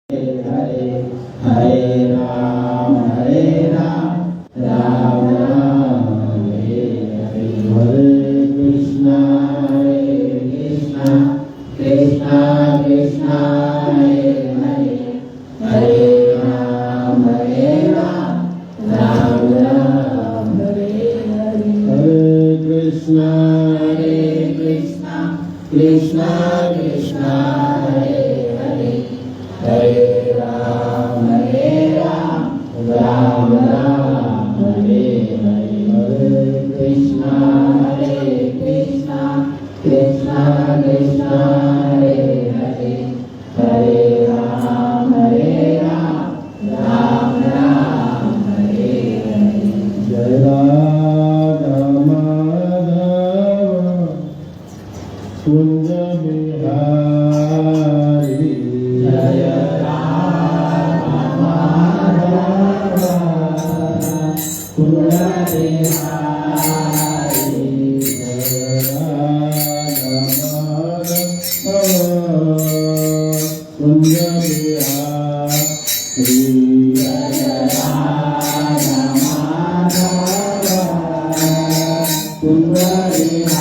हरे हरे राम राम राम हरे हरे हरे कृष्णा कृष्णा कृष्णा हरे हरे हरे राम राम राम हरे हरे हरे कृष्णा कृष्णा कृष्णा हरे हरे हरे राम राम राम हरे हरे हरे कृष्णा कृष्णा कृष्णा हरे हरे हरे राम राम राम हरे हरे जय राधा माधव कुंज बिहारी जय राधा माधव कुंज बिहारी जय राधा माधव कुंज बिहारी जय राधा माधव कुंज बिहारी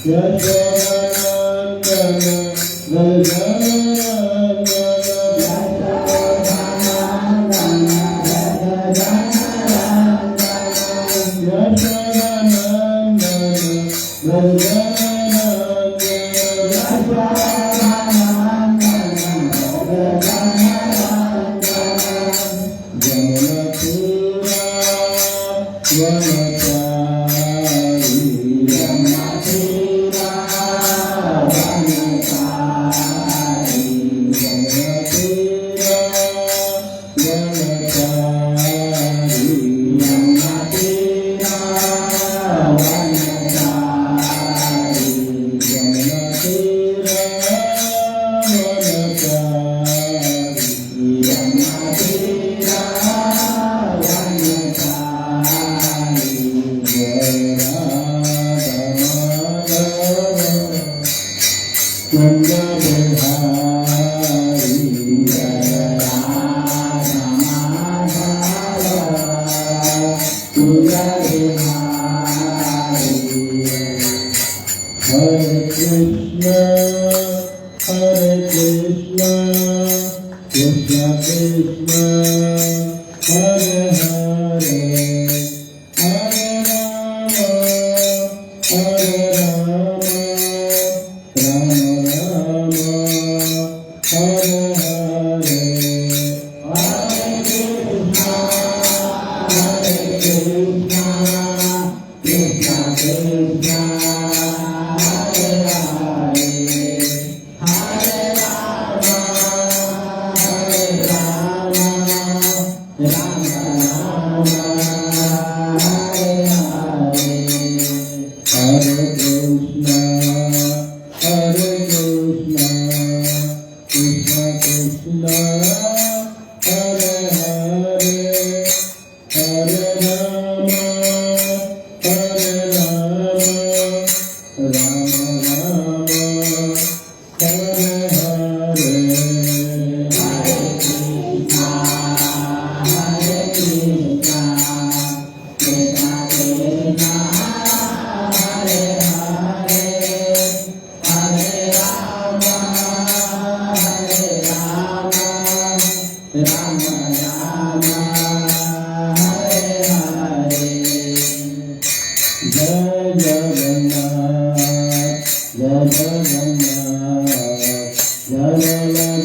जय जगन्नाथ जय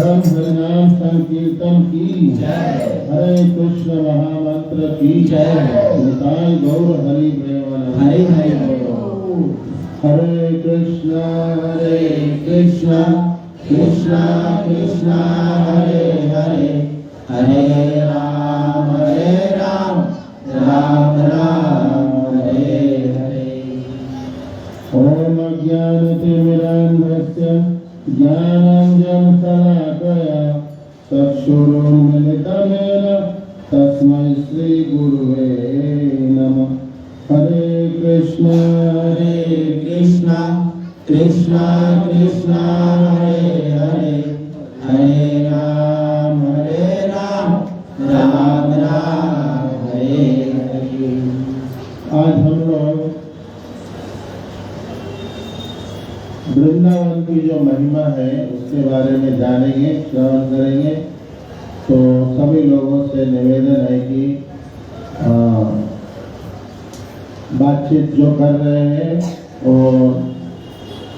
धर्म हरिनाम संकीर्तन की जय। हरे कृष्ण महामंत्र की जय। निताय गौर हरि प्रेमानंद। हरि हरि बोल। हरे कृष्ण कृष्ण कृष्ण हरे हरे, हरे राम राम राम हरे हरे। ओम अज्ञानतिमिरान्धस्य ज्ञानाञ्जनशलाकया चक्षुरुन्मिलितं येन तस्मै श्रीगुरुवे नमः। हरे कृष्ण कृष्ण कृष्ण हरे हरे, हरे राम राम राम हरे हरे। आज हम लोग वृंदावन की जो महिमा है उसके बारे में जानेंगे, श्रवण करेंगे। तो सभी लोगों से निवेदन है कि बातचीत जो कर रहे हैं वो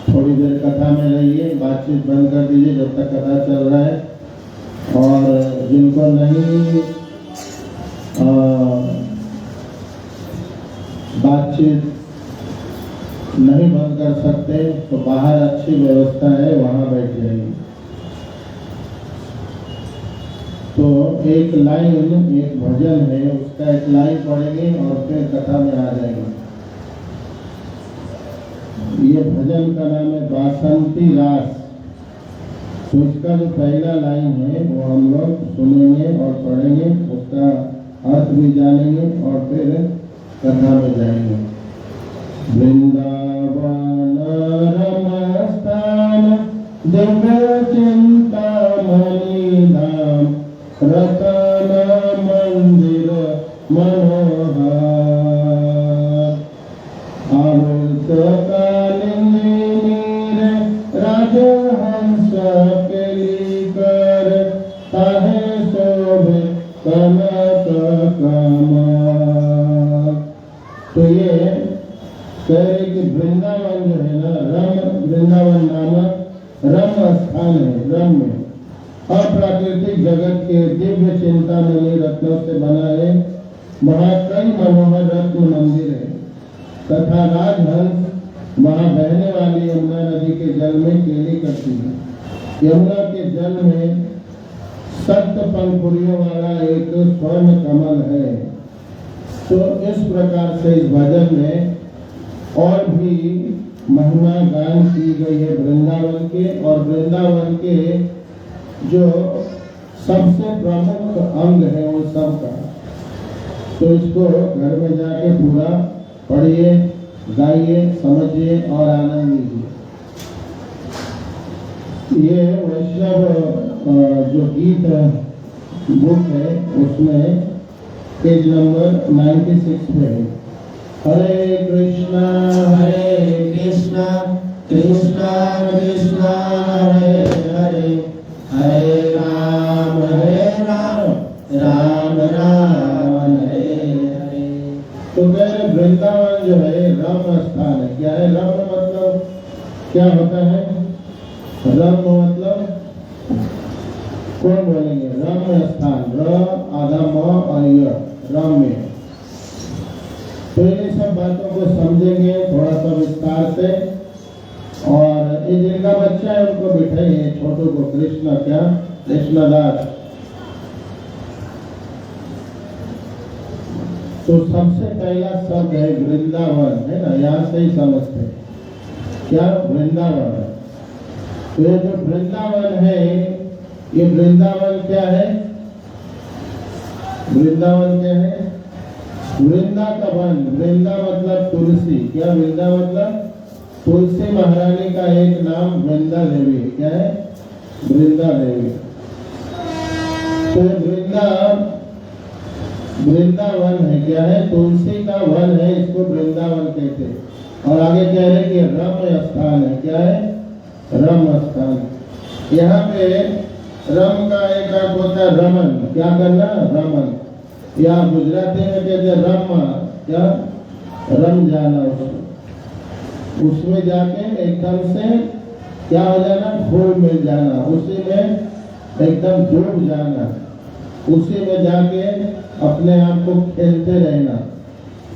थोड़ी देर कथा में रहिए, बातचीत बंद कर दीजिए जब तक कथा चल रहा है। और जिनको नहीं बातचीत नहीं बंद कर सकते तो बाहर अच्छी व्यवस्था है, वहां बैठ जाइए। तो एक लाइन, एक भजन है, उसका एक लाइन पढ़ेंगे और फिर कथा में आ जाएंगे। ये भजन का नाम है बासंती रास। तो इसका जो पहला लाइन है वो हम लोग सुनेंगे और पढ़ेंगे, उसका अर्थ भी जानेंगे और फिर कथा में जाएंगे। वृंदावन रमस्थान दिव्य चिंतामणि धाम, रतन मंदिर मनोहर, आवृत कालिंदी नीर राजहंस केलिकर, ताहे शोभे कनक कमल। तो ये कह रहे कि वृंदावन जो है ना, वृंदावन नामक रम स्थान है। रम में अप्राकृतिक जगत के दिव्य चिंतामणि रत्नों से बना है। वहाँ कई मनोहर रत्न मंदिर है तथा राजहंस वहाँ बहने वाली यमुना नदी के जल में केली करती है। यमुना के जल में 7 पंखुड़ियों वाला एक स्वर्ण कमल है। तो इस प्रकार से इस भजन में और भी महिमा गान की गई है वृंदावन के। और वृंदावन के जो सबसे प्रमुख अंग है वो सबका। तो इसको घर में जाके पूरा पढ़िए, गाइए, समझिए और आनंद लीजिए। ये वैष्णव जो गीत बुक है उसमें पेज नंबर 96 पे है। हरे कृष्णा कृष्णा कृष्णा हरे हरे, हरे राम राम राम हरे हरे। तो मेरे वृंदावन जो है रम स्थान है। क्या है रम मतलब? क्या होता है रम मतलब? कौन बोलेंगे? रम स्थान, र आधा म और य, रम्य। तो इन सब बातों को समझेंगे थोड़ा सा विस्तार से। और ये जिनका बच्चा है उनको बिठाइए, छोटू को। कृष्ण क्या? कृष्णदास। तो सबसे पहला शब्द है वृंदावन, है ना? यहाँ से ही समझते क्या वृंदावन। तो ये जो वृंदावन है, ये वृंदावन क्या है? वृंदावन क्या है? वृंदा का वन। वृंदा मतलब तुलसी। क्या वृंदा मतलब? तुलसी महारानी का एक नाम वृंदा देवी। क्या है? वृंदा देवी। तो वृंदावन है। क्या है? तुलसी का वन है, इसको वृंदावन कहते हैं। और आगे कह रहे कि रम स्थान है। क्या है? रम स्थान। यहाँ पे रम का एक अर्थ होता है रमन। क्या करना? रमन। या गुजराती में कहते रमा। क्या? रम जाना। उसमें जाके एकदम से क्या हो जाना? फूल मिल जाना। उसी में एकदम डूब जाना, उसी में जाके अपने आप को खेलते रहना,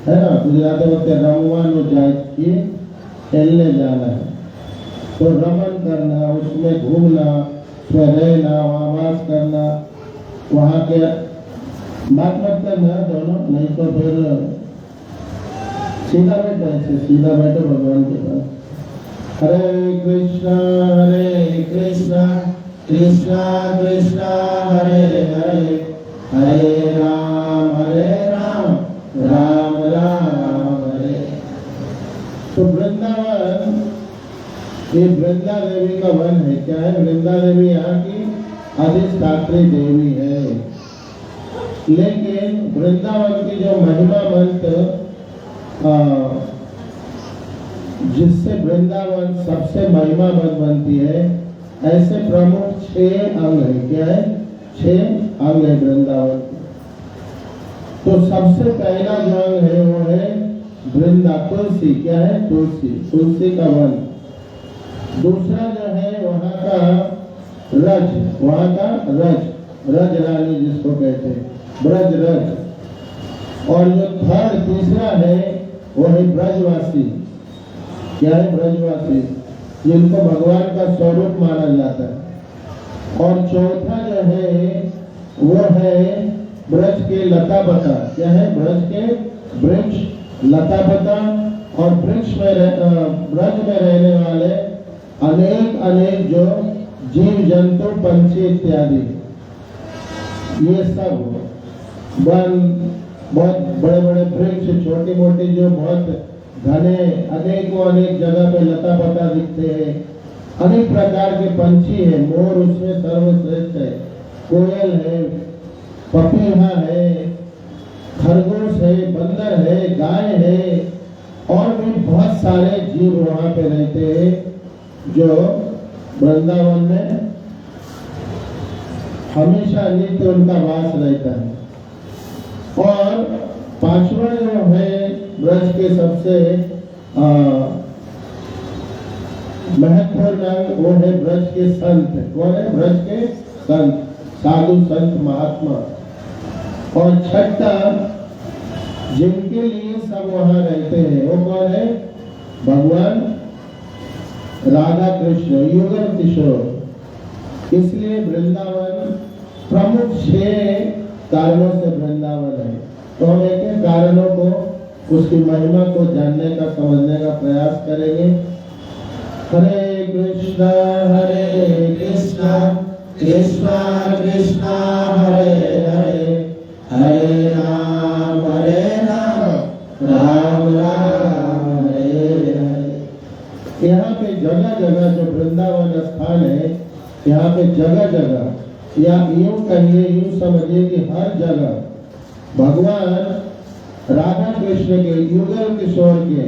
है ना। गुजराती वक्त रमवानो जाए कि खेलने जाना है, तो रमन करना, उसमें घूमना, उसमें रहना, वहाँ वास करना, वहाँ के बात मत करना दोनों, नहीं तो फिर सीधा बैठो, ऐसे सीधा बैठो भगवान के पास। हरे कृष्णा कृष्णा कृष्णा हरे हरे, हरे राम राम राम हरे। तो वृंदावन ये वृंदा देवी का वन है। क्या है? वृंदा देवी यहाँ की अधिष्ठात्री देवी है। लेकिन वृंदावन की जो महिमा मंत्र जिससे वृंदावन सबसे महिमा बनती है, ऐसे प्रमुख 6 अंग है। क्या है? 6 अंग है वृंदावन। तो सबसे पहला जो अंग है वो है वृंदा तुलसी। क्या है? तुलसी, तुलसी का वन। दूसरा जो है वहाँ का रज, वहाँ का रज रानी जिसको कहते हैं, ब्रज रज। और जो थर्ड तीसरा है वो है ब्रजवासी। क्या है? ब्रजवासी, जिनको भगवान का स्वरूप माना जाता है। और चौथा जो है वो है ब्रज के लता पता। क्या है? ब्रज के वृक्ष, लता पता और वृक्ष में ब्रज में रहने वाले अनेक जो जीव जंतु, पंछी इत्यादि, ये सब वन, बहुत बड़े बड़े वृक्ष, छोटे मोटे जो बहुत घने अनेक जगह पे लता पता दिखते हैं। अनेक प्रकार के पंछी है, मोर उसमें सर्वश्रेष्ठ है, कोयल है, पपीहा है, खरगोश है, बंदर है, गाय है, और भी बहुत सारे जीव वहाँ पे रहते हैं जो वृंदावन में हमेशा नित्य उनका वास रहता है। और पांचवा जो है ब्रज के सबसे महत्वपूर्ण अंग वो है ब्रज के संत। कौन है? ब्रज के संत, साधु संत महात्मा। और छठा जिनके लिए सब वहां रहते हैं वो कौन है? भगवान राधा कृष्ण, युगल किशोर। इसलिए वृंदावन प्रमुख 6 कारणों से वृंदावन है। तो हम एक कारणों को, उसकी महिमा को जानने का, समझने का प्रयास करेंगे। हरे कृष्णा कृष्णा कृष्णा हरे हरे, हरे राम राम राम हरे हरे। यहाँ पे जगह जगह जो वृंदावन स्थान है, यहाँ पे जगह जगह, या यूं कहिए, यूं समझिए कि हर जगह भगवान राधा कृष्ण के, युगल किशोर के,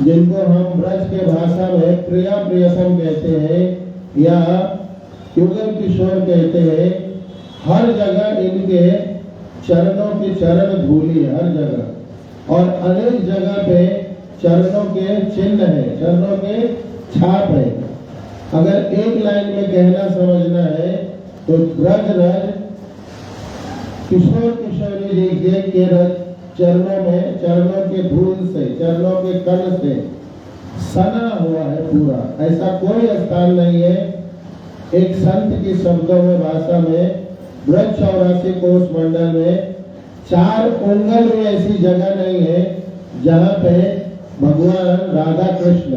जिनको हम ब्रज के भाषा में प्रिया प्रियतम कहते हैं या युगल किशोर कहते हैं, हर जगह इनके चरणों की चरण धूली है, हर जगह। और अनेक जगह पे चरणों के चिन्ह है, चरणों के छाप है। अगर एक लाइन में कहना समझना है तो ब्रज रज किशोर किशोरी जी के चरणों में, चरणों के धूल से, चरणों के कण से सना हुआ है पूरा। ऐसा कोई स्थान नहीं है एक संत की शब्दों में, भाषा में, ब्रज 84 कोष मंडल में 4 उंगल में ऐसी जगह नहीं है जहाँ पे भगवान राधा कृष्ण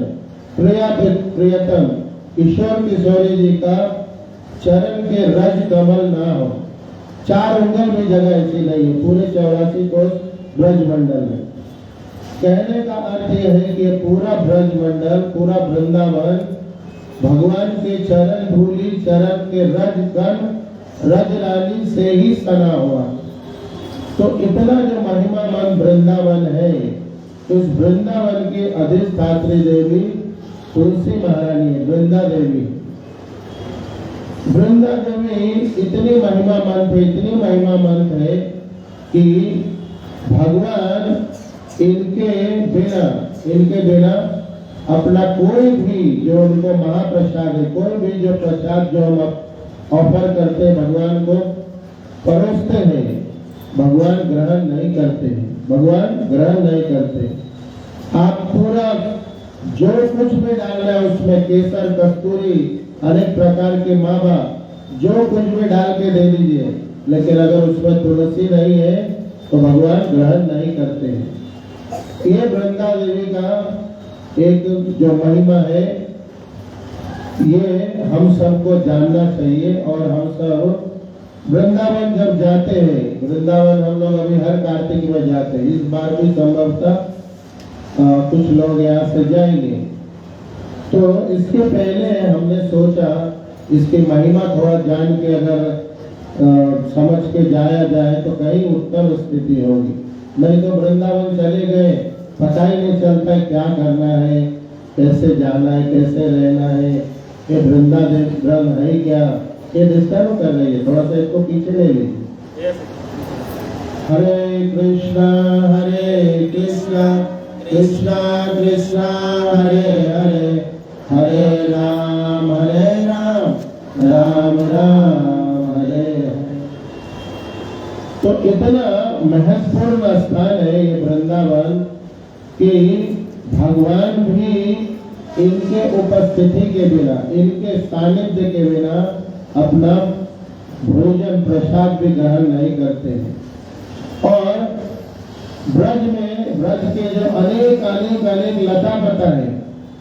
प्रियतम किशोर किशोरी जी का चरण के रज कमल ना हो। 4 उंगल में जगह ऐसी नहीं है पूरे 84 कोष ब्रज मंडल में। कहने का अर्थ यह है कि पूरा ब्रज मंडल, पूरा वृंदावन भगवान के चरण धूली, चरण के रज कण, रज रानी से ही सना हुआ। तो इतना जो महिमामय वृंदावन है, इस वृंदावन की अधिष्ठात्री देवी तुलसी महारानी है, वृंदा देवी। वृंदा देवी इतनी महिमामंत है, इतनी महिमामंत है कि भगवान इनके बिना अपना कोई भी जो उनको महाप्रसाद है, कोई भी जो प्रसाद जो हम ऑफर करते, भगवान को परोसते हैं, भगवान ग्रहण नहीं करते, भगवान ग्रहण नहीं करते। आप पूरा जो कुछ भी डालना है उसमें, केसर, कस्तूरी, अनेक प्रकार के मावा, जो कुछ भी डाल के दे दीजिए, लेकिन अगर उसमें तुलसी नहीं है तो भगवान ग्रहण नहीं करते हैं। ये वृंदा देवी का एक जो महिमा है, ये हम सबको जानना चाहिए। और हम सब वृंदावन जब जाते हैं, वृंदावन हम लोग अभी हर कार्तिक में जाते हैं, इस बार भी संभवतः कुछ लोग यहाँ से जाएंगे। तो इसके पहले हमने सोचा इसकी महिमा थोड़ा जान के अगर समझ के जाया जाए तो कहीं उत्तम स्थिति होगी। नहीं तो वृंदावन चले गए, पता ही नहीं चलता है क्या करना है, कैसे जाना है, कैसे रहना है, ये वृंदावन है क्या, ये डिस्टर्ब कर रही है, थोड़ा सा इसको पीछे ले लीजिए। हरे कृष्णा कृष्णा कृष्णा हरे हरे, हरे राम राम राम हरे हरे। तो इतना महत्वपूर्ण स्थान है ये वृंदावन कि भगवान भी इनके उपस्थिति के बिना, इनके सानिध्य के बिना अपना भोजन प्रसाद भी ग्रहण नहीं करते हैं। और ब्रज में, ब्रज के जो अनेक लता पता है,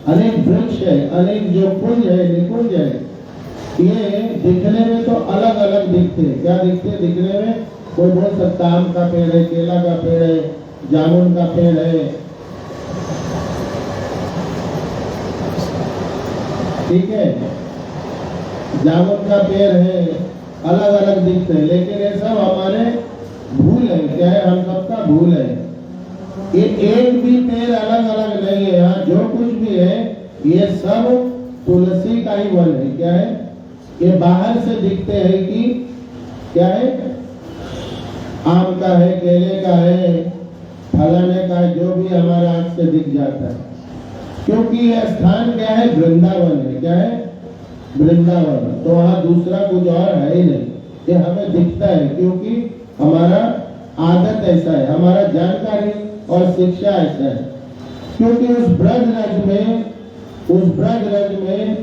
अनेक वृक्ष है, अनेक जो कुंज है, निकुंज है, ये दिखने में तो अलग अलग दिखते हैं। क्या दिखते हैं? दिखने में कोई बोल सकता आम का पेड़ है, केला का पेड़ है, जामुन का पेड़ है, ठीक है, जामुन का पेड़ है, अलग अलग दिखते हैं, लेकिन ये सब हमारे भूल है। क्या है? हम सबका भूल है। ये एक भी पेड़ अलग अलग नहीं है। यहाँ जो कुछ भी है ये सब तुलसी का ही वन है। क्या है? ये बाहर से दिखते हैं कि क्या है, आम का है, केले का है, फलाने का है, जो भी हमारा आंख से दिख जाता है। क्योंकि यह स्थान क्या है? वृंदावन है। क्या है? वृंदावन। तो वहाँ दूसरा कुछ और है ही नहीं। ये हमें दिखता है क्योंकि हमारा आदत ऐसा है, हमारा जानकारी और शिक्षा ऐसा है। क्योंकि उस ब्रज रज में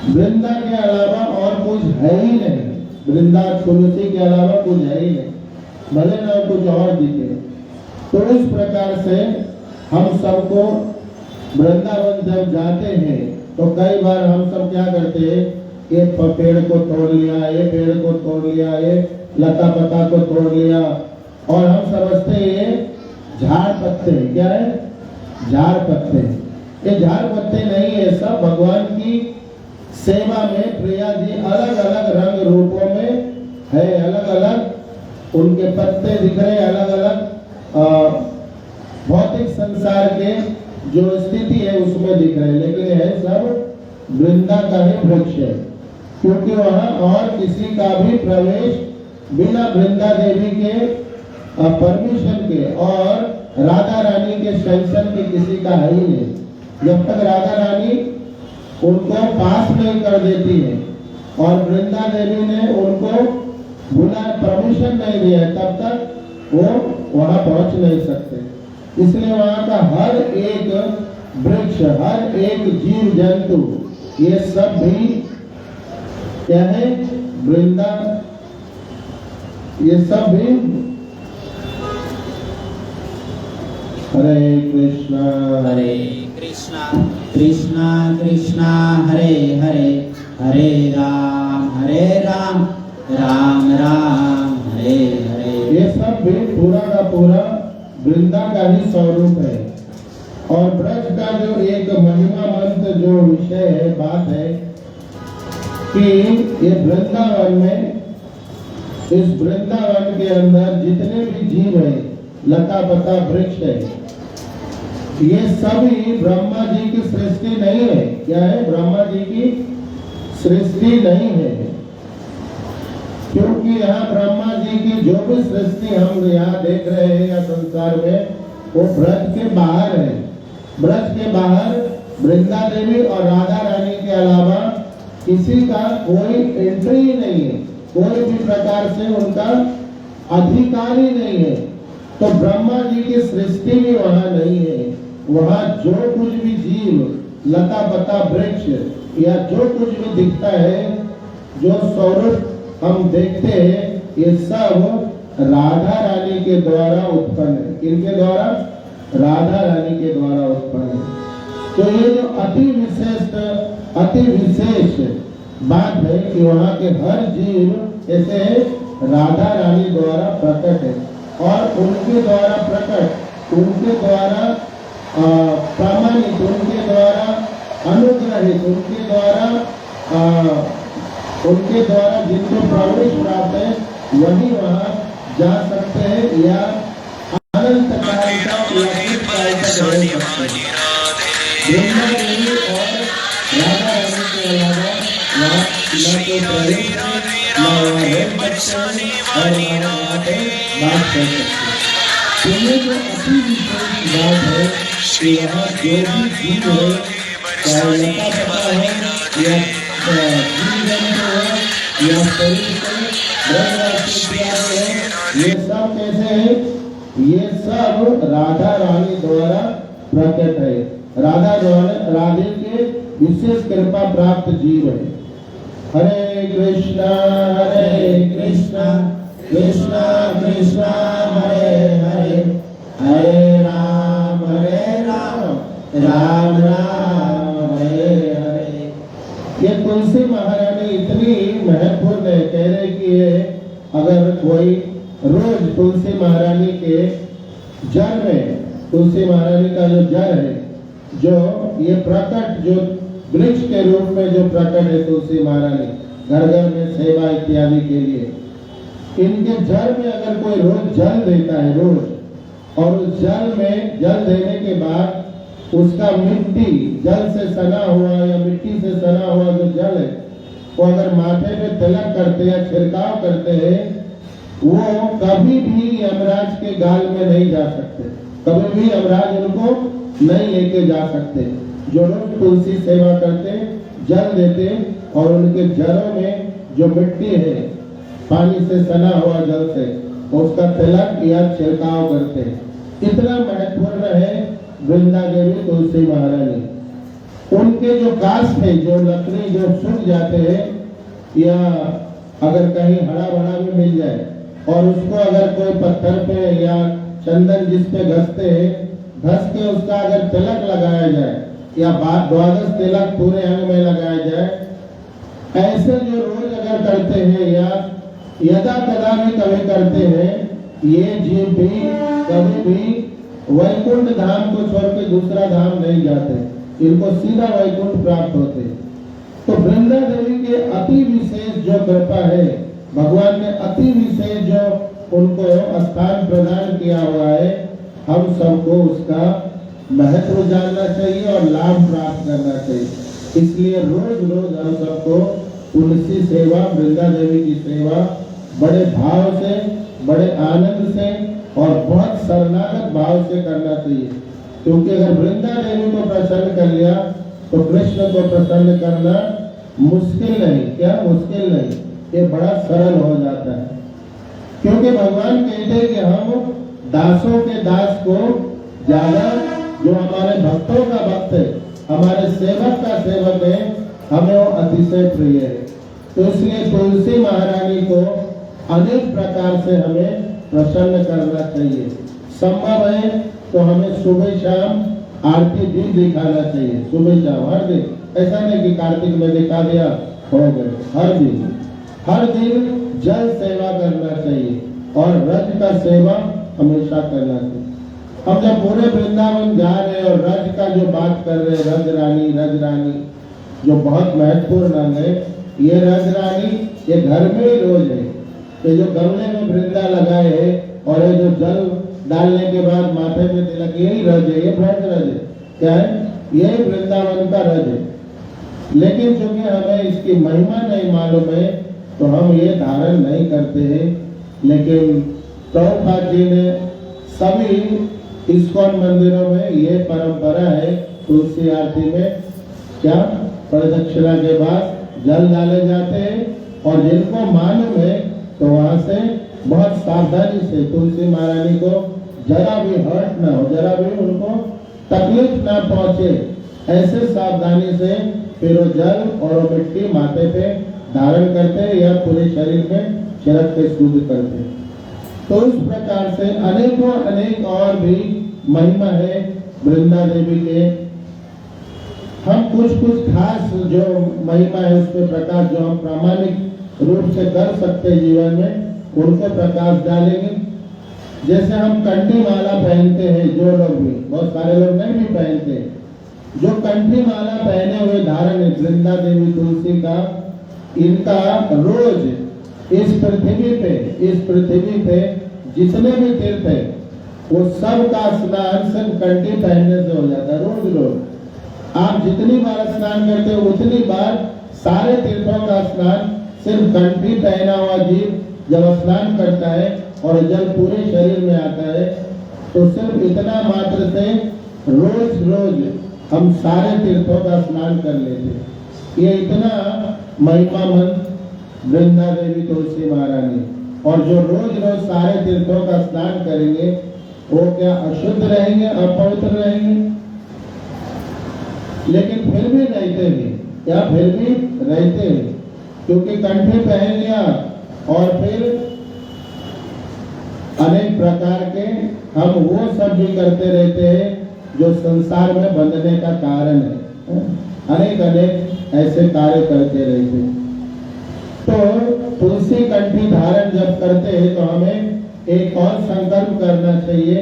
वृंदा के अलावा और कुछ है ही नहीं। वृंदा तुलसी के अलावा कुछ है ही नहीं, भले ना कुछ और दिखे। तो इस प्रकार से हम सबको वृंदावन जब जाते हैं तो कई बार हम सब क्या करते हैं, ये पेड़ को तोड़ लिया, ये पेड़ को तोड़ लिया, ये लता पता को तोड़ लिया, और हम समझते हैं ये झाड़ पत्ते। क्या है? झाड़ पत्ते। ये झाड़ पत्ते नहीं है, सब भगवान की सेवा में प्रिया जी अलग अलग रंग रूपों में है, अलग अलग उनके पत्ते दिख रहे, अलग अलग भौतिक संसार के जो स्थिति है उसमें दिख रहे, लेकिन यह सब वृंदा का ही वृक्ष है। क्योंकि वहां और किसी का भी प्रवेश बिना वृंदा देवी के परमिशन के और राधा रानी के सैंक्शन के किसी का है ही नहीं। जब तक राधा रानी उनको पास नहीं कर देती है और वृंदा देवी ने उनको बुला परमिशन नहीं दिया है, तब तक वो वहां पहुंच नहीं सकते। इसलिए वहां का हर एक वृक्ष, हर एक जीव जंतु, ये सब भी क्या है? वृंदा। ये सब भी हरे कृष्णा कृष्णा कृष्णा हरे हरे, हरे राम राम राम हरे हरे। ये सब भी पूरा का पूरा वृंदा का ही स्वरूप है। और ब्रज का जो एक महिमा मंत्र जो विषय है, बात है कि ये वृंदावन में, इस वृंदावन के अंदर जितने भी जीव है, लता पता वृक्ष है, ये सभी ब्रह्मा जी की सृष्टि नहीं है। क्या है? ब्रह्मा जी की सृष्टि नहीं है। क्योंकि यहाँ ब्रह्मा जी की जो भी सृष्टि हम यहाँ देख रहे हैं या संसार में, वो ब्रज के बाहर है। ब्रज के बाहर वृंदा देवी और राधा रानी के अलावा किसी का कोई एंट्री ही नहीं है, कोई भी प्रकार से उनका अधिकार ही नहीं है। तो ब्रह्मा जी की सृष्टि भी वहां नहीं है। वहां जो कुछ भी जीव, लता पता वृक्ष या जो कुछ भी दिखता है, जो स्वरूप हम देखते हैं, ये सब राधा रानी के द्वारा उत्पन्न है। किनके द्वारा? राधा रानी के द्वारा उत्पन्न है। तो ये जो अति विशेष बात है कि वहाँ के हर जीव ऐसे राधा रानी द्वारा प्रकट है और उनके द्वारा प्रकट, उनके द्वारा प्रमाणित, उनके द्वारा अनुग्रहित, उनके द्वारा जिनको प्रवेश प्राप्त है वही वहाँ जा सकते हैं या अनंत काल का या चिर काल तक रह सकते हैं। ब्रह्मा देवी और राधा रानी के अलावा वहाँ न तो प्रवेश है, न वहाँ रह सकते हैं और न वहाँ पे बात कर सकते हैं। तो ये जो अति विशेष बात है कि यहाँ जो भी जीव है, चाहे लता पता है या जीव जंतु है या शरीर है, ये सब कैसे है? ये सब राधा रानी द्वारा प्रकट है। राधे के विशेष कृपा प्राप्त जीव है। हरे कृष्णा कृष्णा कृष्णा हरे हरे, हरे राम राम राम हरे हरे। ये तुलसी महारानी इतनी महत्वपूर्ण है, कह रहे कि ये अगर कोई रोज तुलसी महारानी के जल में, तुलसी महारानी का जो जल है, जो ये प्रकट, जो वृक्ष के रूप में जो प्रकट है तुलसी महारानी, घर घर में सेवा इत्यादि के लिए, इनके जल में अगर कोई रोज जल देता है रोज, और उस जल में जल देने के बाद उसका मिट्टी, जल से सना हुआ या मिट्टी से सना हुआ जो जल है, वो अगर माथे पे तिलक करते या छिड़काव करते हैं, वो कभी भी यमराज के गाल में नहीं जा सकते, कभी भी यमराज उनको नहीं लेके जा सकते। जो लोग तुलसी सेवा करते, जल देते और उनके जलों में जो मिट्टी है, पानी से सना हुआ जल से, उसका तिलक या छिड़काव करते। इतना महत्वपूर्ण है वृंदा देवी तुलसी महारानी। उनके जो काष्ठ है, जो लकड़ी जो सूख जाते हैं या अगर कहीं हरा भरा भी मिल जाए और उसको अगर कोई पत्थर पे या चंदन जिस पे घसते हैं, घस के उसका अगर तिलक लगाया जाए या 12 तिलक पूरे अंग में लगाया जाए, ऐसे जो रोज अगर करते हैं या यदा कदा भी कभी करते हैं, ये जीव भी कभी भी वैकुंठ धाम को छोड़ के दूसरा धाम नहीं जाते, इनको सीधा वैकुंठ प्राप्त होते। तो वृंदा देवी के अति विशेष जो कृपा है, भगवान ने अति विशेष जो उनको स्थान प्रदान किया हुआ है, हम सबको उसका महत्व जानना चाहिए और लाभ प्राप्त करना चाहिए। इसलिए रोज रोज हम सबको तुलसी सेवा, वृंदा देवी की सेवा बड़े भाव से, बड़े आनंद से और बहुत शरणागत भाव से करना चाहिए। क्योंकि अगर वृंदा देवी को प्रसन्न कर लिया तो कृष्ण को प्रसन्न करना मुश्किल नहीं। क्या मुश्किल नहीं, ये बड़ा सरल हो जाता है। क्योंकि भगवान कहते हैं कि हम दासों के दास को ज्यादा, जो हमारे भक्तों का भक्त है, हमारे सेवक का सेवक है, हमें वो अतिशय प्रिय है। तो इसलिए तुलसी महारानी को अनेक प्रकार से हमें प्रसन्न करना चाहिए। संभव है तो हमें सुबह शाम आरती दिन दिखाना चाहिए, सुबह शाम हर दिन। ऐसा नहीं कि कार्तिक में दिखा दिया हो गए, हर दिन जल सेवा करना चाहिए और रज का सेवा हमेशा करना चाहिए। हम जब पूरे वृंदावन जा रहे हैं और रज का जो बात कर रहे हैं, रज रानी जो बहुत महत्वपूर्ण अंग है, ये रज रानी ये घर में ही रोज है। ये जो गमले में वृंदा लगाए है और ये जो जल डालने के बाद माथे पे तिलक, यही रज है, ये ब्रज रज है। क्या है? यही वृंदावन का रज है। लेकिन चूंकि हमें इसकी महिमा नहीं मालूम है तो हम ये धारण नहीं करते हैं। लेकिन प्रभुपाद जी ने सभी इस्कॉन मंदिरों में ये परंपरा है, तुलसी आरती में क्या प्रदक्षिणा के बाद जल डाले जाते हैं, और जिनको मालूम है तो वहां से बहुत सावधानी से तुलसी महारानी को जरा भी हर्ट ना हो, जरा भी उनको तकलीफ ना पहुंचे, ऐसे सावधानी से फिर वो जल और वो मिट्टी माथे पे धारण करते या पूरे शरीर में छिड़क के शुद्ध करते। तो इस प्रकार से अनेकों अनेक और भी महिमा है वृंदा देवी के। हम कुछ खास जो महिमा है उसके प्रकाश जो हम प्रामाणिक रूप से कर सकते जीवन में, उनको प्रकाश डालेंगे। जैसे हम कंठी माला पहनते हैं, जो लोग भी, बहुत सारे लोग नहीं भी पहनते, जो कंठी माला पहने हुए धारण है वृंदा देवी तुलसी का, इनका रोज इस पृथ्वी पे जितने भी तीर्थ है वो सब का स्नान सिर्फ कंठी पहनने से हो जाता है। रोज आप जितनी बार स्नान करते हो उतनी बार सारे तीर्थों का स्नान सिर्फ कंठी पहना हुआ जीव जब स्नान करता है और जल पूरे शरीर में आता है, तो सिर्फ इतना मात्र से रोज हम सारे तीर्थों का स्नान कर लेते। ये इतना महिमामंद वृंदा देवी तुलसी महारानी। और जो रोज सारे तीर्थों का स्नान करेंगे वो क्या अशुद्ध रहेंगे, अपवित्र रहेंगे, लेकिन फिर भी रहते हैं, क्योंकि कंठी पहन लिया और फिर अनेक प्रकार के हम वो सब भी करते रहते हैं जो संसार में बंधने का कारण है। अनेक ऐसे कार्य करते रहते हैं। तो तुलसी कंठी धारण जब करते हैं तो हमें एक और संकल्प करना चाहिए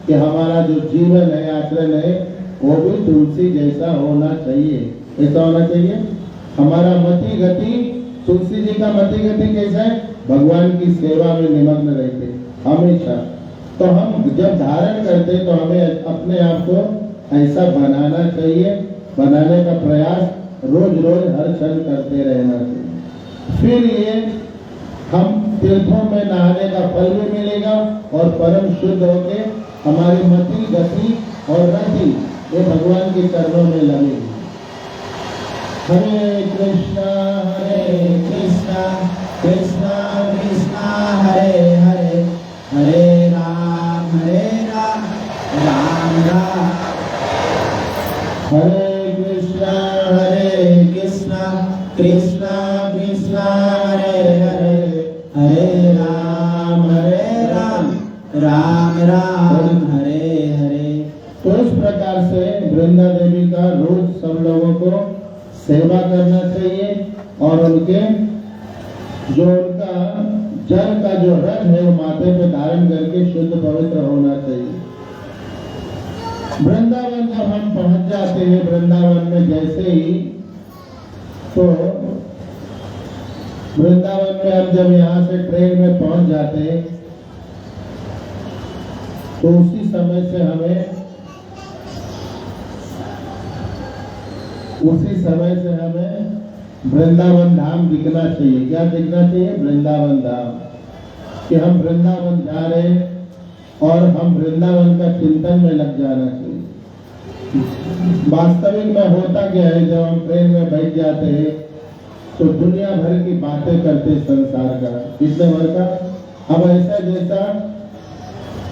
कि हमारा जो जीवन है, आचरण है, वो भी तुलसी जैसा होना चाहिए। ऐसा होना चाहिए हमारा मति गति। तुलसी जी का मति गति कैसा है? भगवान की सेवा में निमग्न रहते हमेशा। तो हम जब धारण करते तो हमें अपने आप को ऐसा बनाना चाहिए, बनाने का प्रयास रोज हर क्षण करते रहना चाहिए। फिर ये हम तीर्थों में नहाने का फल भी मिलेगा और परम शुद्ध होके हमारी मति गति और रति ये भगवान के चरणों में लगेगी। हरे कृष्णा कृष्णा कृष्णा हरे हरे, हरे राम राम राम हरे कृष्णा कृष्णा कृष्णा हरे हरे, हरे राम राम राम हरे हरे। तो इस प्रकार से वृंदा देवी का रोज सब लोगों को सेवा करना चाहिए और उनके जो उनका जल का जो रंग है वो माथे पे धारण करके शुद्ध पवित्र होना चाहिए। वृंदावन जब हम पहुंच जाते हैं, वृंदावन में जैसे ही, तो वृंदावन में हम जब यहाँ से ट्रेन में पहुंच जाते हैं तो उसी समय से हमें वृंदावन धाम दिखना चाहिए। क्या दिखना चाहिए? वृंदावन धाम, कि हम वृंदावन जा रहे हैं और हम वृंदावन का चिंतन में लग जाना चाहिए। वास्तविक में होता क्या है, जब हम ट्रेन में बैठ जाते हैं तो दुनिया भर की बातें करते संसार का, कितने भर का। अब ऐसा जैसा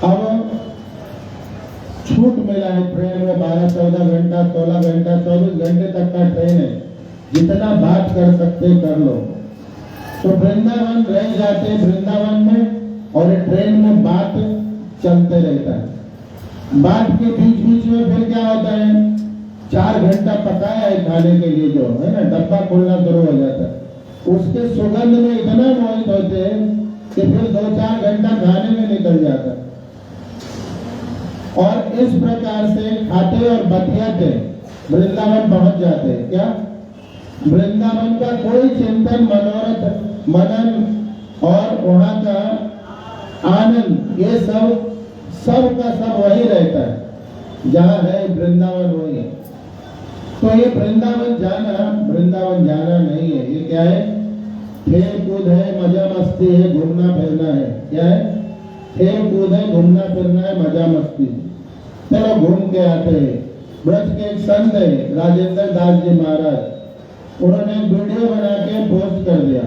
अब छूट मिला है ट्रेन में 12-14 घंटा 16 घंटा 24 घंटे तक का ट्रेन है, जितना बात कर सकते कर लो। तो वृंदावन रह जाते वृंदावन में और ट्रेन में बात चलते रहता है। बात के बीच में फिर क्या होता है, 4 घंटा पकाया है खाने के लिए जो है ना, डब्बा खोलना शुरू हो जाता है। उसके सुगंध में इतना मोहित होते हैं कि फिर 2-4 घंटा खाने में निकल जाता है। और इस प्रकार से खाते और बतियाते वृंदावन पहुंच जाते हैं। क्या वृंदावन का कोई चिंतन मनोरथ मनन और वहां का आनंद ये सब का सब वही रहता है, जहाँ है वृंदावन वही है। तो ये वृंदावन जाना नहीं है, ये क्या है? खेल कूद है, मजा मस्ती है, घूमना फिरना है। क्या है? खेल कूद है, घूमना फिरना है, मजा मस्ती। चलो घूम के आते हैं। ब्रज के एक संत है राजेंद्र दास जी महाराज, उन्होंने एक वीडियो बना के पोस्ट कर दिया,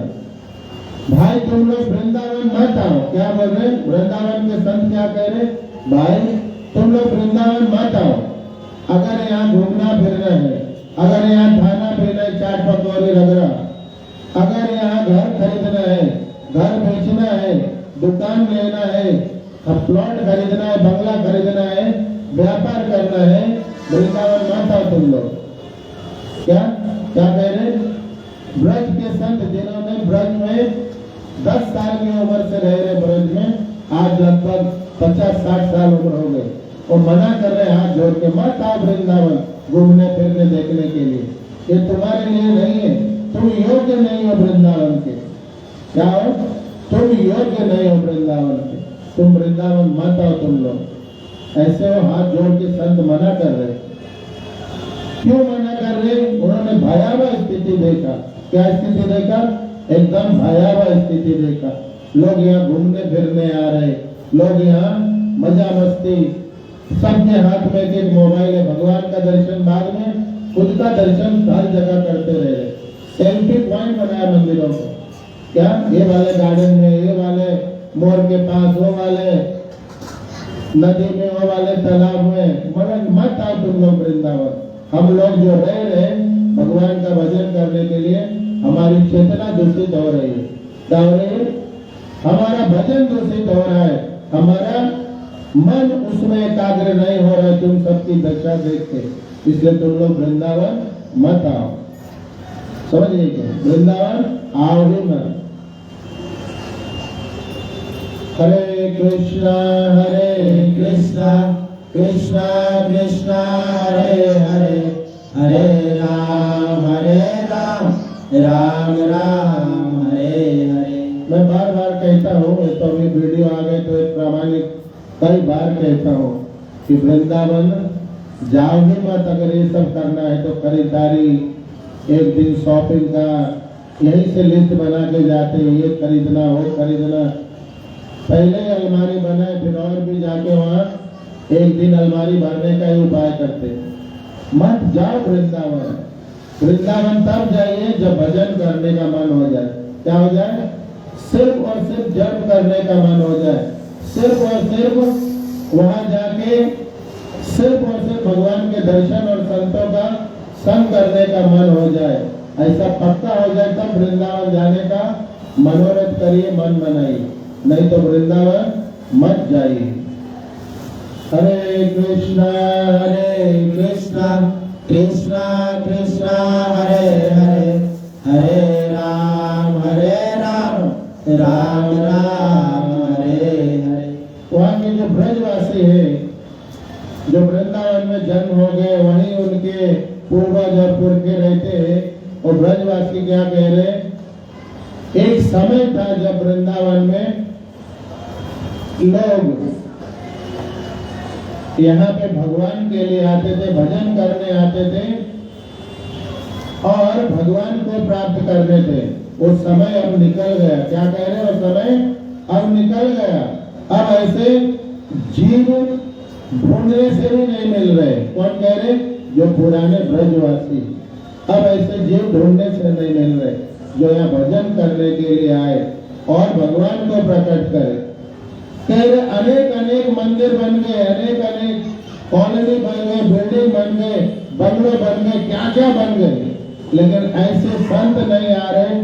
भाई तुम लोग वृंदावन मत आओ। क्या बोल रहे? वृंदावन के संत क्या कह रहे? भाई तुम लोग वृंदावन मत आओ। अगर यहाँ घूमना फिरना है, अगर यहाँ खाना पीना है, चाट पकौड़ी रगड़ा, अगर यहाँ घर खरीदना है, घर बेचना है, दुकान लेना है, प्लॉट खरीदना है, बंगला खरीदना है, व्यापार करना है, वृंदावन मत आओ तुम लोग। क्या क्या कह रहे? ब्रज के संत जिन्होंने ब्रज में 10 साल की उम्र से रह रहे ब्रज में, आज लगभग 50-60 साल उम्र हो गए, वो मना कर रहे हाथ जोड़ के, मत आओ वृंदावन घूमने फिरने देखने के लिए, ये तुम्हारे लिए नहीं है, तुम योग्य नहीं हो वृंदावन के। क्या हो? तुम योग्य नहीं हो वृंदावन के, तुम वृंदावन मत आओ तुम लोग। ऐसे वो हाथ जोड़ के संत मना कर रहे। क्यों मना कर रहे? उन्होंने भयावह स्थिति देखा। क्या स्थिति देखा? एकदम भयावह स्थिति देखा। लोग यहाँ घूमने फिरने आ रहे, लोग यहाँ मजा मस्ती, सबके हाथ में एक मोबाइल है, भगवान का दर्शन बाद में, खुद का दर्शन हर जगह करते रहे। सेल्फी पॉइंट बनाया मंदिरों को। क्या? ये वाले गार्डन में, ये वाले मोर के पास, वो वाले नदी में, वो वाले तालाब में। मगर मत आओ तुम लोग वृंदावन। हम लोग जो रह रहे भगवान का भजन करने के लिए, हमारी चेतना दूषित हो रही है। क्या हो रही है? हमारा भजन दूषित हो रहा है, हमारा मन उसमें एकाग्र नहीं हो रहा है तुम सबकी दशा देख के। इसलिए तुम लोग वृंदावन मत आओ। समझ गए क्या? वृंदावन आओ ही मत। हरे कृष्णा कृष्णा कृष्णा हरे हरे, हरे राम राम राम हरे हरे। मैं बार बार कहता हूँ, तो अभी वीडियो आ गए तो एक प्रामाणिक कई बार कहता हूँ कि वृंदावन जाओ ही मत। अगर ये सब करना है तो खरीदारी, एक दिन शॉपिंग का यहीं से लिस्ट बना के जाते हैं, ये खरीदना वो खरीदना। पहले अलमारी बनाए, फिर और भी जाके वहाँ एक दिन अलमारी भरने का ही उपाय करते। मत जाओ वृंदावन। वृंदावन तब जाइए जब भजन करने का मन हो जाए। क्या हो जाए? सिर्फ और सिर्फ जप करने का मन हो जाए, सिर्फ और सिर्फ वहां जाके सिर्फ और सिर्फ भगवान के दर्शन और संतों का संग करने का मन हो जाए। ऐसा पक्का हो जाए तब वृंदावन जाने का मनोरथ करिए, मन बनाइए, नहीं तो वृंदावन मत जाइए। हरे कृष्णा कृष्णा कृष्णा हरे हरे, हरे राम राम राम हरे हरे। वहाँ के जो ब्रजवासी है, जो वृंदावन में जन्म हो गए, वहीं उनके पूर्वज और पुरखे रहते हैं, और ब्रजवासी क्या कह रहे? एक समय था जब वृंदावन में लोग यहाँ पे भगवान के लिए आते थे, भजन करने आते थे और भगवान को प्राप्त करने थे। वो समय अब निकल गया। क्या कह रहे? वो समय अब निकल गया। अब ऐसे जीव ढूंढने से भी नहीं मिल रहे। कौन कह रहे? जो पुराने ब्रजवासी। अब ऐसे जीव ढूंढने से नहीं मिल रहे जो यहाँ भजन करने के लिए आए और भगवान को प्रकट करे। कह रहे अनेक अनेक मंदिर बन गए, अनेक अनेक कॉलोनी बन गए, बिल्डिंग बन गए, बंगले बन गए, क्या क्या बन गए, लेकिन ऐसे संत नहीं आ रहे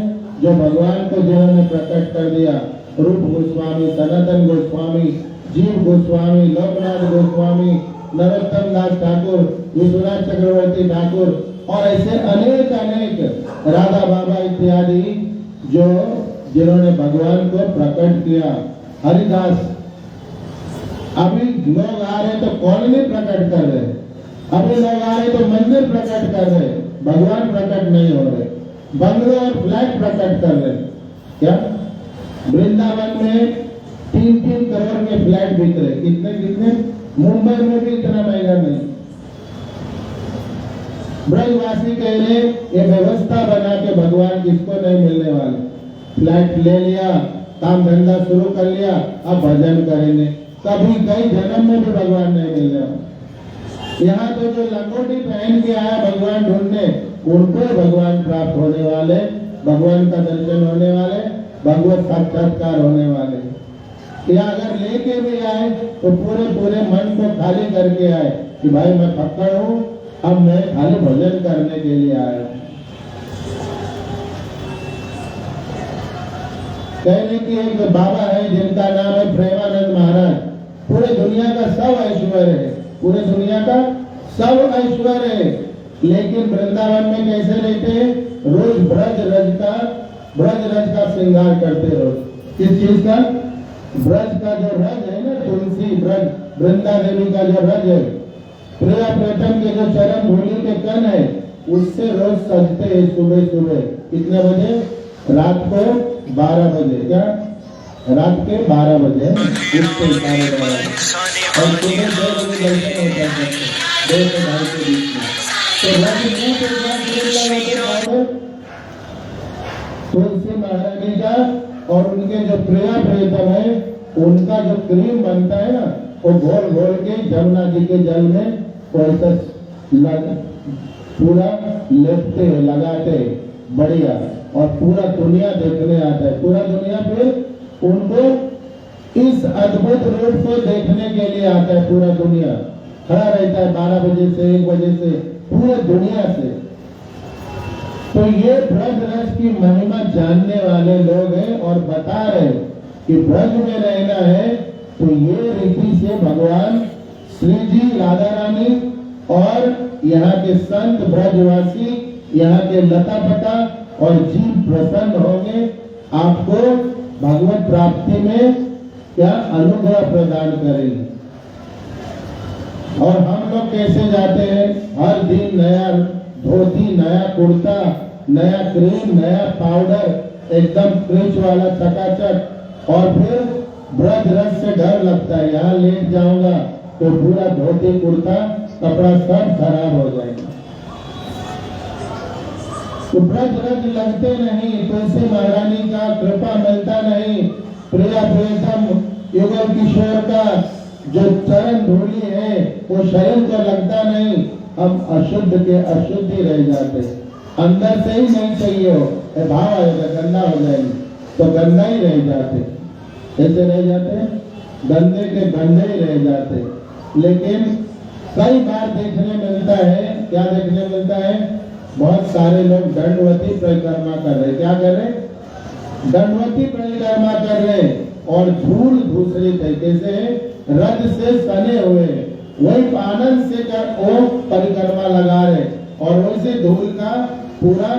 जो भगवान को जिन्होंने प्रकट कर दिया। रूप गोस्वामी, सनातन गोस्वामी, जीव गोस्वामी, लोकनाथ गोस्वामी, नरोत्तम दास ठाकुर, विश्वनाथ चक्रवर्ती ठाकुर और ऐसे अनेक अनेक राधा बाबा इत्यादि जो जिन्होंने भगवान को प्रकट किया। हरिदास। अभी लोग आ रहे तो कॉलोनी प्रकट कर रहे, अभी लोग आ रहे तो मंदिर प्रकट कर रहे, भगवान प्रकट नहीं हो रहे, बंगले और फ्लैट प्रकट कर रहे। क्या? वृंदावन में 3-3 करोड़ के फ्लैट बिक रहे। कितने कितने? मुंबई में भी इतना महंगा नहीं। ब्रजवासी कह रहे ये व्यवस्था बना के भगवान किसको नहीं मिलने वाले। फ्लैट ले लिया, काम धंधा शुरू कर लिया, अब भजन करेंगे। कभी कई जन्म में भी भगवान नहीं मिल रहा। यहाँ तो जो लंगोटी पहन के आया भगवान ढूंढने, उनको भगवान प्राप्त होने वाले, भगवान का दर्शन होने वाले, भगवत साक्षात्कार होने वाले। या अगर लेके भी आए तो पूरे पूरे मन को खाली करके आए कि भाई मैं फक्कड़ हूँ, अब मैं खाली भजन करने के लिए आया हूँ। कहने की एक बाबा है जिनका नाम है प्रेमानंद महाराज। पूरे दुनिया का सब ऐश्वर्य है, पूरे दुनिया का सब ऐश्वर्य है, लेकिन वृंदावन में कैसे रहते हैं? रोज ब्रज रज का श्रृंगार करते रहो। किस चीज का? ब्रज का जो रज है ना, तुलसी ब्रज, वृंदा देवी का जो रज है, प्रिया प्रीतम के जो चरण धूलि के कण है, उससे रोज सजते हैं सुबह सुबह। कितने बजे? रात को 12 बजे। क्या? रात के 12 बजे उससे 12:30 और सुबह 2 बजे दर्शन होता है, 2 से 2:30 के बीच में। तो तुलसी महारानी का और उनके जो प्रिया प्रीतम है, उनका जो क्रीम बनता है ना, वो घोल घोल के जमुना जी के जल में पूरा लेपते हैं, लगाते हैं, बढ़िया। और पूरा दुनिया देखने आता है, पूरा दुनिया फिर उनको इस अद्भुत रूप को देखने के लिए आता है। पूरा दुनिया खड़ा रहता है 12 बजे से 1 बजे से, पूरे दुनिया से। तो ये ब्रज रस की महिमा जानने वाले लोग हैं और बता रहे कि ब्रज में रहना है तो ये रीति से भगवान श्री जी, राधा रानी और यहाँ के संत ब्रजवासी, यहाँ के लता पता और जीव प्रसन्न होंगे, आपको भगवत प्राप्ति में क्या अनुग्रह प्रदान करेंगे। और हम लोग कैसे जाते हैं? हर दिन नया धोती, नया कुर्ता, नया क्रीम, नया पाउडर, एकदम क्रिच वाला चकाचक, और फिर ब्रज रस से डर लगता है, यहाँ लेट जाऊंगा तो पूरा धोती कुर्ता कपड़ा सब खराब हो जाएगा। तो ब्रज रस लगते नहीं, तुलसी महारानी का कृपा मिलता नहीं, प्रिया प्रीतम युगल किशोर का जो चरण धूलि है वो शरीर को लगता नहीं, हम अशुद्ध के अशुद्ध ही रह जाते, अंदर से ही नहीं चाहिए हो, भाव आएगा, गंदा हो जाएंगे तो गंदा ही रह जाते। ऐसे रह जाते, गंदे के गंदे ही रह जाते। लेकिन कई बार देखने मिलता है, क्या देखने मिलता है? बहुत सारे लोग दंडवती परिक्रमा कर रहे। क्या कर रहे? दंडवती परिक्रमा कर रहे और धूल दूसरे तरीके से रज से सने हुए, वही आनंद से वो परिक्रमा लगा रहे और वैसे धूल का पूरा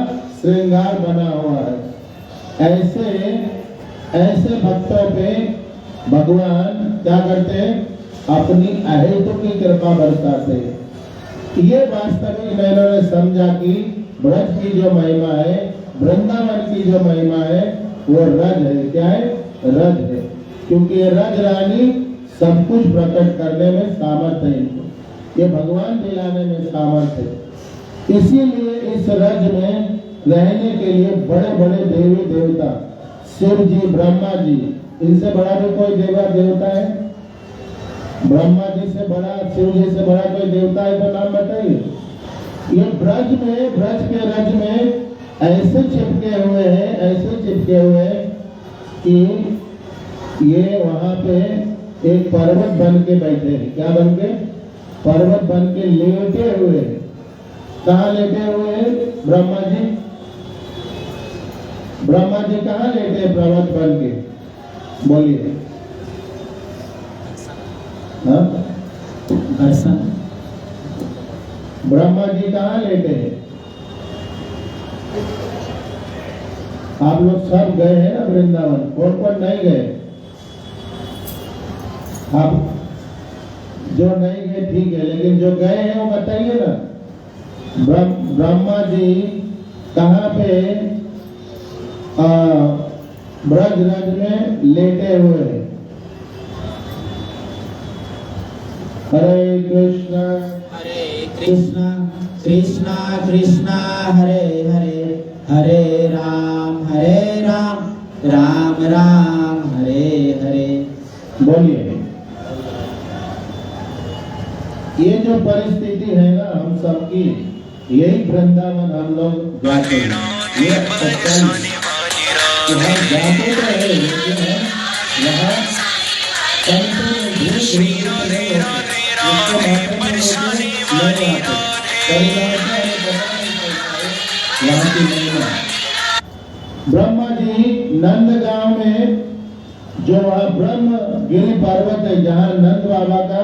श्रृंगार बना हुआ है। ऐसे भक्तों पे भगवान क्या करते हैं? अपनी अहेतु की कृपा बरसाते हैं। ये वास्तविक मैंने समझा कि ब्रज की जो महिमा है, वृंदावन की जो महिमा है, वो रज है। क्या है? रज है, क्योंकि ये रज रानी सब कुछ प्रकट करने में सामर्थ है, इनको ये भगवान दिलाने में सामर्थ है। इसीलिए इस रज में रहने के लिए बड़े बड़े देवी देवता, शिव जी, ब्रह्मा जी, इनसे बड़ा भी कोई देवा देवता है? ब्रह्मा जी से बड़ा, शिव जी से बड़ा कोई देवता है तो नाम बताइए। ये ब्रज में, ब्रज के रज में ऐसे चिपके हुए हैं, ऐसे चिपके हुए हैं कि ये वहां पे एक पर्वत बन के बैठे हैं। क्या बन के? पर्वत बन के लेटे हुए। कहाँ लेटे हुए हैं ब्रह्मा जी? ब्रह्मा जी कहाँ लेटे हैं पर्वत बन के? बोलिए। दर्शन। ब्रह्मा जी कहाँ लेटे हैं? आप लोग सब गए हैं ना वृंदावन? कौन कौन नहीं गए? आप जो नहीं गए ठीक है, लेकिन जो गए हैं वो बताइए ना। ब्रह्मा जी कहाँ पे ब्रज रज में लेटे हुए हैं? हरे कृष्णा कृष्णा कृष्णा कृष्णा हरे हरे, हरे राम राम राम हरे हरे। बोलिए। ये जो परिस्थिति है ना हम सबकी, यही वृंदावन हम लोग जाते हैं। ये सच्चाई है कि हम जाते तो है, लेकिन हम यहाँ संतों में ढूंढ नहीं होते, उसके माध्यम में नहीं आते। परिभाषा हमें पता नहीं चलता है यहाँ की महिमा। ब्रह्मा जी नंदगांव में, जो वहाँ ब्रह्म गिरी पर्वत है, जहाँ नंद बाबा का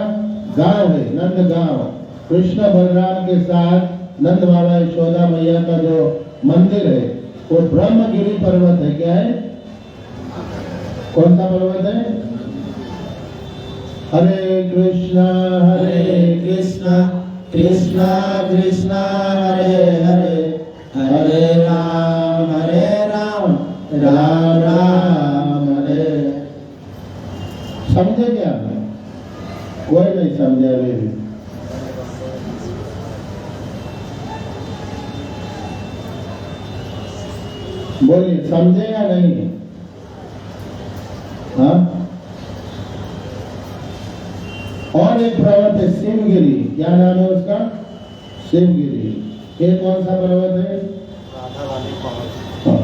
गांव है, नंदगांव, कृष्ण बलराम के साथ नंद बाबा यशोदा मैया का जो मंदिर है वो ब्रह्मगिरी पर्वत है। क्या है? कौन सा पर्वत है? हरे कृष्णा कृष्णा कृष्णा हरे हरे, हरे राम राम राम हरे। समझे क्या? कोई नहीं समझा अभी भी। बोलिए, समझे या नहीं? हाँ। और एक पर्वत है शिवगिरी। क्या नाम है उसका? शिवगिरी। ये कौन सा पर्वत है? हाँ।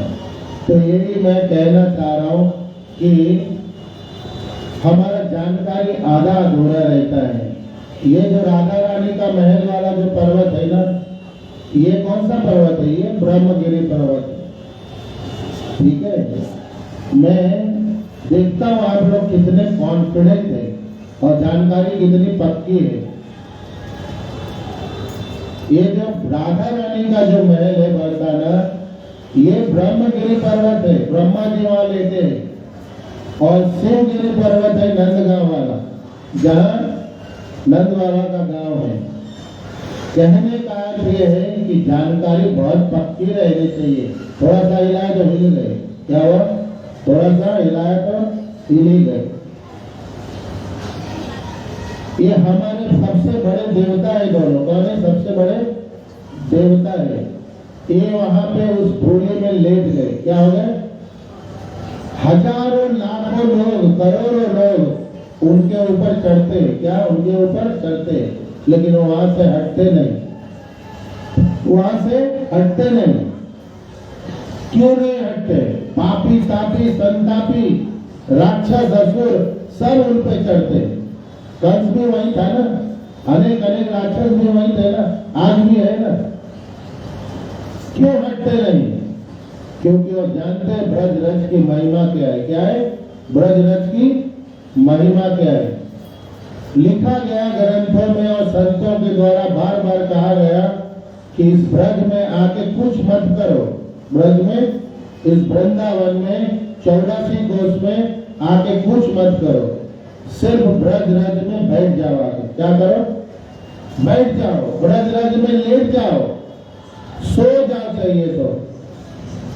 तो यही मैं कहना चाह रहा हूं कि हमारा जानकारी आधा अधूरा रहता है। ये जो राधा रानी का महल वाला जो पर्वत है ना, ये कौन सा पर्वत है? ये ब्रह्मगिरी पर्वत है। ठीक है, मैं देखता हूँ आप लोग कितने कॉन्फिडेंट है और जानकारी कितनी पक्की है। ये जो राधा रानी का जो महल है बरसाना, ये ब्रह्मगिरी पर्वत है, ब्रह्मा जी वहां लेते हैं। और शिवगिरी पर्वत है नंदगांव वाला, जहाँ नंद बाबा का गांव है। कहने का अर्थ ये है कि जानकारी बहुत पक्की रहनी चाहिए। थोड़ा सा हिलाया तो हिल गए। क्या हुआ? थोड़ा सा हिलाया तो हिल ही गए। ये हमारे सबसे बड़े देवता है दोनों। कौन है सबसे बड़े देवता है? ये वहां पे उस धूली में लेट गए। क्या हो गए? हजारों लाखों लोग, करोड़ों लोग उनके ऊपर चढ़ते। क्या? उनके ऊपर चढ़ते, लेकिन वो वहां से हटते नहीं। वहां से हटते नहीं। क्यों नहीं हटते? पापी तापी संतापी राक्षस असुर सब उन पे चढ़ते। कंस भी वही था ना, अनेक राक्षस भी वही थे ना, आज भी है ना। क्यों हटते नहीं? क्योंकि वो जानते हैं ब्रजरज की महिमा क्या है। क्या है? ब्रजरज की महिमा क्या है? लिखा गया ग्रंथों में और संतों के द्वारा बार बार कहा गया कि इस ब्रज में आके कुछ मत करो। ब्रज में, इस वृंदावन में 84 कोष में आके कुछ मत करो, सिर्फ ब्रजरज में बैठ जाओ। आके क्या करो? बैठ जाओ, ब्रजरज में लेट जाओ, सो जाओ। चाहिए तो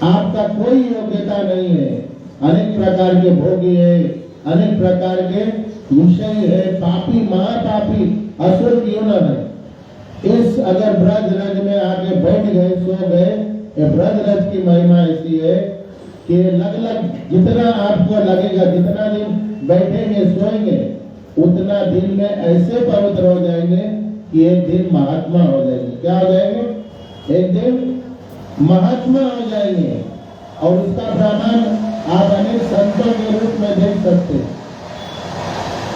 आपका कोई योग्यता नहीं है। अनेक प्रकार के भोगी है, अनेक प्रकार के विषय है, पापी महापापी असुर क्यों न है। इस अगर ब्रजरज में आके बैठ गए, सो गए, ये ब्रजरज की महिमा ऐसी है कि लग जितना आपको लगेगा, जितना दिन बैठेंगे सोएंगे, उतना दिन में ऐसे पवित्र हो जाएंगे कि एक दिन महात्मा हो जाएंगे। क्या हो जाएंगे? एक दिन महात्मा हो जाएंगे। और उसका प्रमाण आप अनेक संतों के रूप में देख सकते हैं।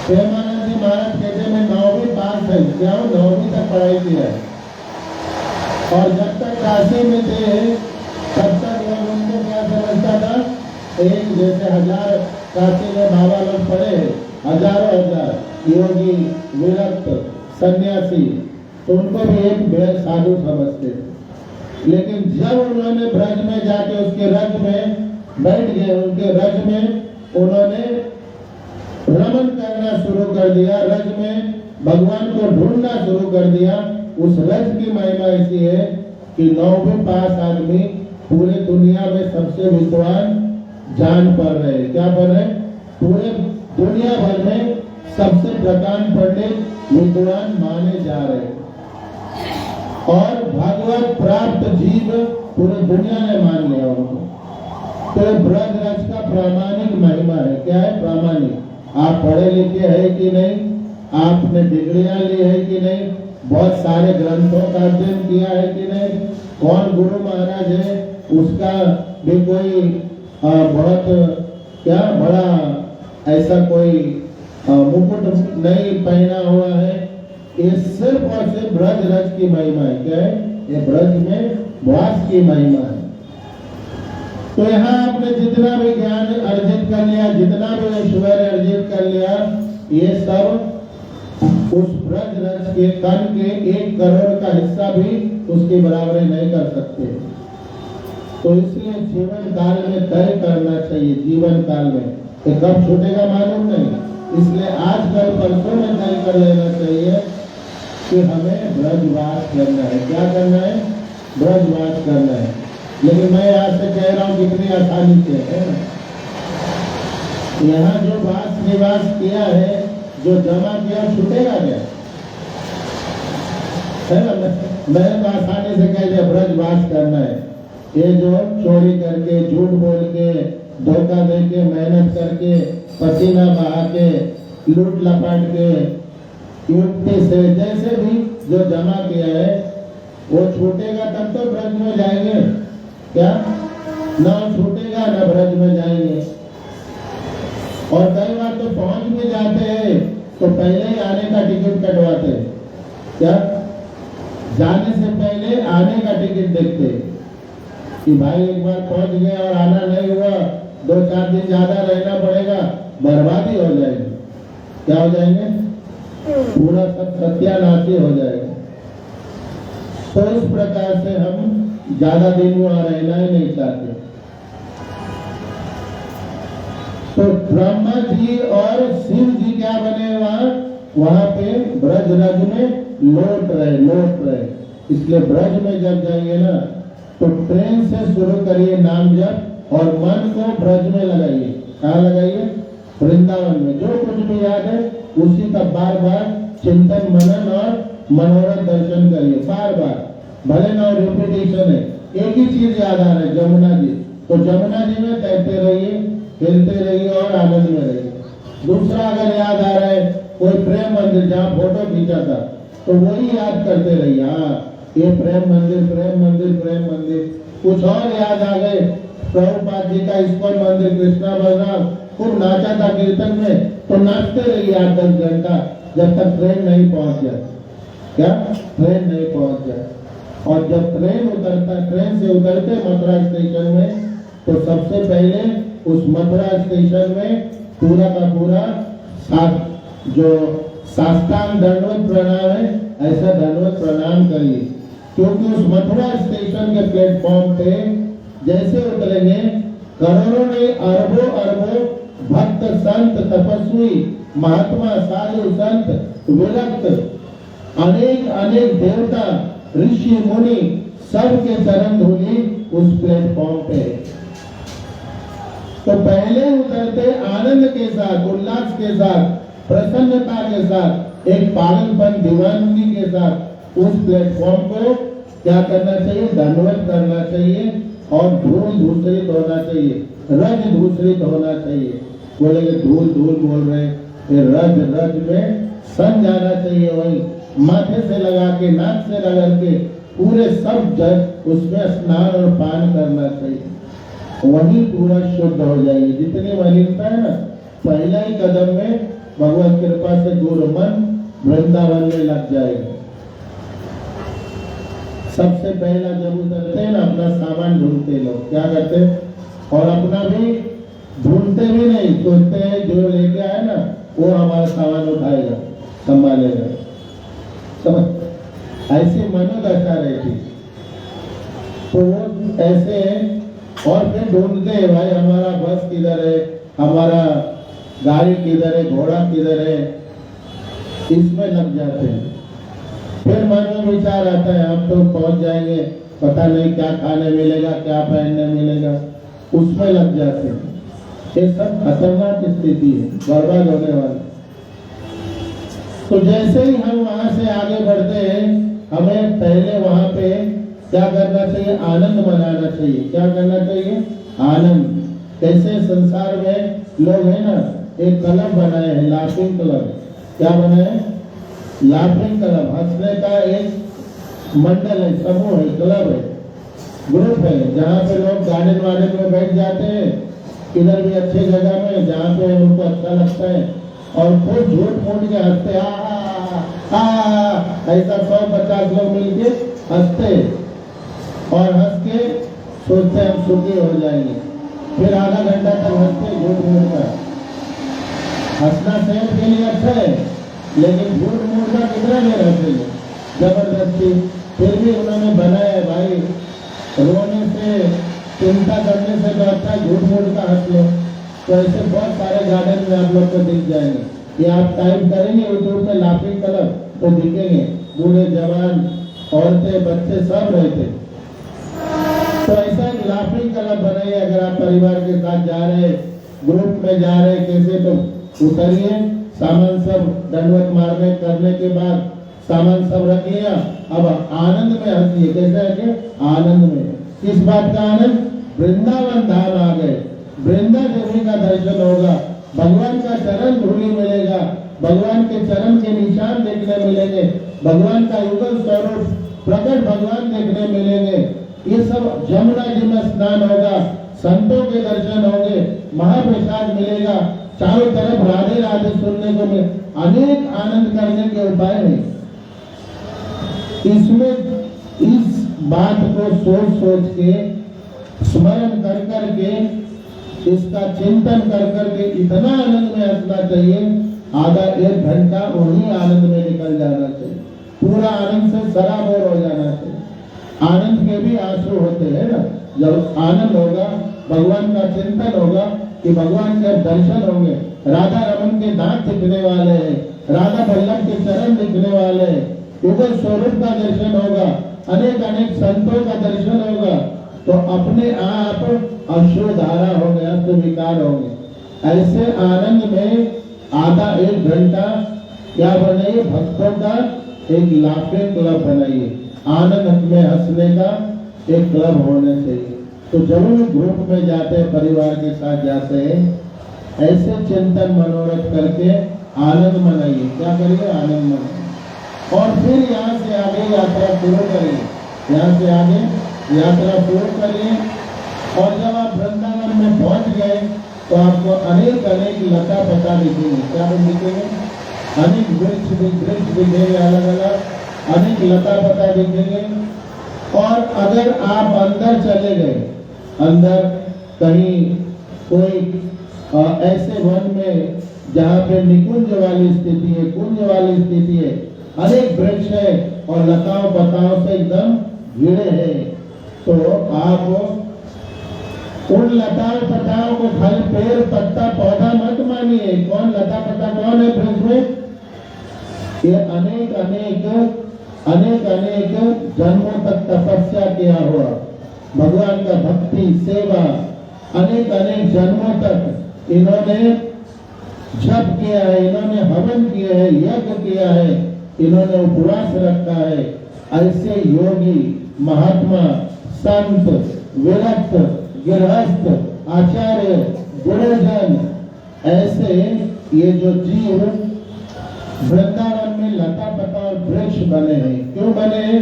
प्रेमानंद जी महाराज कहते मैं 9वीं पास है। क्या? 9वीं तक पढ़ाई किया है। और जब तक काशी में थे तब तक लोग उनको क्या समझता था? एक जैसे 1000 काशी में बाबा लोग पढ़े, हजारों हजार योगी विरक्त सन्यासी, तो उनको भी एक बेहद साधु समझते थे। लेकिन जब उन्होंने ब्रज में जाके उसके रज में बैठ गए, उनके रज में उन्होंने रमन करना शुरू कर दिया, रज में भगवान को ढूंढना शुरू कर दिया। उस रज की महिमा ऐसी है कि 9वीं पास आदमी पूरे दुनिया में सबसे विद्वान जान पड़ रहे। क्या पढ़ रहे? पूरे दुनिया भर में सबसे प्रकांड पंडित विद्वान माने जा रहे और भगवत प्राप्त जीव पूरे दुनिया ने मान लिया उनको। तो ब्रजरज का प्रामाणिक महिमा है। क्या है? प्रामाणिक। आप पढ़े लिखे है कि नहीं, आपने डिग्रियां ली है कि नहीं, बहुत सारे ग्रंथों का अध्ययन किया है कि नहीं, कौन गुरु महाराज है, उसका भी कोई बहुत क्या बड़ा ऐसा कोई मुकुट नहीं पहना हुआ है। ये सिर्फ और सिर्फ ब्रज रज की महिमा है। क्या है? ये ब्रज में वास की महिमा है। तो यहाँ आपने जितना भी ज्ञान अर्जित कर लिया, जितना भी ऐश्वर्य अर्जित कर लिया, ये सब उस ब्रज रज के कण के 1 करोड़ का हिस्सा भी उसकी बराबरी नहीं कर सकते। तो इसलिए जीवन काल में तय करना चाहिए, जीवन काल में ये कब छूटेगा मालूम नहीं। इसलिए आज कल परसों में तय कर लेना चाहिए कि हमें ब्रजवास करना है। क्या करना है? ब्रजवास करना है। लेकिन मैं यहाँ से कह रहा हूँ कितनी आसानी से है ना, यहाँ जो वास निवास किया है, जो जमा किया, छूटेगा क्या? है ना, मैंने तो आसानी से कह दिया ब्रजवास करना है। ये जो चोरी करके, झूठ बोल के, धोखा दे के, मेहनत करके, पसीना बहा के, लूट लपाट के, युक्ति से जैसे भी जो जमा किया है, वो छूटेगा तब तो ब्रज में जाएंगे। क्या? ना छूटेगा ना ब्रज में जाएंगे। और कई बार तो पहुंच भी जाते हैं तो पहले ही आने का टिकट कटवाते हैं। क्या? जाने से पहले आने का टिकट देखते हैं कि भाई एक बार पहुंच गए और आना नहीं हुआ, 2-4 दिन ज्यादा रहना पड़ेगा, बर्बादी हो जाएगी। क्या हो जाएंगे? पूरा सब सत्यानाशी हो जाएगा। तो इस प्रकार से हम ज्यादा दिन वहां रहना ही नहीं चाहते। तो ब्रह्मा जी और शिव जी क्या बने वहां पे ब्रज रज में लौट रहे। इसलिए ब्रज में जब जाइए ना तो ट्रेन से शुरू करिए नाम जप और मन को ब्रज में लगाइए। कहाँ लगाइए? वृंदावन में। जो कुछ भी याद है उसी का बार बार चिंतन मनन और मनोरथ दर्शन करिए बार बार। भले ना रिपीटेशन है, एक ही चीज याद आ रहा है, जमुना जी। तो जमुना जी में तैरते रहिए, खेलते रहिए और आनंद में रहिए। दूसरा अगर याद आ रहा है कोई प्रेम मंदिर जहाँ फोटो खींचा था, तो वही याद करते रहिए। हाँ, ये प्रेम मंदिर, प्रेम मंदिर, प्रेम मंदिर। कुछ और याद आ गए, प्रभुपाद जी का इस्कॉन मंदिर, कृष्णा बलराम खूब नाचा था कीर्तन में, तो नाचते रहिए 8-10 घंटा जब तक ट्रेन नहीं पहुंच जाए। क्या? ट्रेन नहीं पहुंच जाए। और जब ट्रेन से उतरते मथुरा स्टेशन में, तो सबसे पहले उस मथुरा स्टेशन में पूरा का पूरा जो साष्टांग दंडवत प्रणाम है, ऐसा दंडवत प्रणाम करिए। क्योंकि उस मथुरा स्टेशन के प्लेटफॉर्म पे जैसे उतरेंगे, करोड़ों ने अरबों भक्त, संत, तपस्वी, महात्मा, साधु, संत, विरक्त, अनेक देवता, ऋषि, मुनि, सबके चरण धूलि उस प्लेटफॉर्म पे। तो पहले उतरते आनंद के साथ, उल्लास के साथ, प्रसन्नता के साथ, एक पागलपन, दीवानगी के साथ उस प्लेटफॉर्म को क्या करना चाहिए? दंडवत करना चाहिए और धूल धूसरित होना चाहिए, रज धूसरित होना चाहिए। बोलेंगे धूल बोल रहे, रज में सन जाना चाहिए। वही माथे से लगा के, नाक से लगा के, पूरे सब जग उसमें स्नान और पान करना चाहिए। वही पूरा शुद्ध हो जाएगी। जितनी मलिनता है ना, पहला ही कदम में भगवत कृपा से दूर मन वृंदावन में लग जाएगा। सबसे पहला जब उतरते हैं ना, अपना सामान ढूंढते लोग। क्या करते? और अपना भी ढूंढते भी नहीं, सोचते हैं जो लेके आए ना वो हमारा सामान उठाएगा, संभालेगा। समझ? ऐसी मनोदशा रहती। तो वो ऐसे और फिर ढूंढते हैं, भाई हमारा बस किधर है, हमारा गाड़ी किधर है, घोड़ा किधर है, इसमें लग जाते हैं। फिर मन में विचार आता है हम तो पहुंच जाएंगे, पता नहीं क्या खाने मिलेगा, क्या पहनने मिलेगा, उसमें लग जाते हैं। ये सब खतरनाक स्थिति है, बर्बाद होने वाली। तो जैसे ही हम वहां से आगे बढ़ते हैं, हमें पहले वहां पे क्या करना चाहिए? आनंद मनाना चाहिए। क्या करना चाहिए? आनंद। कैसे? संसार में लोग है ना, एक क्लब बनाए हैं, लाफिंग क्लब। क्या बनाए? लाफिंग क्लब हंसने का एक मंडल है, समूह है, क्लब है, ग्रुप है, जहाँ पे लोग गार्डन वार्डन में बैठ जाते हैं, इधर भी अच्छी जगह में जहाँ पे उनको अच्छा लगता है, और खूब झूठ मूठ के हंसते ऐसा 150 लोग मिलके हंसते और हंस के सोचते हम सुखी हो जाएंगे, फिर आधा घंटा तक हंसते झूठ मूठ का। हंसना सेहत के लिए अच्छा है, लेकिन झूठ मूठ का कितना देर हंसेंगे जबरदस्ती। फिर भी उन्होंने बनाया है भाई, रोने से चिंता करने से तो अच्छा झूठ मूठ का हंस लो। तो ऐसे बहुत सारे गार्डन में आप लोग को दिख जाएंगे, ये आप टाइप करेंगे यूट्यूब में लाफिंग क्लब तो दिखेंगे, बूढ़े जवान औरतें बच्चे सब रहते। तो ऐसा एक लाफिंग क्लब बनाइए। अगर आप परिवार के साथ जा रहे, ग्रुप में जा रहे, कैसे तो उतरिए, सामान सब दंडवत मारने करने के बाद सामान सब रख लिया, अब आनंद में हंसिए। कैसे है कि आनंद में, किस बात का आनंद? वृंदावन धाम आ गए, वृंदा देवी का दर्शन होगा, भगवान का चरण धूलि मिलेगा, भगवान के चरण के निशान देखने मिलेंगे, भगवान का युगल स्वरूप प्रकट भगवान देखने मिलेंगे। ये सब जमुना जी में स्नान होगा, संतों के दर्शन होंगे, महाप्रसाद मिलेगा, चारों तरफ राधे राधे सुनने को मिले, अनेक आनंद करने के उपाय हैं। इसमें इस बात को सोच सोच के, स्मरण कर कर के, इसका चिंतन कर कर के इतना आनंद में हंसना चाहिए, आधा 1 घंटा वही आनंद में निकल जाना चाहिए, पूरा आनंद से सराबोर हो जाना चाहिए। आनंद के भी आंसू होते हैं ना, जब आनंद होगा, भगवान का चिंतन होगा कि भगवान के दर्शन होंगे, राधा रमन के दांत दिखने वाले हैं, राधा वल्लभ के चरण दिखने वाले हैं, युगल स्वरूप का दर्शन होगा, अनेक अनेक संतों का दर्शन होगा, तो अपने आप अश्रुधारा होंगे, अश्रु विकार होंगे। ऐसे आनंद में आधा 1 घंटा क्या बनाइए, भक्तों का एक लाफिंग क्लब बनाइए, आनंद में हंसने का एक क्लब होना चाहिए। तो जब भी ग्रुप में जाते हैं, परिवार के साथ जाते हैं, ऐसे चिंतन मनोरथ करके आनंद मनाइए। क्या करिए? आनंद मनाइए। और फिर यहाँ से आगे यात्रा शुरू करिए, यहाँ से आगे यात्रा शुरू करिए। और जब आप वृंदावन में पहुंच गए तो आपको अनेक अनेक लता पता दिखेंगे। क्या दिखेंगे? अनेक वृक्ष दिखेंगे, अलग अलग अनेक लता पता दिखेंगे। और अगर आप अंदर चले गए, अंदर कहीं कोई ऐसे वन में जहाँ पे निकुंज वाली स्थिति है, कुंज वाली स्थिति है, अनेक वृक्ष है और लताओं पताओं से एकदम घिरे हैं, तो आप उन लताओं पताओं को खाली पेड़ पत्ता पौधा मत मानिए। कौन लता पत्ता कौन है वृक्ष में? ये अनेक अनेक जन्मों तक तपस्या किया हुआ, भगवान का भक्ति सेवा, अनेक अनेक जन्मों तक इन्होंने जप किया है, इन्होंने हवन किया है, यज्ञ किया है, इन्होंने उपवास रखा है। ऐसे योगी, महात्मा, संत, विरक्त, गृहस्थ, आचार्य, गुरुजन, ऐसे ये जो जीव वृंदावन में लता पता और वृक्ष बने हैं। क्यों बने हैं?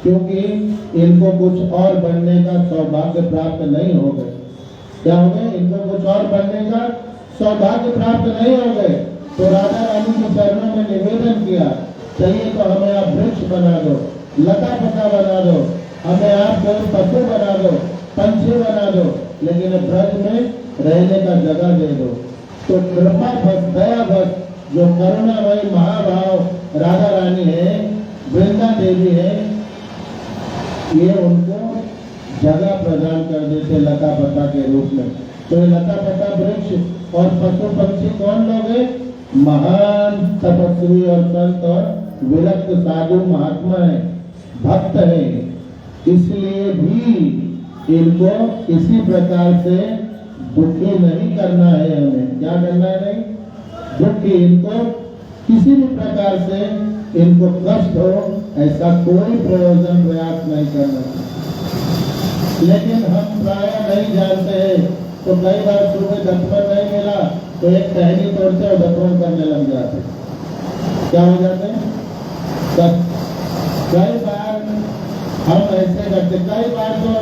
क्योंकि इनको कुछ और बनने का सौभाग्य प्राप्त नहीं हो गए। क्या हो गए? इनको कुछ और बनने का सौभाग्य प्राप्त नहीं हो गए। तो राधा रानी के चरणों में निवेदन किया, चाहिए तो हमें आप वृक्ष बना दो, लता पता बना दो, हमें आप पशु बना दो, पंछी बना दो, लेकिन ब्रज में रहने का जगह दे दो। तो कृपा भक्त, दया भक्त, जो करुणामयी महाभाव राधा रानी है, वृंदा देवी है, ये उनको जगह प्रदान कर देते लता पता के रूप में। तो ये लता पता वृक्ष और पशु पक्षी कौन लोग हैं? महान तपस्वी और संत और विरक्त साधु महात्मा है, भक्त है। इसलिए भी इनको किसी प्रकार से दुखी नहीं करना है। हमें क्या करना है? नहीं दुखी, इनको किसी भी प्रकार से इनको कष्ट हो ऐसा कोई प्रयोजन प्रयास नहीं करना। लेकिन हम प्राय नहीं जानते हैं, तो कई बार सुबह दर्पण नहीं मिला तो एक टहनी तोड़ते और दर्पण करने लग जाते। क्या हो जाते हैं? कई बार हम ऐसे करते, कई बार तो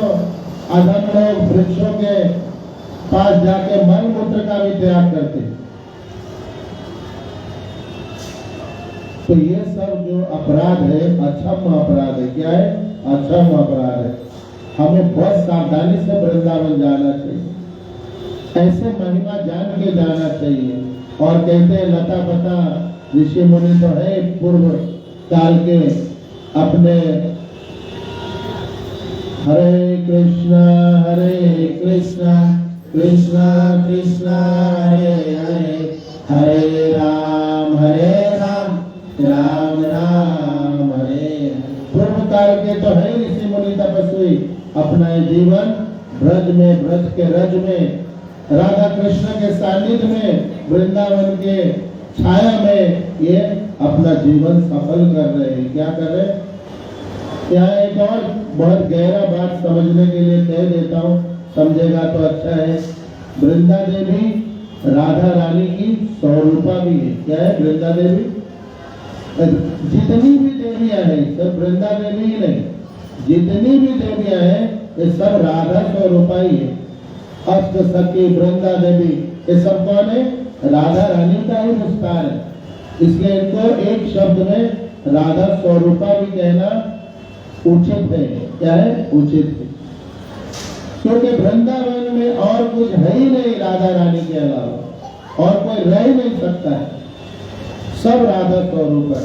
अधम लोग वृक्षों के पास जाके मल मूत्र का भी त्याग करते। तो ये सब जो अपराध है, अक्षम अपराध है। क्या है? अक्षम अपराध है। हमें बहुत सावधानी से वृंदावन जाना चाहिए, ऐसे महिमा जान के जाना चाहिए। और कहते हैं लता पता ऋषि मुनि तो है पूर्व काल के अपने, हरे कृष्णा कृष्णा कृष्णा हरे हरे, हरे राम राम राम हरे हरे। पूर्व काल के तो है ऋषि मुनि तपस्वी, अपना जीवन ब्रज में, ब्रज के रज में, राधा कृष्ण के सानिध्य में, वृंदावन के छाया में ये अपना जीवन सफल कर रहे हैं। क्या कर रहे हैं? यहाँ एक और बहुत गहरा बात समझने के लिए कह देता हूँ, समझेगा तो अच्छा है। वृंदा देवी राधा रानी की स्वरूपा भी है। क्या है? वृंदा देवी, जितनी भी देवियां हैं सब वृंदा देवी ही नहीं, जितनी भी देवियां हैं ये सब राधा स्वरूपा ही है। अष्ट सखी वृंदा देवी ये सब कौन है? राधा रानी का ही विस्तार है। इसलिए इनको एक शब्द में राधा स्वरूपा भी कहना उचित है। क्या है? उचित है, क्योंकि वृंदावन में और कुछ है ही नहीं राधा रानी के अलावा, और कोई रह ही नहीं सकता है, सब राधा स्वरूप है।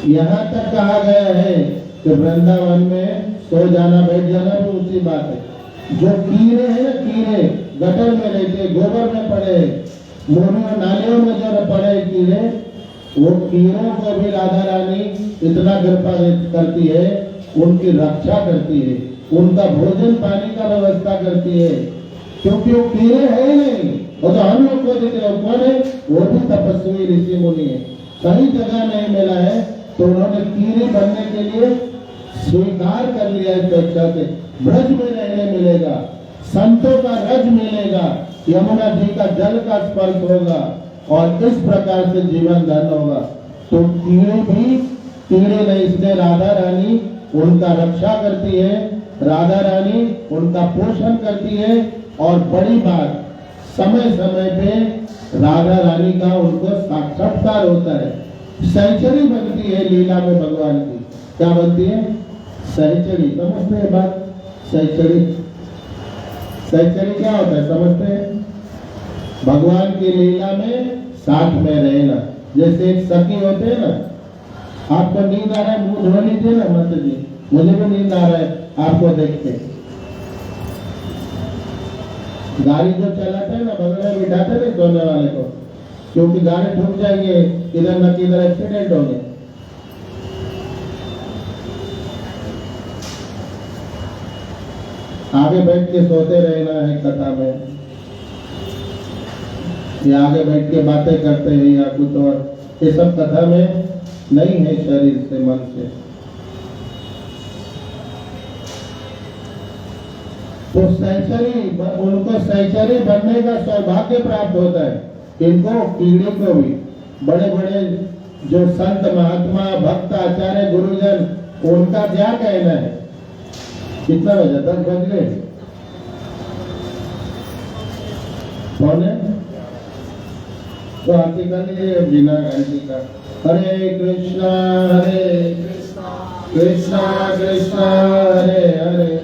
यहाँ तक कहा गया है कि वृंदावन में सो जाना बैठ जाना भी उसी बात है। जो कीड़े हैं ना, कीड़े गटर में रहते, गोबर में पड़े, मोहनियों नालियों में जो पड़े कीड़े, वो कीड़ों को भी राधा रानी इतना कृपा करती है, उनकी रक्षा करती है, उनका भोजन पानी का व्यवस्था करती है, क्योंकि वो कीड़े है ही नहीं। वो तो हम लोग को देते हैं, कौन है? वो भी तपस्वी ऋषि मुनि है। सही जगह नहीं मिला है तो उन्होंने कीड़े बनने के लिए स्वीकार कर लिया स्वेच्छा से। ब्रज में रहने मिलेगा, संतों का रज मिलेगा, यमुना जी का जल का स्पर्श होगा, और इस प्रकार से जीवन धन होगा। तो कीड़े भी कीड़े नहीं, इसलिए राधा रानी उनका रक्षा करती है, राधा रानी उनका पोषण करती है। और बड़ी बात, समय समय पे राधा रानी का उनको साक्षात्कार होता है। सहचरी बनती है लीला में भगवान की। क्या बनती है? सहचरी। समझते हैं बात? सहचरी, सहचरी क्या होता है समझते हैं? भगवान की लीला में साथ में रहना। जैसे एक सखी होते हैं ना, आपको नींद आ रहा है, मुंह धो लीजिए ना मत जी, मुझे भी नींद आ रहा है आपको देख के। गाड़ी जो चलाते हैं ना, बगल में बिठाते नहीं सोने वाले को, क्योंकि गाड़ी ठुक जाएंगे, इधर न किधर एक्सीडेंट हो गए। आगे बैठ के सोते रहना है कथा में, या आगे बैठ के बातें करते हैं या कुछ और, ये सब कथा में नहीं है, शरीर से मन से। तो सहचरी, उनको सहचरी बनने का सौभाग्य प्राप्त होता है। इनको कीड़े को भी, बड़े बड़े जो संत महात्मा भक्त आचार्य गुरुजन, उनका क्या कहना है? कितना बजा? 10 बज गए। कौन है? तो आरती कर लीजिए बिना आरती का। हरे कृष्णा कृष्णा कृष्णा हरे हरे,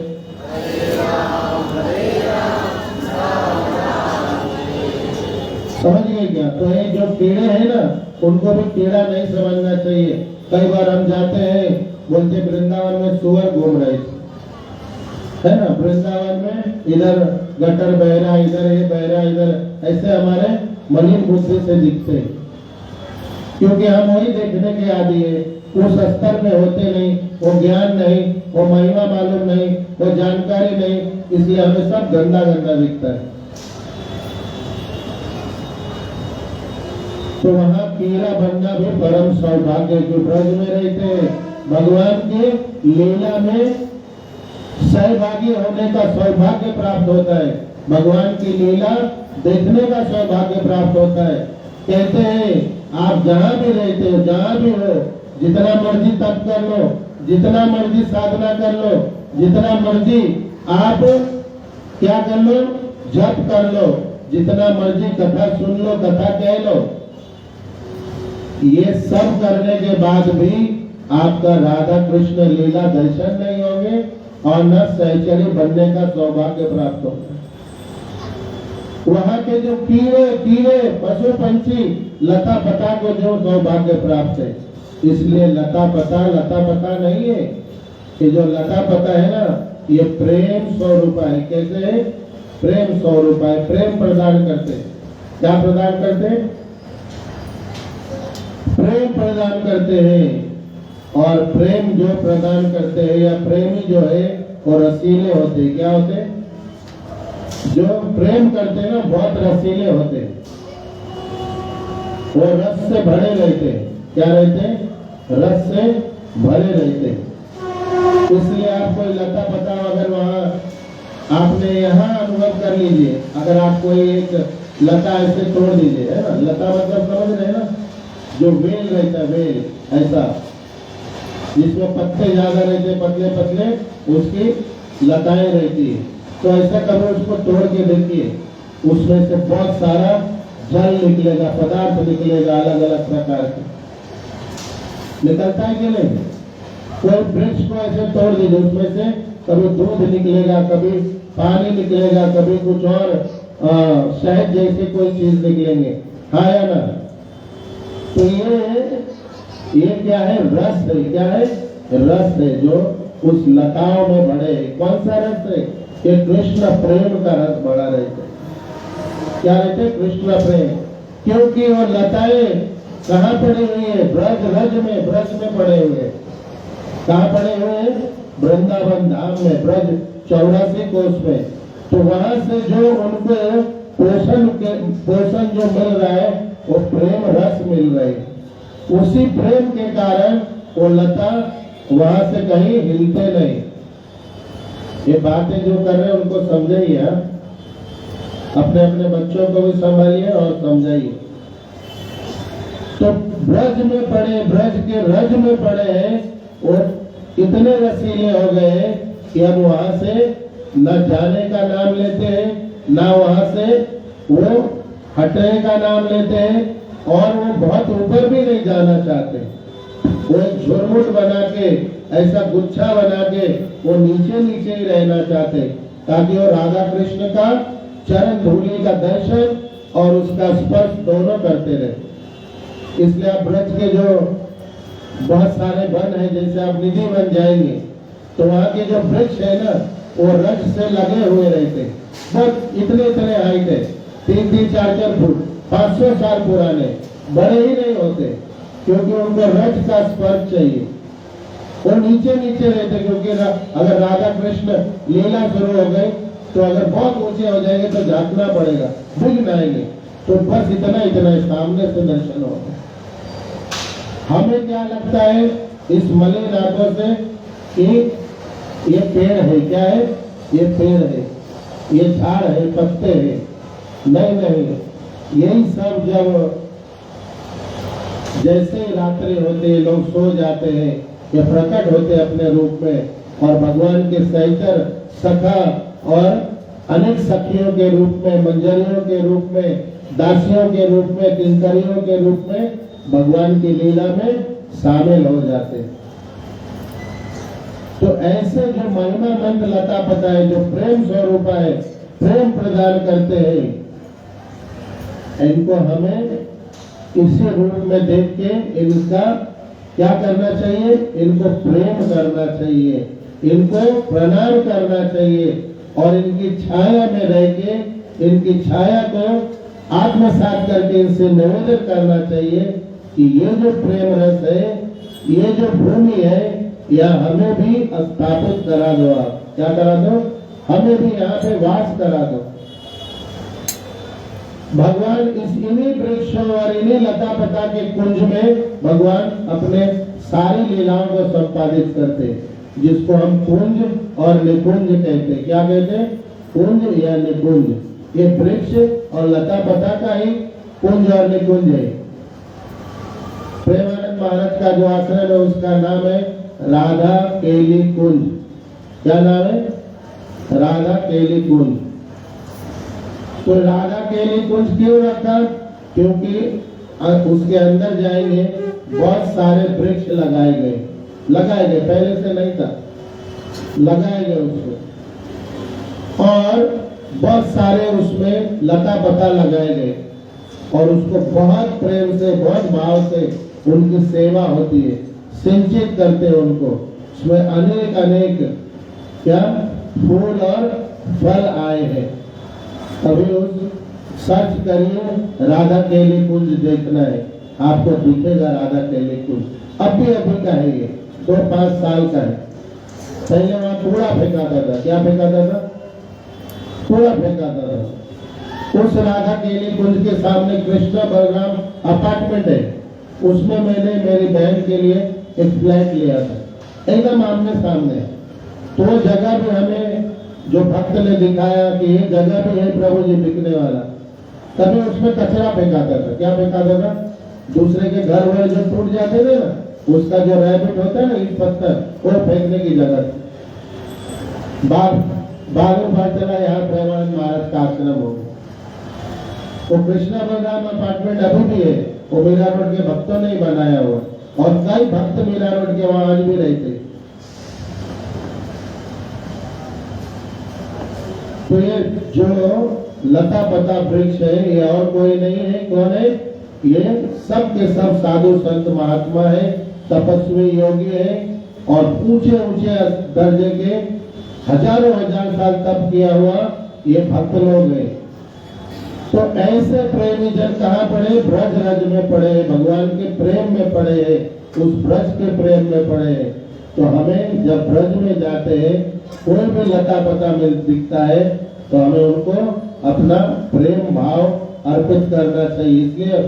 समझ गए क्या? तो ये जो कीड़े हैं ना, उनको भी कीड़ा नहीं समझना चाहिए। कई बार हम जाते हैं, बोलते वृंदावन में सुअर घूम रहे थे, है ना, वृंदावन में इधर गटर बह रहा, इधर ये बह रहा, इधर, ऐसे हमारे मलिन बुद्धि से दिखते हैं, क्योंकि हम वही देखने के आदि है। उस स्तर में होते नहीं, वो ज्ञान नहीं, वो महिमा मालूम नहीं, वो जानकारी नहीं, इसलिए हमें सब गंदा गंदा दिखता है। तो वहाँ कीड़ा बनना भी परम सौभाग्य, जो ब्रज में रहते हैं, भगवान के लीला में सहभागी होने का सौभाग्य प्राप्त होता है, भगवान की लीला देखने का सौभाग्य प्राप्त होता है। कहते हैं आप जहाँ भी रहते हो, जहाँ भी हो, जितना मर्जी तप कर लो, जितना मर्जी साधना कर लो, जितना मर्जी आप क्या कर लो, जप कर लो, जितना मर्जी कथा सुन लो, कथा कह लो, ये सब करने के बाद भी आपका राधा कृष्ण लीला दर्शन नहीं होंगे और न सहचरी बनने का सौभाग्य प्राप्त होगा। वहां के जो कीड़े पशु पंछी लता पता को जो सौभाग्य प्राप्त है, इसलिए लता पता नहीं है। ये जो लता पता है ना, ये प्रेम स्वरूप है। कैसे है? प्रेम स्वरूप है, प्रेम प्रदान करते। क्या प्रदान करते? प्रेम प्रदान करते हैं। और प्रेम जो प्रदान करते हैं या प्रेमी जो है वो रसीले होते हैं। क्या होते हैं? जो प्रेम करते हैं ना, बहुत रसीले होते हैं, वो रस से भरे रहते हैं। क्या रहते हैं? रस से भरे रहते हैं। इसलिए आप कोई लता पता अगर वहां आपने यहाँ अनुभव कर लीजिए, अगर आप कोई एक लता ऐसे तोड़ दीजिए, है ना, लता मतलब समझ रहे हैं ना, जो वेल रहता है, वेल ऐसा जिसमें पत्ते ज्यादा रहते हैं, पतले पतले उसकी लताएं रहती है, तो ऐसा करो, उसको तोड़ के देखिए, उसमें से बहुत सारा जल निकलेगा, पदार्थ निकलेगा, अलग अलग प्रकार के। निकलता है कि नहीं? कोई वृक्ष को ऐसे तोड़ दीजिए, उसमें से कभी दूध निकलेगा, कभी पानी निकलेगा, कभी कुछ और शहद जैसी कोई चीज निकलेंगे, हाँ या ना? तो ये क्या है? रस है। क्या है? रस है जो उस लताओं में बढ़े। कौन सा रस है? ये कृष्ण प्रेम का रस बढ़ा रहता है। क्या रहते? कृष्ण प्रेम। क्योंकि वो लताएं कहाँ पड़ी हुई है? ब्रज में पड़े हुए। कहाँ पड़े हुए हैं? वृंदावन धाम में, ब्रज 84 कोष में। तो वहां से जो उनको पोषण जो मिल रहा है, वो प्रेम रस मिल रहा है। उसी प्रेम के कारण वो लता वहां से कहीं हिलते नहीं। ये बातें जो कर रहे हैं उनको समझाइए, अपने अपने बच्चों को भी संभालिए और समझाइए। तो ब्रज में पड़े, ब्रज के रज में पड़े हैं, और इतने रसीले हो गए हैं कि अब वहां से न जाने का नाम लेते हैं, ना वहां से वो हटने का नाम लेते हैं, और वो बहुत ऊपर भी नहीं जाना चाहते। वो एक झुरमुट बना के, ऐसा गुच्छा बना के वो नीचे नीचे ही रहना चाहते, ताकि वो राधा कृष्ण का चरण धूलि का दर्शन और उसका स्पर्श दोनों करते रहे। इसलिए आप ब्रज के जो बहुत सारे वन है, जैसे आप निधि बन जाएंगे, तो वहाँ के जो वृक्ष है ना, वो रज से लगे हुए रहते, बहुत इतने हाइट है, 3-3, 4-4 फुट, 500 साल पुराने, बड़े ही नहीं होते, क्योंकि उनको रज का स्पर्श चाहिए। वो नीचे रहते, क्योंकि अगर राधा कृष्ण लीला शुरू हो गई तो अगर बहुत ऊंचे हो जाएंगे तो झांकना पड़ेगा, दिख जाएंगे, तो बस इतना सामने से दर्शन होगा। हमें क्या लगता है इस मलिन आंखों से कि ये पेड़ है? क्या है? ये पेड़ है, ये झाड़ है, पत्ते हैं। नहीं, यही सब जब जैसे रात्रि होते हैं, लोग सो जाते हैं, ये प्रकट होते अपने रूप में, और भगवान के सहचर सखा और अनेक सखियों के रूप में, मंजरियों के रूप में, दासियों के रूप में, किंकरियों के रूप में भगवान की लीला में शामिल हो जाते। तो ऐसे जो महिमा मंद लता पता है, जो प्रेम स्वरूप है, प्रेम प्रदान करते हैं, इनको हमें इसी रूप में देख के इनका क्या करना चाहिए? इनको प्रेम करना चाहिए, इनको प्रणाम करना चाहिए, और इनकी छाया में रह के, इनकी छाया को आत्मसात करके इनसे निवेदन करना चाहिए कि ये जो प्रेम रस है, ये जो भूमि है, यह हमें भी स्थापित करा दो। आप क्या करा दो? हमें भी यहाँ पे वास करा दो। भगवान इन्हीं वृक्षों और इन्हीं लता पता के कुंज में भगवान अपने सारी लीलाओं को संपादित करते, जिसको हम कुंज और निकुंज कहते। क्या कहते? कुंज या निकुंज। ये वृक्ष और लता पता का ही कुंज और निकुंज है। प्रेमानंद प्रेमानंद महाराज का जो आश्रम है उसका नाम है राधा केली कुंज। क्या नाम है? राधा केली कुंज। तो राधा केली कुंज क्यों रखा? क्योंकि उसके अंदर जाएंगे बहुत सारे वृक्ष लगाए गए, पहले से नहीं था, लगाए गए उसमें, और बहुत सारे उसमें लता पता लगाए गए, और उसको बहुत प्रेम से, बहुत भाव से उनकी सेवा होती है, सिंचित करते हैं उनको। उसमें अनेक अनेक क्या फूल और फल आए हैं। अभी उस सर्च करिए राधा केली कुंज, देखना है आपको दिखेगा राधा केली कुंज। अभी का है ये, 2-5 साल का है। पहले वहां कूड़ा फेंकाता था। क्या फेंकाता था? कूड़ा फेंकाता था। उस राधा केली कुंज के सामने कृष्णा बलराम अपार्टमेंट है, उसमें मैंने मेरी बहन के लिए एक फ्लैट लिया था, एकदम आमने सामने। तो वो जगह भी हमें जो भक्त ने दिखाया कि ये जगह भी है प्रभु जी बिकने वाला, तभी उसमें कचरा फेंकाता था। क्या फेंकाता था? दूसरे के घर वाले जो टूट जाते थे ना, उसका जो रैबिट होता है ना, ईट पत्थर, वो फेंकने की जगह थी। बालू बार चला यहाँ प्रेमानंद महाराज का आश्रम हो गया। वो कृष्णा बलराम अपार्टमेंट अभी भी है, वो मीरा रोड के भक्तों ने ही बनाया हुआ, और कई भक्त मीरा रोड के वहां आज भी रहते। तो ये जो लता पता वृक्ष है, ये और कोई नहीं है। कौन है? ये सब के सब साधु संत महात्मा है, तपस्वी योगी है, और ऊंचे ऊंचे दर्जे के हजारों हजार साल तप किया हुआ ये भक्त लोग हैं। तो ऐसे प्रेमी जन कहाँ पड़े? ब्रज रज में पड़े, भगवान के प्रेम में पड़े हैं, उस ब्रज के प्रेम में पड़े हैं। तो हमें जब ब्रज में जाते हैं, कोई भी लता पता मिल दिखता है, तो हमें उनको अपना प्रेम भाव अर्पित करना चाहिए। इसलिए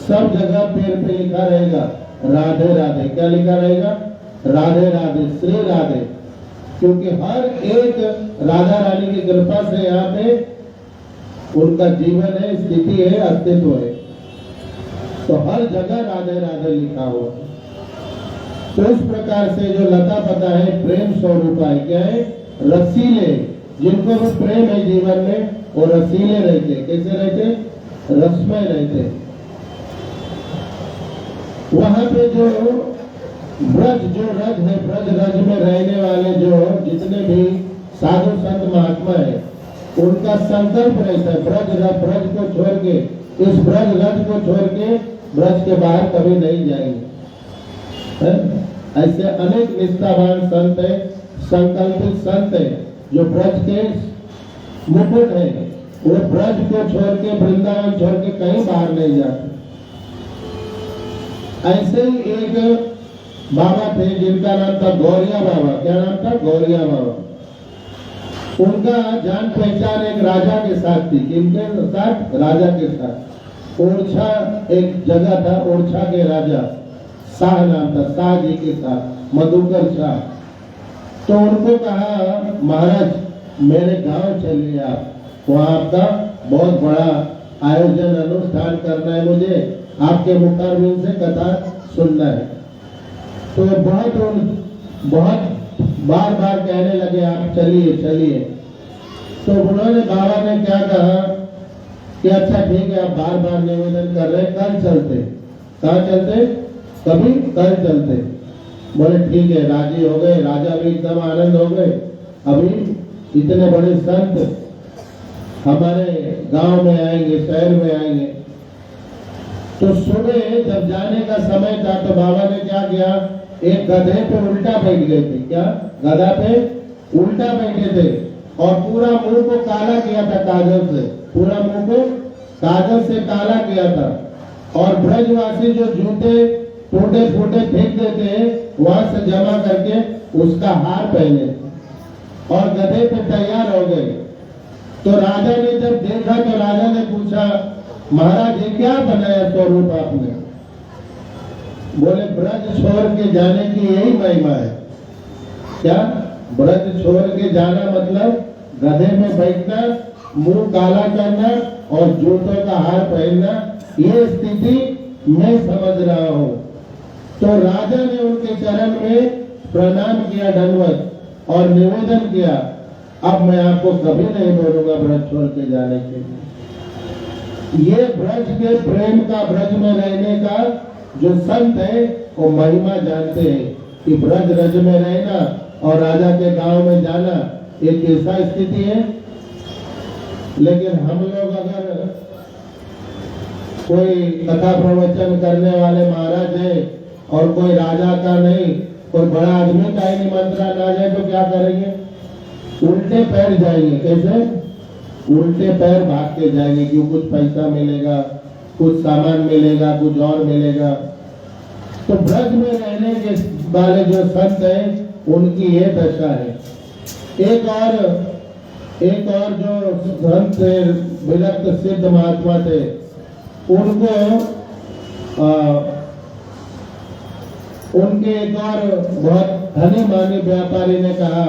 सब जगह पेड़ पे लिखा रहेगा राधे राधे। क्या लिखा रहेगा? राधे राधे, श्री राधे। क्योंकि हर एक राधा रानी की कृपा से यहाँ पे उनका जीवन है, स्थिति है, अस्तित्व है। तो हर जगह राधे राधे लिखा हुआ। तो इस प्रकार से जो लता पता है प्रेम स्वरूप है। क्या है? रसीले, जिनको भी प्रेम है जीवन में, वो रसीले रहते। कैसे रहते? रसमय रहते। वहां पे जो ब्रज जो रज है, ब्रज रज में रहने वाले जो जितने भी साधु संत महात्मा है, उनका संकल्प रहता है ब्रज को छोड़ के, इस ब्रज रज को छोड़ के ब्रज के बाहर कभी नहीं जाएंगे। ऐसे अनेक निष्ठावान संत है, संकल्पित संत है, जो ब्रज के मुकुट है, वो ब्रज को छोड़ के, वृंदावन छोड़ के कहीं बाहर नहीं जाते। ऐसे ही एक बाबा थे जिनका नाम था गौरिया बाबा। क्या नाम था? गौरिया बाबा। उनका जान पहचान एक राजा के साथ थी। किनके साथ? राजा के साथ। ओरछा एक जगह था, ओरछा के राजा शाह नाम था, शाह जी के साथ, मधुकर शाह। तो उनको कहा, महाराज मेरे गांव चलिए आप, वहां आपका बहुत बड़ा आयोजन अनुष्ठान करना है, मुझे आपके मुखारबिंद से कथा सुनना है। तो बहुत बार बार कहने लगे आप चलिए चलिए। तो उन्होंने, बाबा ने क्या कहा कि अच्छा ठीक है, आप बार बार निवेदन कर रहे, कल चलते। कहाँ चलते? कभी कल चलते। बोले ठीक है, राजी हो गए। राजा भी एकदम आनंद हो गए। अभी इतने बड़े संत हमारे गांव में आएंगे, शहर में आएंगे। तो सुबह जब जाने का समय था, तो बाबा ने क्या किया, एक गधे पे उल्टा बैठ गए थे। क्या? गधा पे उल्टा बैठे थे, और पूरा मुंह को काला किया था काजल से, पूरा मुंह को काजल से काला किया था। और ब्रजवासी जो जूते टूटे फूटे फेंक देते हैं, वहां से जमा करके उसका हार पहने, और गधे पे तैयार हो गए। तो राजा ने जब देखा, तो राजा ने पूछा, महाराज ये क्या बनाया स्वरूप आपने? बोले ब्रज छोड़ के जाने की यही महिमा है। क्या? ब्रज छोड़ के जाना मतलब गधे में बैठना, मुंह काला करना और जूतों का हार पहनना। ये स्थिति मैं समझ रहा हूँ। तो राजा ने उनके चरण में प्रणाम किया, दंडवत, और निवेदन किया, अब मैं आपको कभी नहीं बोलूंगा ब्रज छोड़ के जाने के लिए। ये ब्रज के प्रेम का, ब्रज में रहने का जो संत है वो महिमा जानते हैं कि ब्रज रज में रहना और राजा के गांव में जाना ये कैसा स्थिति है। लेकिन हम लोग अगर कोई कथा प्रवचन करने वाले महाराज है और कोई राजा का नहीं, कोई बड़ा आदमी का ही निमंत्रण आ जाए तो क्या करेंगे? उल्टे पैर जाएंगे। कैसे? उल्टे पैर भाग के जाएंगे, क्यों? कुछ पैसा मिलेगा, कुछ सामान मिलेगा, कुछ और मिलेगा। तो ब्रज में रहने के वाले जो संत हैं उनकी ये दशा है। एक और जो संत विरक्त सिद्ध महात्मा थे, उनको उनके एक और बहुत धनी मानी व्यापारी ने कहा,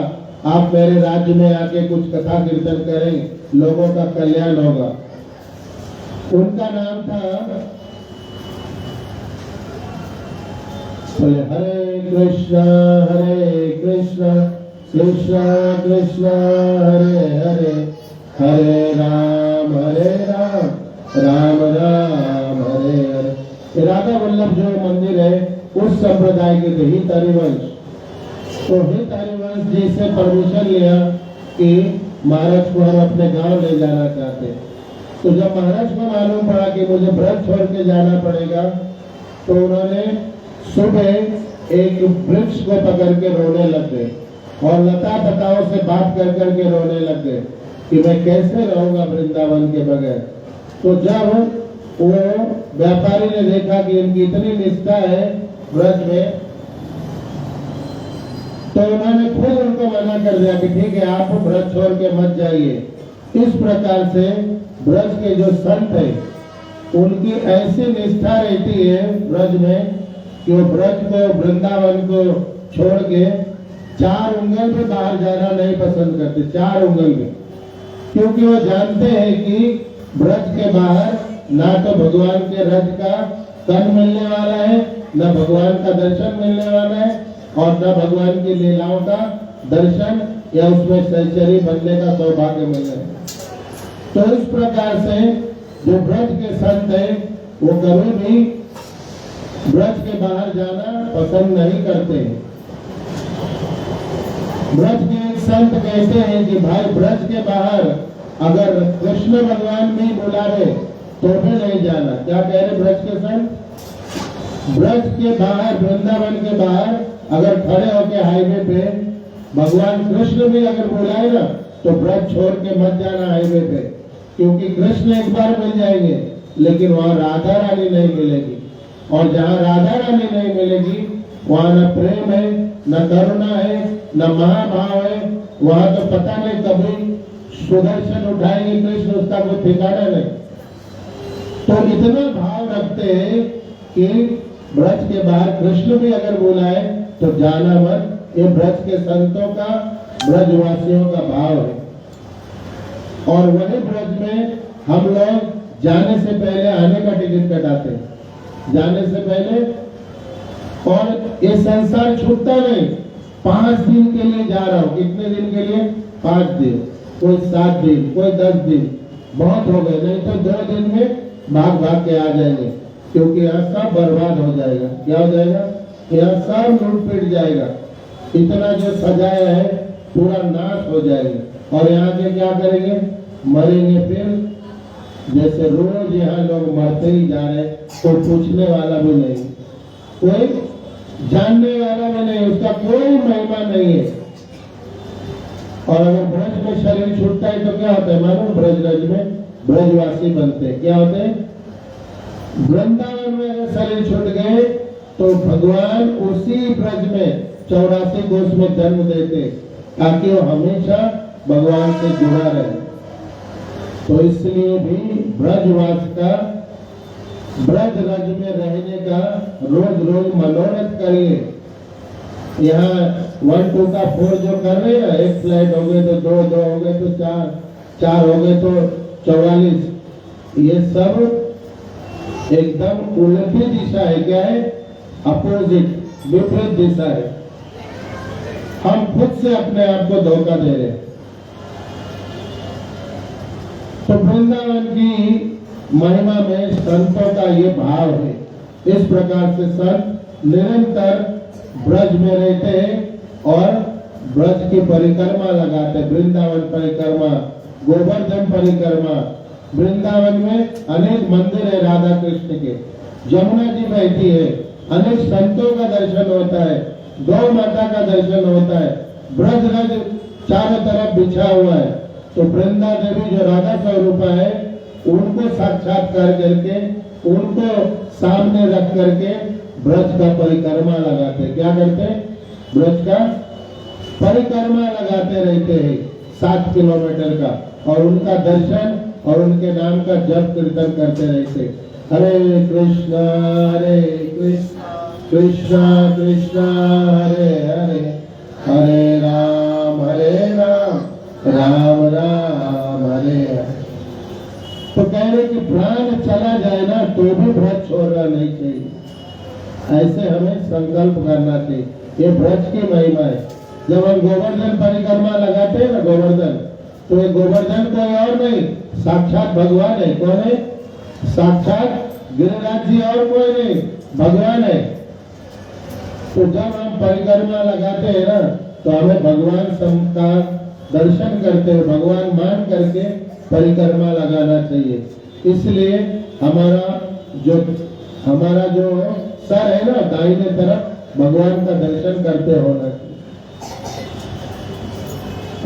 आप मेरे राज्य में आके कुछ कथा कीर्तन करें, लोगों का कल्याण होगा। उनका नाम था, बोले हरे कृष्णा कृष्ण कृष्ण हरे हरे, हरे राम राम राम हरे हरे। राधा वल्लभ जो मंदिर है उस संप्रदाय के थे, हित हरिवंश। तो हित हरिवंश जी से परमिशन लिया कि महाराज को हम अपने गांव ले जाना चाहते। तो जब महाराज को मालूम पड़ा कि मुझे ब्रज छोड़ के जाना पड़ेगा, तो उन्होंने सुबह एक वृक्ष को पकड़ के रोने लग गए और लता पताओं से बात कर करके रोने लग गए कि मैं कैसे रहूंगा वृंदावन के बगैर। तो जब वो व्यापारी ने देखा कि इनकी इतनी निष्ठा है ब्रज में, तो उन्होंने खुद उनको मना कर दिया कि ठीक है, आप ब्रज छोड़ के मत जाइए। इस प्रकार से ब्रज के जो संत है उनकी ऐसी निष्ठा रहती है ब्रज में कि वो ब्रज को, वृंदावन को छोड़ के 4 उंगल में बाहर जाना नहीं पसंद करते, 4 उंगल में, क्योंकि वो जानते हैं कि ब्रज के बाहर ना तो भगवान के रज का तन मिलने वाला है, न भगवान का दर्शन मिलने वाला है, और न भगवान की लीलाओं का दर्शन या उसमें सहचरी बनने का सौभाग्य मिलने। तो इस प्रकार से जो ब्रज के संत है वो कभी भी ब्रज के बाहर जाना पसंद नहीं करते। ब्रज के एक संत कहते हैं कि भाई ब्रज के बाहर अगर कृष्ण भगवान भी बुलावे तो भी नहीं जाना। क्या कह रहे ब्रज के संत? ब्रज के बाहर, वृंदावन के बाहर अगर खड़े होके हाईवे पे भगवान कृष्ण भी अगर बुलाए ना तो ब्रज छोड़ के मत जाना हाईवे पे, क्योंकि कृष्ण एक बार मिल जाएंगे लेकिन वहां राधा रानी नहीं मिलेगी, और जहां राधा रानी नहीं मिलेगी वहां न प्रेम है, न करुणा है, न महाभाव है। वहां तो पता नहीं कभी सुदर्शन उठाएंगे कृष्ण, उसका कोई ठिकाना नहीं। तो इतना भाव रखते हैं कि ब्रज के बाहर कृष्ण भी अगर बुलाए तो जाना मत। ये ब्रज के संतों का, ब्रजवासियों का भाव है। और वही ब्रज में हम लोग जाने से पहले आने का टिकट कटाते हैं, जाने से पहले। और ये संसार छूटता नहीं। 5 दिन के लिए जा रहा हूँ, कितने दिन के लिए? 5 दिन, कोई 7 दिन, कोई 10 दिन, बहुत हो गए, नहीं तो 2 दिन में भाग भाग के आ जाएंगे, क्योंकि यहाँ सब बर्बाद हो जाएगा। क्या हो जाएगा? यहाँ सब लूट पिट जाएगा, इतना जो सजाया है पूरा नाश हो जाएगा। और यहाँ के क्या करेंगे? मरेंगे फिर। जैसे रोज यहाँ लोग मरते ही जा रहे, कोई पूछने वाला भी नहीं, कोई जानने वाला भी नहीं, उसका कोई महिमा नहीं है। और अगर ब्रज में शरीर छूटता है तो क्या होता है मालूम? ब्रज में ब्रजवासी बनते हैं। क्या होते हैं? वृंदावन में अगर शरीर छूट गए तो भगवान उसी ब्रज में 84 कोष में जन्म देते ताकि वो हमेशा भगवान से जुड़ा रहे। तो इसलिए भी ब्रजवास का, ब्रज रज में रहने का रोज रोज मनोरथ करिए। यहाँ 1 2 का 4 जो कर रहे हैं, 1 फ्लाइट हो गए तो 2 2 हो गए तो 4 4 हो गए तो 44, ये सब एकदम उल्टी दिशा है। क्या है? अपोजिट विपरीत दिशा है। हम खुद से अपने आप को धोखा दे रहे हैं। तो वृंदावन की महिमा में संतों का ये भाव है। इस प्रकार से संत निरंतर ब्रज में रहते हैं और ब्रज की परिक्रमा लगाते हैं। वृंदावन परिक्रमा, गोवर्धन परिक्रमा। वृंदावन में अनेक मंदिर है राधा कृष्ण के, जमुना जी बहती है, अनेक संतों का दर्शन होता है, गौ माता का दर्शन होता है, ब्रज रज चारों तरफ बिछा हुआ है। तो वृंदा देवी जो राधा स्वरूपा है, उनको साक्षात्कार करके, उनको सामने रख करके ब्रज का परिक्रमा लगाते। क्या करते? ब्रज का परिक्रमा लगाते रहते हैं 7 किलोमीटर का, और उनका दर्शन और उनके नाम का जप कीर्तन करते रहते। हरे कृष्ण कृष्ण कृष्ण हरे हरे, हरे राम राम राम हरे हरे। तो कह रहे कि प्राण चला जाए ना तो भी ब्रज छोड़ना नहीं चाहिए। ऐसे हमें संकल्प करना चाहिए। ये ब्रज की महिमा है। जब हम गोवर्धन परिक्रमा लगाते हैं ना, गोवर्धन, तो ये गोवर्धन कोई और नहीं, साक्षात भगवान है। कौन है? साक्षात गिरिराज जी, और कोई नहीं, भगवान है। तो जब हम परिक्रमा लगाते हैं ना, तो हमें भगवान का दर्शन करते हुए, भगवान मान करके परिक्रमा लगाना चाहिए। इसलिए हमारा जो सर है ना, दाहिने तरफ भगवान का दर्शन करते होना चाहिए।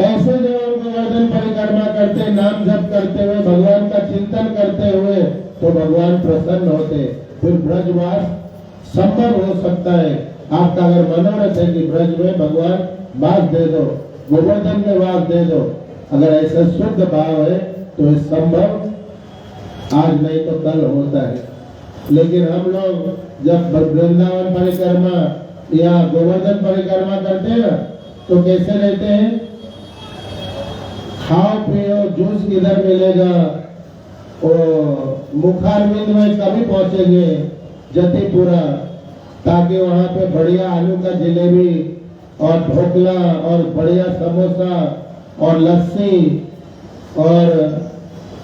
ऐसे जब हम गोवर्धन परिक्रमा करते, नाम जप करते हुए, भगवान का चिंतन करते हुए, तो भगवान प्रसन्न होते। फिर ब्रजवास संभव हो सकता है। आपका अगर मनोरथ है कि ब्रज में भगवान वास दे दो, गोवर्धन में वास दे दो, अगर ऐसा शुद्ध भाव है तो संभव आज नहीं तो कल होता है। लेकिन हम लोग जब वृंदावन परिक्रमा या गोवर्धन परिक्रमा करते हैं ना, तो कैसे रहते हैं? खाओ पियो, जूस किधर मिलेगा, मुखारविंद में कभी पहुंचेंगे जतीपुरा, ताकि वहां पे बढ़िया आलू का जलेबी और ढोकला और बढ़िया समोसा और लस्सी और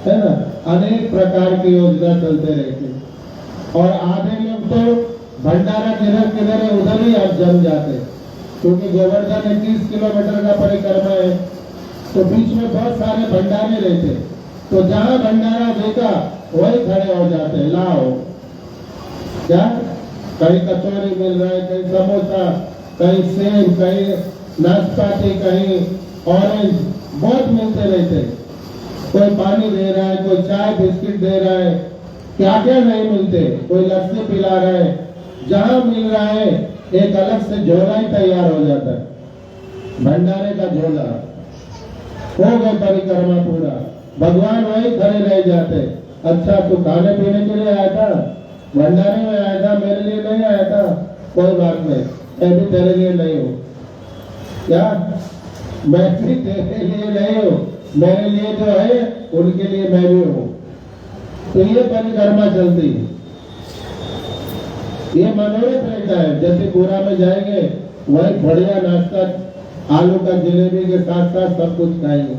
है ना, अनेक प्रकार की योजना चलते रहते। और आधे लोग तो भंडारा किधर है उधर ही आप जम जाते, क्योंकि गोवर्धन 21 किलोमीटर का परिक्रमा है, तो बीच में बहुत सारे भंडारे रहते। तो जहां भंडारा देखा वही खड़े हो जाते, लाओ क्या, कहीं कचौरी मिल रहा है, कहीं समोसा, कहीं सेब, कहीं नाशपाती, कहीं ऑरेंज, बहुत मिलते रहते। कोई पानी दे रहा है, कोई चाय बिस्किट दे रहा है, क्या क्या नहीं मिलते, कोई लस्सी पिला रहा है। जहां मिल रहा है एक अलग से झोला ही तैयार हो जाता है, भंडारे का झोला। हो गए परिक्रमा पूरा, भगवान वही खड़े रह जाते। अच्छा तू खाने पीने के लिए आया था, भंडारे में आया था, मेरे लिए नहीं आया था, कोई बात नहीं, मैं भी तेरे लिए नहीं हूँ। क्या? मैं भी तेरे लिए नहीं हूँ, मेरे लिए जो है उनके लिए मैं भी हूँ। तो ये परिक्रमा चलती है, ये मनोरथ रहता है। जैसे पूरा में जाएंगे वही बढ़िया नाश्ता आलू का जलेबी के साथ साथ सब कुछ खाएंगे।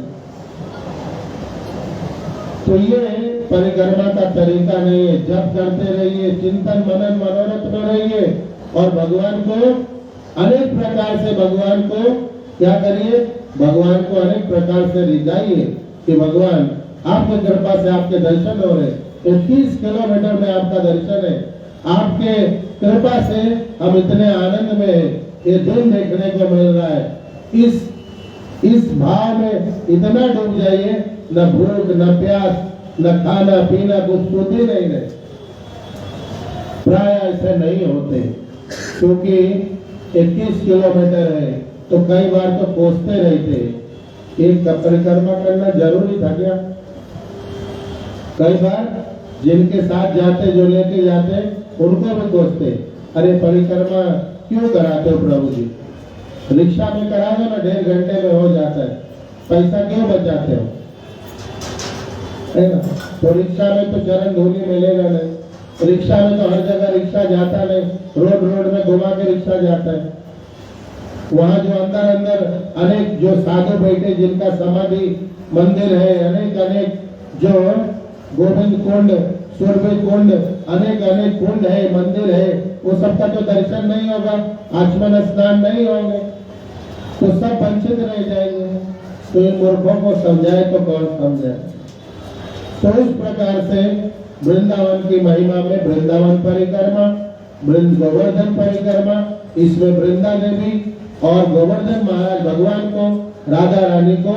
तो ये परिक्रमा का तरीका नहीं है। जप करते रहिए, चिंतन मनन मनोरथ में रहिए, और भगवान को अनेक प्रकार से, भगवान को क्या करिए, भगवान को अनेक प्रकार से रिझाइए कि भगवान आपकी कृपा से आपके दर्शन हो रहे। 21 किलोमीटर में आपका दर्शन है, आपके कृपा से हम इतने आनंद में ये दिन देखने को मिल रहा है। इस भाव में इतना डूब जाइए, न भूख न प्यास न खाना पीना, कुछ सोते नहीं रहे। प्राय ऐसे नहीं होते, क्योंकि 21 किलोमीटर है तो कई बार तो कोसते रहते। एक परिक्रमा करना जरूरी था क्या? कई बार जिनके साथ जाते, जो लेके जाते, उनको भी कोसते, अरे परिक्रमा क्यों कराते हो प्रभु जी, रिक्शा में करा दो ना, 1.5 घंटे में हो जाता है, पैसा क्यों बचाते हो, है ना? तो रिक्शा में तो चरण धूलि मिलेगा नहीं, रिक्शा में तो हर जगह रिक्शा जाता नहीं, रोड रोड में घुमा के रिक्शा जाता है। वहाँ जो अंदर अंदर अनेक जो साधु बैठे जिनका समाधि मंदिर है, अनेक अनेक जो गोविंद कुंड, सुरभि कुंड, अनेक अनेक कुंड है, मंदिर है, वो सबका तो दर्शन नहीं होगा, आचमन स्नान नहीं होंगे, तो सब वंचित रह जाएंगे। तो इन मूर्खों को समझाए तो कौन समझाए। तो इस प्रकार से वृंदावन की महिमा में वृंदावन परिक्रमा, गोवर्धन परिक्रमा, इसमें वृंदा देवी और गोवर्धन महाराज भगवान को, राधा रानी को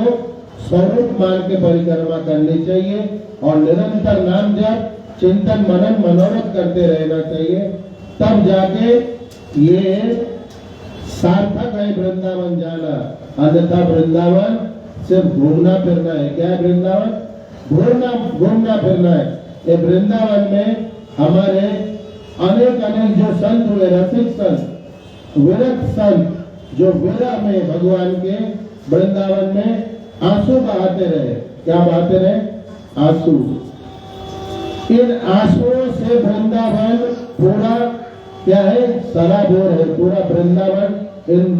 स्वरूप मान के परिक्रमा करनी चाहिए और निरंतर नाम जप, चिंतन, मनन, मनोरथ करते रहना चाहिए। तब जाके ये सार्थक है वृंदावन जाना। अन्यथा वृंदावन सिर्फ घूमना फिरना है। क्या है वृंदावन? घूमना फिरना है। ये वृंदावन में हमारे अनेक अनेक जो संत हुए, रसिक संत, विरक्त संत, जो विरह में भगवान के वृंदावन में आंसू बहाते रहे। क्या बहाते रहे? आंसू। इन आंसुओं से वृंदावन पूरा क्या है? सराबोर है। पूरा वृंदावन इन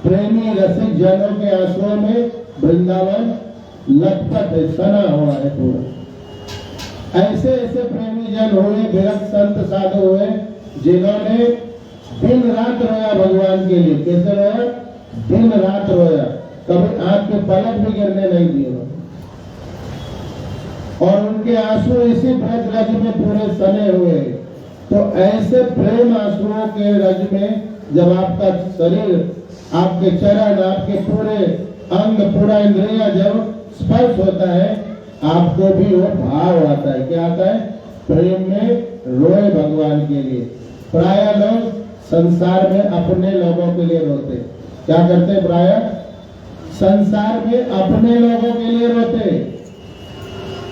प्रेमी रसिक जनों के आंसुओं में वृंदावन लटपट है, सना हुआ है पूरा। ऐसे ऐसे प्रेमी जन हुए, विरक्त संत साधु हुए, जिन्होंने दिन रात रोया भगवान के लिए। कैसे रोया? दिन रात रोया, कभी आंख के पलक भी गिरने नहीं दिए। और उनके आंसू इसी ब्रज रज में पूरे सने हुए। तो ऐसे प्रेम आंसुओं के रज में जब आपका शरीर, आपके चरण, आपके पूरे अंग, पूरा इंद्रिया जब स्पर्श होता है, आपको भी वो भाव आता है। क्या आता है? प्रेम में रोए भगवान के लिए। प्राय लोग संसार में अपने लोगों के लिए रोते। क्या करते? प्राय संसार में अपने लोगों के लिए रोते।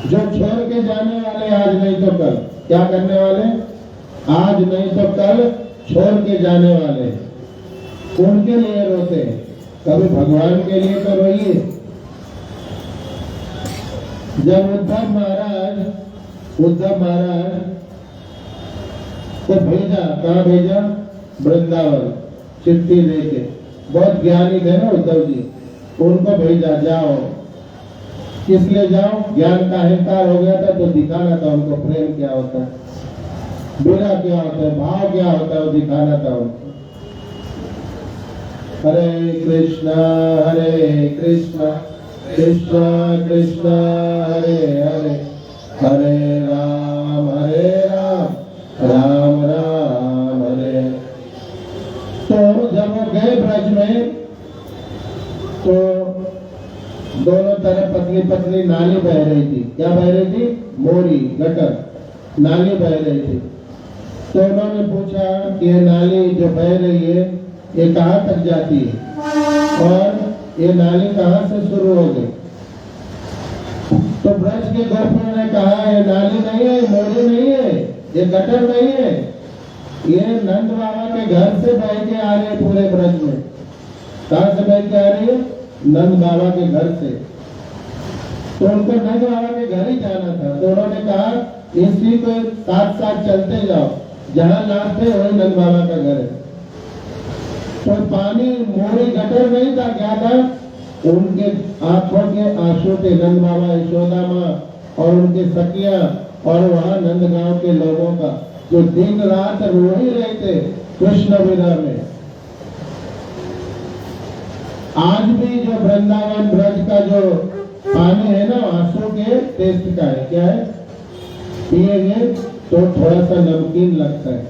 जो छोड़ के जाने वाले आज नहीं तो कल, क्या करने वाले? आज नहीं तो कल छोड़ के जाने वाले, उनके लिए रोते। कभी भगवान के लिए तो रोइए। जब उद्धव महाराज को भेजा, कहाँ भेजा? वृंदावन, चिट्ठी लेके। बहुत ज्ञानी थे ना उद्धव जी, उनको भेजा, जाओ। किस लिए जाओ? ज्ञान का अहंकार हो गया था तो दिखाना था उनको प्रेम क्या होता है, विरह क्या होता है, भाव क्या होता है, वो दिखाना था उनको। हरे कृष्णा कृष्णा कृष्णा हरे हरे, हरे राम राम राम हरे। तो जब वो गए ब्रज में तो दोनों तरफ पतली पतली नाली बह रही थी। क्या बह रही थी? मोरी, गटर, नाली बह रही थी। तो उन्होंने पूछा कि ये नाली जो बह रही है ये कहाँ तक जाती है और ये नाली कहाँ से शुरू हो गई? तो ब्रज के गोपियों ने कहा ये नाली नहीं है, मोरी नहीं है, ये गटर नहीं है, ये नंद बाबा के घर से बह के आ रहे पूरे ब्रज में। कहाँ से बह के आ रही है? नंद बाबा के घर से। तो उनको नंद बाबा के घर ही जाना था। तो उन्होंने कहा इसी को साथ साथ चलते जाओ, जहाँ लाते वही नंद बाबा का घर है। तो पानी मोरी गटर नहीं था, क्या था? उनके आंखों के आंसू थे। नंद बाबा, यशोदा माँ और उनके सखिया और वहाँ नंदगांव के लोगों का, जो दिन रात रो ही रहे थे कृष्ण विरह में। आज भी जो वृंदावन ब्रज का जो पानी है ना, आंसू के टेस्ट का है। क्या है? पिएंगे तो थोड़ा सा नमकीन लगता है।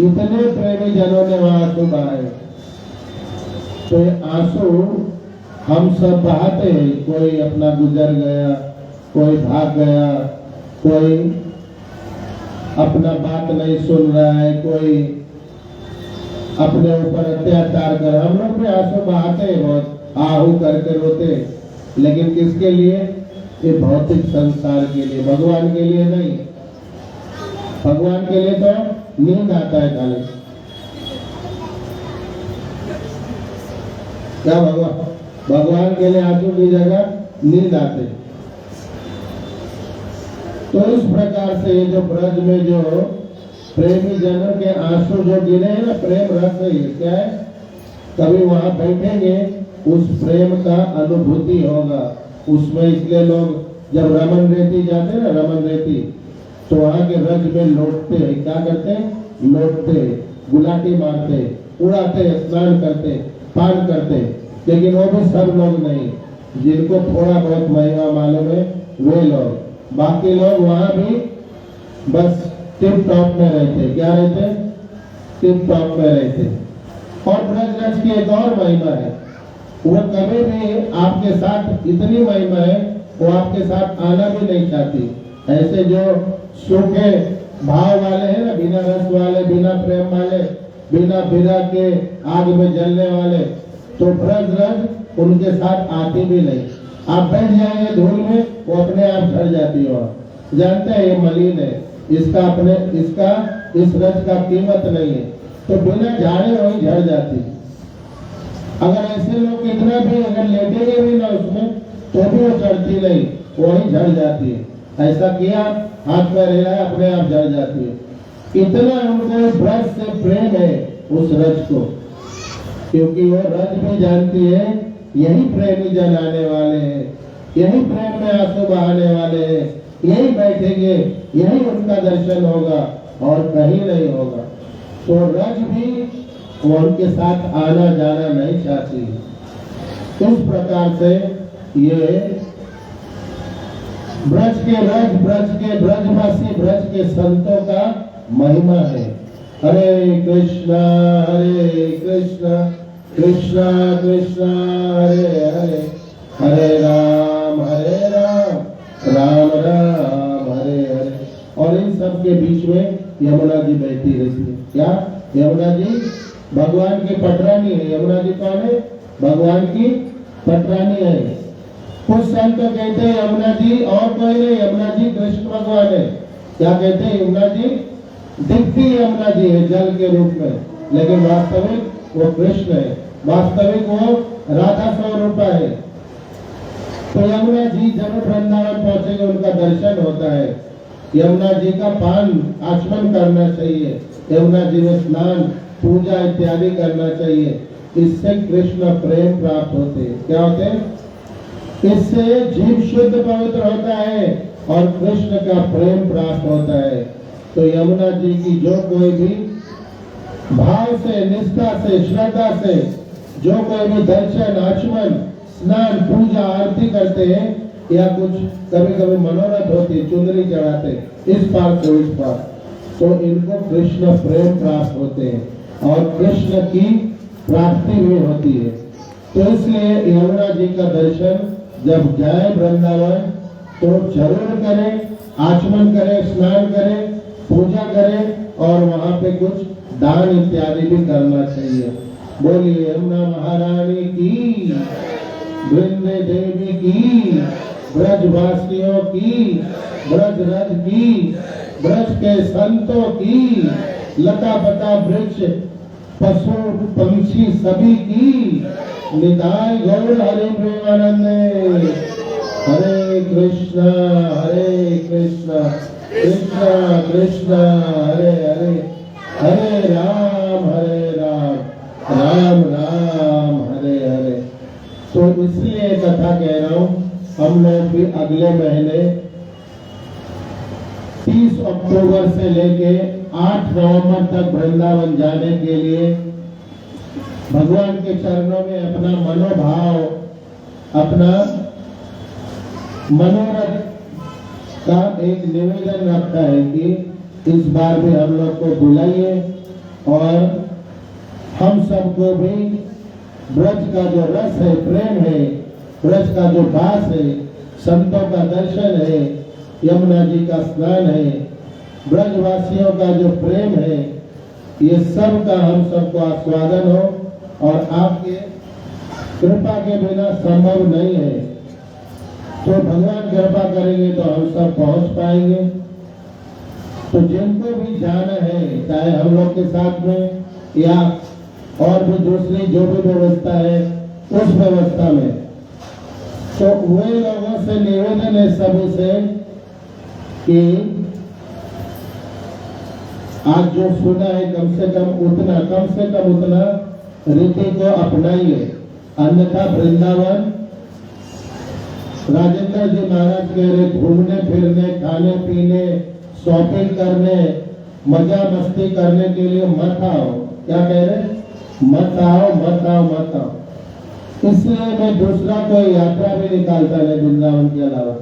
इतने प्रेमी जनों ने वहां आंसू बहाए। तो आंसू हम सब बहाते हैं। कोई अपना गुजर गया, कोई भाग गया, कोई अपना बात नहीं सुन रहा है, कोई अपने ऊपर अत्याचार कर, हम लोग भी आंसू बहाते हैं, बहुत आहू करके रोते। लेकिन किसके लिए? ये भौतिक संसार के लिए, भगवान के लिए नहीं। भगवान के लिए तो नींद आता है खाली। क्या भगवान के लिए आंसू की जगह नींद आते। तो इस प्रकार से ये जो ब्रज में जो प्रेमी जनों के आंसू जो गिरे हैं ना, प्रेम रस है ये। क्या है? कभी वहां बैठेंगे, उस प्रेम का अनुभूति होगा उसमें। इसलिए लोग जब रमन रेती जाते हैं ना, रमन रेती, तो वहां के रज में लौटते हैं। क्या करते हैं? लौटते, गुलाटी मारते, उड़ाते, स्नान करते, पान करते। लेकिन वो भी सब लोग नहीं, जिनको थोड़ा बहुत महिमा मालूम है वे लोग। बाकी लोग वहां भी बस टिप टॉप में रहते। क्या रहते? टिप टॉप में रहते। और ब्रज रज की एक और महिमा है, वो कभी भी आपके साथ, इतनी महिमा है वो आपके साथ आना भी नहीं चाहती। ऐसे जो सूखे भाव वाले हैं ना, बिना रस वाले, बिना प्रेम वाले, बिना विरह के आग में जलने वाले, तो ब्रज रज उनके साथ आती भी नहीं। आप बैठ जाएंगे धूल में, वो अपने आप झड़ जाती हो। जानते हैं ये मलिन है, इसका इस रज का कीमत नहीं है, तो बिना झाड़े वही झड़ जाती। अगर ऐसे लोग कितना भी अगर लेटेंगे भी ना उसमें, तो भी वो चढ़ती नहीं, वही झड़ जाती है। ऐसा किया, हाथ में रह रहा है, अपने आप झड़ जाती है। इतना उनको ब्रज से प्रेम है उस रज को, क्योंकि वो रज भी जानती है यही प्रेमी जन आने वाले हैं, यही प्रेम में आंसू बहाने वाले हैं, यही बैठेंगे, यही उनका दर्शन होगा और कहीं नहीं होगा। तो रज भी वो उनके साथ आना जाना नहीं चाहती। इस प्रकार से ये ब्रज के रज, ब्रज के ब्रजवासी, ब्रज के संतों का महिमा है। हरे कृष्णा कृष्णा कृष्णा हरे हरे, हरे राम राम राम हरे हरे। और इन सब के बीच में यमुना जी बैठी रहती है। क्या? यमुना जी भगवान की पटरानी है। यमुना जी कौन है? भगवान की पटरानी है। कुछ संत तो कहते हैं यमुना जी और कोई नहीं, यमुना जी कृष्ण भगवान है। क्या कहते हैं? यमुना जी दिखती यमुना जी है जल के रूप में, लेकिन वास्तविक वो कृष्ण है, वास्तविक वो राधा स्वरूपा है। तो यमुना जी जब वृंदावन पहुंचेंगे उनका दर्शन होता है। यमुना जी का पान आचमन करना चाहिए, यमुना जी में स्नान पूजा इत्यादि करना चाहिए। इससे कृष्ण प्रेम प्राप्त होते हैं। क्या होते हैं? इससे जीव शुद्ध पवित्र होता है और कृष्ण का प्रेम प्राप्त होता है। तो यमुना जी की जो कोई भी भाव से, निष्ठा से, श्रद्धा से जो कोई भी दर्शन, आचमन, स्नान, पूजा, आरती करते हैं, या कुछ कभी कभी मनोरथ होती, चुनरी चढ़ाते इस पार से उस पार, तो इनको कृष्ण प्रेम प्राप्त होते हैं और कृष्ण की प्राप्ति भी होती है। तो इसलिए यमुना जी का दर्शन जब जाए वृंदावन तो जरूर करें, आचमन करें, स्नान करें, पूजा करें और वहां पे कुछ दान इत्यादि भी करना चाहिए। बोलिए यमुना महारानी की, वृंदे देवी की, ब्रजवासियों की, ब्रज रज की, ब्रज के संतों की, लता पता वृक्ष पशु पंछी सभी की। निताय गौर हरि प्रेमानंदे। हरे कृष्णा कृष्णा कृष्णा हरे हरे, हरे राम राम राम हरे हरे। तो इसलिए कथा कह रहा हूँ, हम लोग भी अगले महीने 30 अक्टूबर से लेके 8 नवंबर तक वृंदावन जाने के लिए भगवान के चरणों में अपना मनोभाव, अपना मनोरथ का एक निवेदन रखता है कि इस बार भी हम लोग को बुलाइए और हम सबको भी ब्रज का जो रस है, प्रेम है, ब्रज का जो वास है, संतों का दर्शन है, यमुना जी का स्नान है, ब्रजवासियों का जो प्रेम है, ये सब का हम सबको आस्वादन हो। और आपके कृपा के बिना संभव नहीं है। तो भगवान कृपा करेंगे तो हम सब पहुंच पाएंगे। तो जिनको भी जाना है, चाहे हम लोग के साथ में या और भी दूसरी जो भी व्यवस्था है उस व्यवस्था में, तो वे लोगों से निवेदन है सभी से कि आज जो सुना है कम से कम उतना रीति को अपनाइए, अन्यथा वृंदावन राजेंद्र जी महाराज कह रहे घूमने फिरने, खाने पीने, शॉपिंग करने, मजा मस्ती करने के लिए मत आओ। क्या कह रहे? मत आओ। इसलिए मैं दूसरा कोई यात्रा भी निकालता नहीं वृंदावन के अलावा,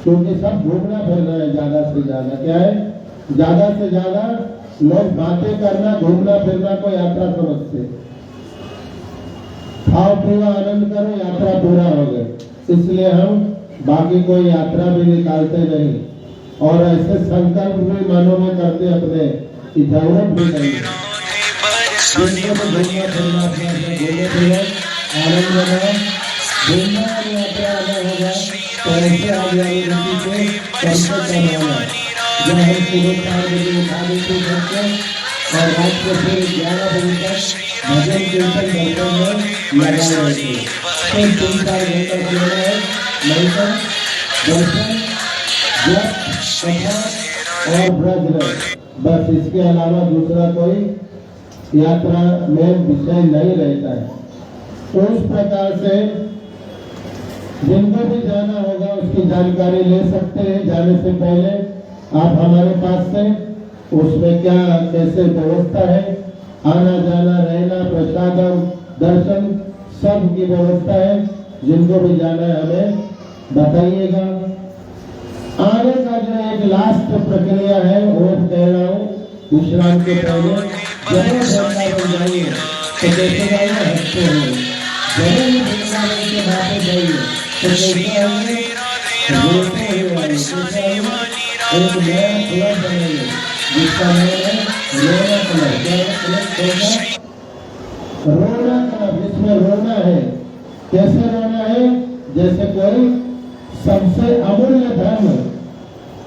क्योंकि सब घूमना फिरना है ज्यादा से ज्यादा। क्या है? ज्यादा से ज्यादा लोग बातें करना, घूमना फिरना को यात्रा समझते। खाओ पियो आनंद करो, यात्रा पूरा हो गई। इसलिए हम बाकी कोई यात्रा भी निकालते नहीं और ऐसे संकल्प भी मनों में करते अपने कि जरूरत भी नहीं है। आनंद लगाओ, घूमना यात्रा अगर होगा तो ऐसे आगे रीति से कम से कम होगा। जब हम सुबह 4 बजे उठा देते करके और रात को फिर 11 बजे तक भजन कीर्तन दर्शन में लगा रहते हैं। फिर 3-4 घंटा केवल है मंत्र, दर्शन, जप, कथा और ब्रज रस, बस इसके अलावा दूसरा कोई यात्रा में विषय नहीं रहता है। तो उस प्रकार से जिनको भी जाना होगा उसकी जानकारी ले सकते हैं। जाने से पहले आप हमारे पास से उसमें क्या कैसे व्यवस्था है, आना जाना रहना, प्रसादम, दर्शन, सब की व्यवस्था है। जिनको भी जाना है हमें बताइएगा। आने का जो एक लास्ट प्रक्रिया है वो कह रहा हूँ, विश्राम के पहले जब वृंदावन जाइए तो कैसे जाइए? हंसते हुए। जब भी वृंदावन के बातें जाइए तो कैसे आइए? रोते हुए आइए। कैसे आइए? एक नया क्लब बनाइए जिसका नाम है रोना क्लब। क्या क्लब? रोना क्लब, जिसमें रोना है। कैसे रोना है? जैसे कोई सबसे अमूल्य धर्म,